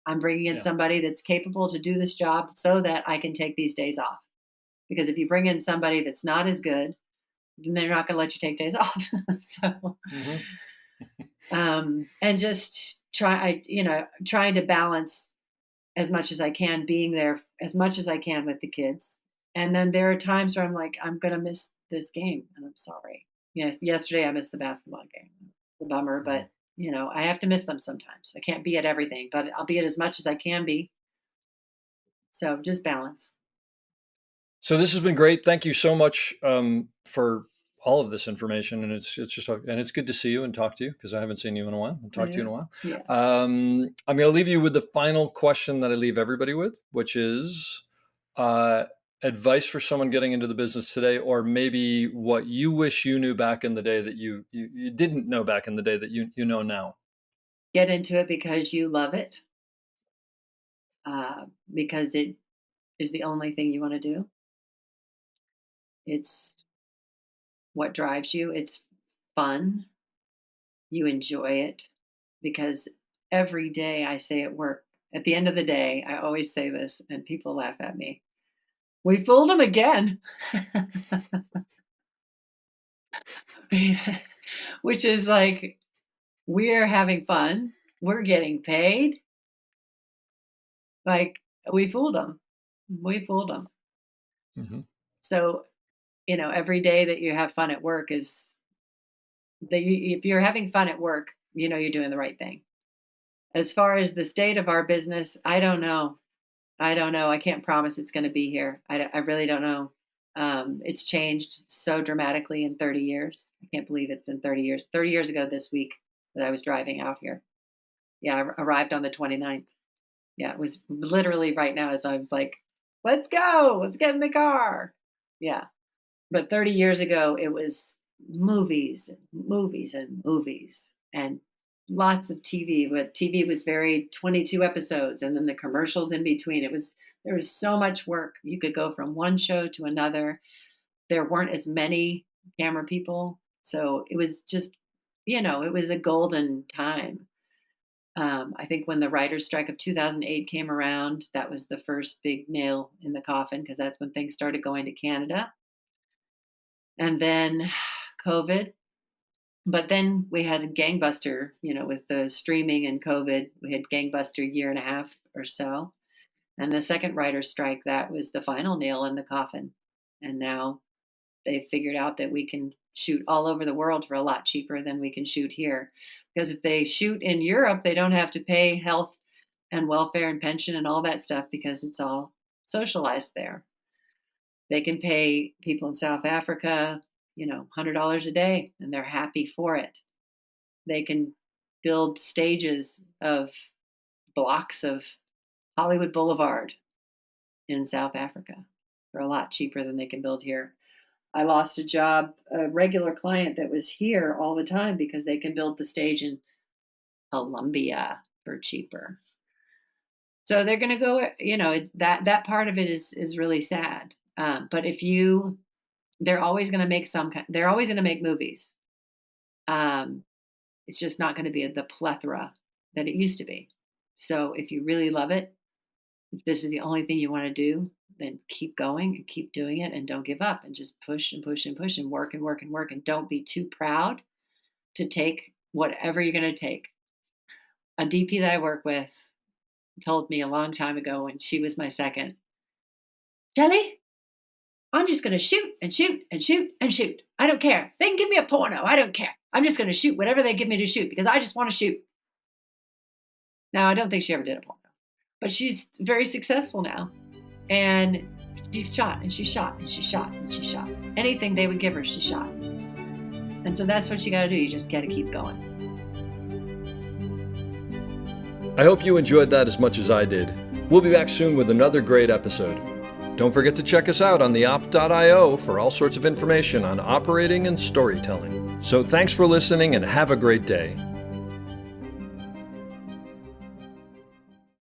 I'm bringing in Yeah. somebody that's capable to do this job so that I can take these days off. Because if you bring in somebody that's not as good, then they're not going to let you take days off. So Mhm. and just trying to balance as much as I can, being there as much as I can with the kids. And then there are times where I'm like, I'm gonna miss this game, and I'm sorry. Yesterday I missed the basketball game. The bummer, Mhm. but I have to miss them sometimes. I can't be at everything, but I'll be at as much as I can be. So just balance. So this has been great. Thank you so much for all of this information, and it's just and it's good to see you and talk to you because I haven't seen you in a while and talked to you in Yeah. a while. Yeah. I'm going to leave you with the final question that I leave everybody with, which is uh, advice for someone getting into the business today, or maybe what you wish you knew back in the day that you didn't know back in the day that you know now. Get into it because you love it, because it is the only thing you want to do. It's what drives you. It's fun. You enjoy it, because every day I say at work, at the end of the day, I always say this and people laugh at me. We fooled them again. Which is like, we're having fun. We're getting paid. Like, we fooled them. We fooled them. Hmm. So, every day that you have fun at work is that if you're having fun at work, you're doing the right thing. As far as the state of our business, I don't know. I don't know. I can't promise it's going to be here. I really don't know. It's changed so dramatically in 30 years. I can't believe it's been 30 years. 30 years ago this week that I was driving out here. Yeah, I arrived on the 29th. Yeah, it was literally right now as I was like, let's go. Let's get in the car. Yeah. But 30 years ago, it was movies and movies and movies and lots of TV. But TV was very 22 episodes, and then the commercials in between. There was so much work. You could go from one show to another. There weren't as many camera people. So it was just, it was a golden time. I think when the writer's strike of 2008 came around, that was the first big nail in the coffin, because that's when things started going to Canada. And then COVID. But then we had a gangbuster, with the streaming and COVID, we had gangbuster year and a half or so. And the second writer's strike, that was the final nail in the coffin. And now they've figured out that we can shoot all over the world for a lot cheaper than we can shoot here. Because if they shoot in Europe, they don't have to pay health and welfare and pension and all that stuff, because it's all socialized there. They can pay people in South Africa, $100 a day, and they're happy for it. They can build stages of blocks of Hollywood Boulevard in South Africa for a lot cheaper than they can build here. I lost a job, a regular client that was here all the time, because they can build the stage in Colombia for cheaper. So they're going to go, that part of it is really sad. But they're always going to make they're always going to make movies. Um, it's just not going to be the plethora that it used to be. So if you really love it, If this is the only thing you want to do, then keep going and keep doing it and don't give up and just push and push and push and work and work and work. And don't be too proud to take whatever you're going to take. A DP that I work with told me a long time ago when she was my second, Jenny, I'm just going to shoot and shoot and shoot and shoot. I don't care. They can give me a porno. I don't care. I'm just going to shoot whatever they give me to shoot because I just want to shoot. Now, I don't think she ever did a porno, but she's very successful now. And she shot and she shot and she shot and she shot. Anything they would give her, she shot. And so that's what you got to do. You just got to keep going. I hope you enjoyed that as much as I did. We'll be back soon with another great episode. Don't forget to check us out on theop.io for all sorts of information on operating and storytelling. So thanks for listening and have a great day.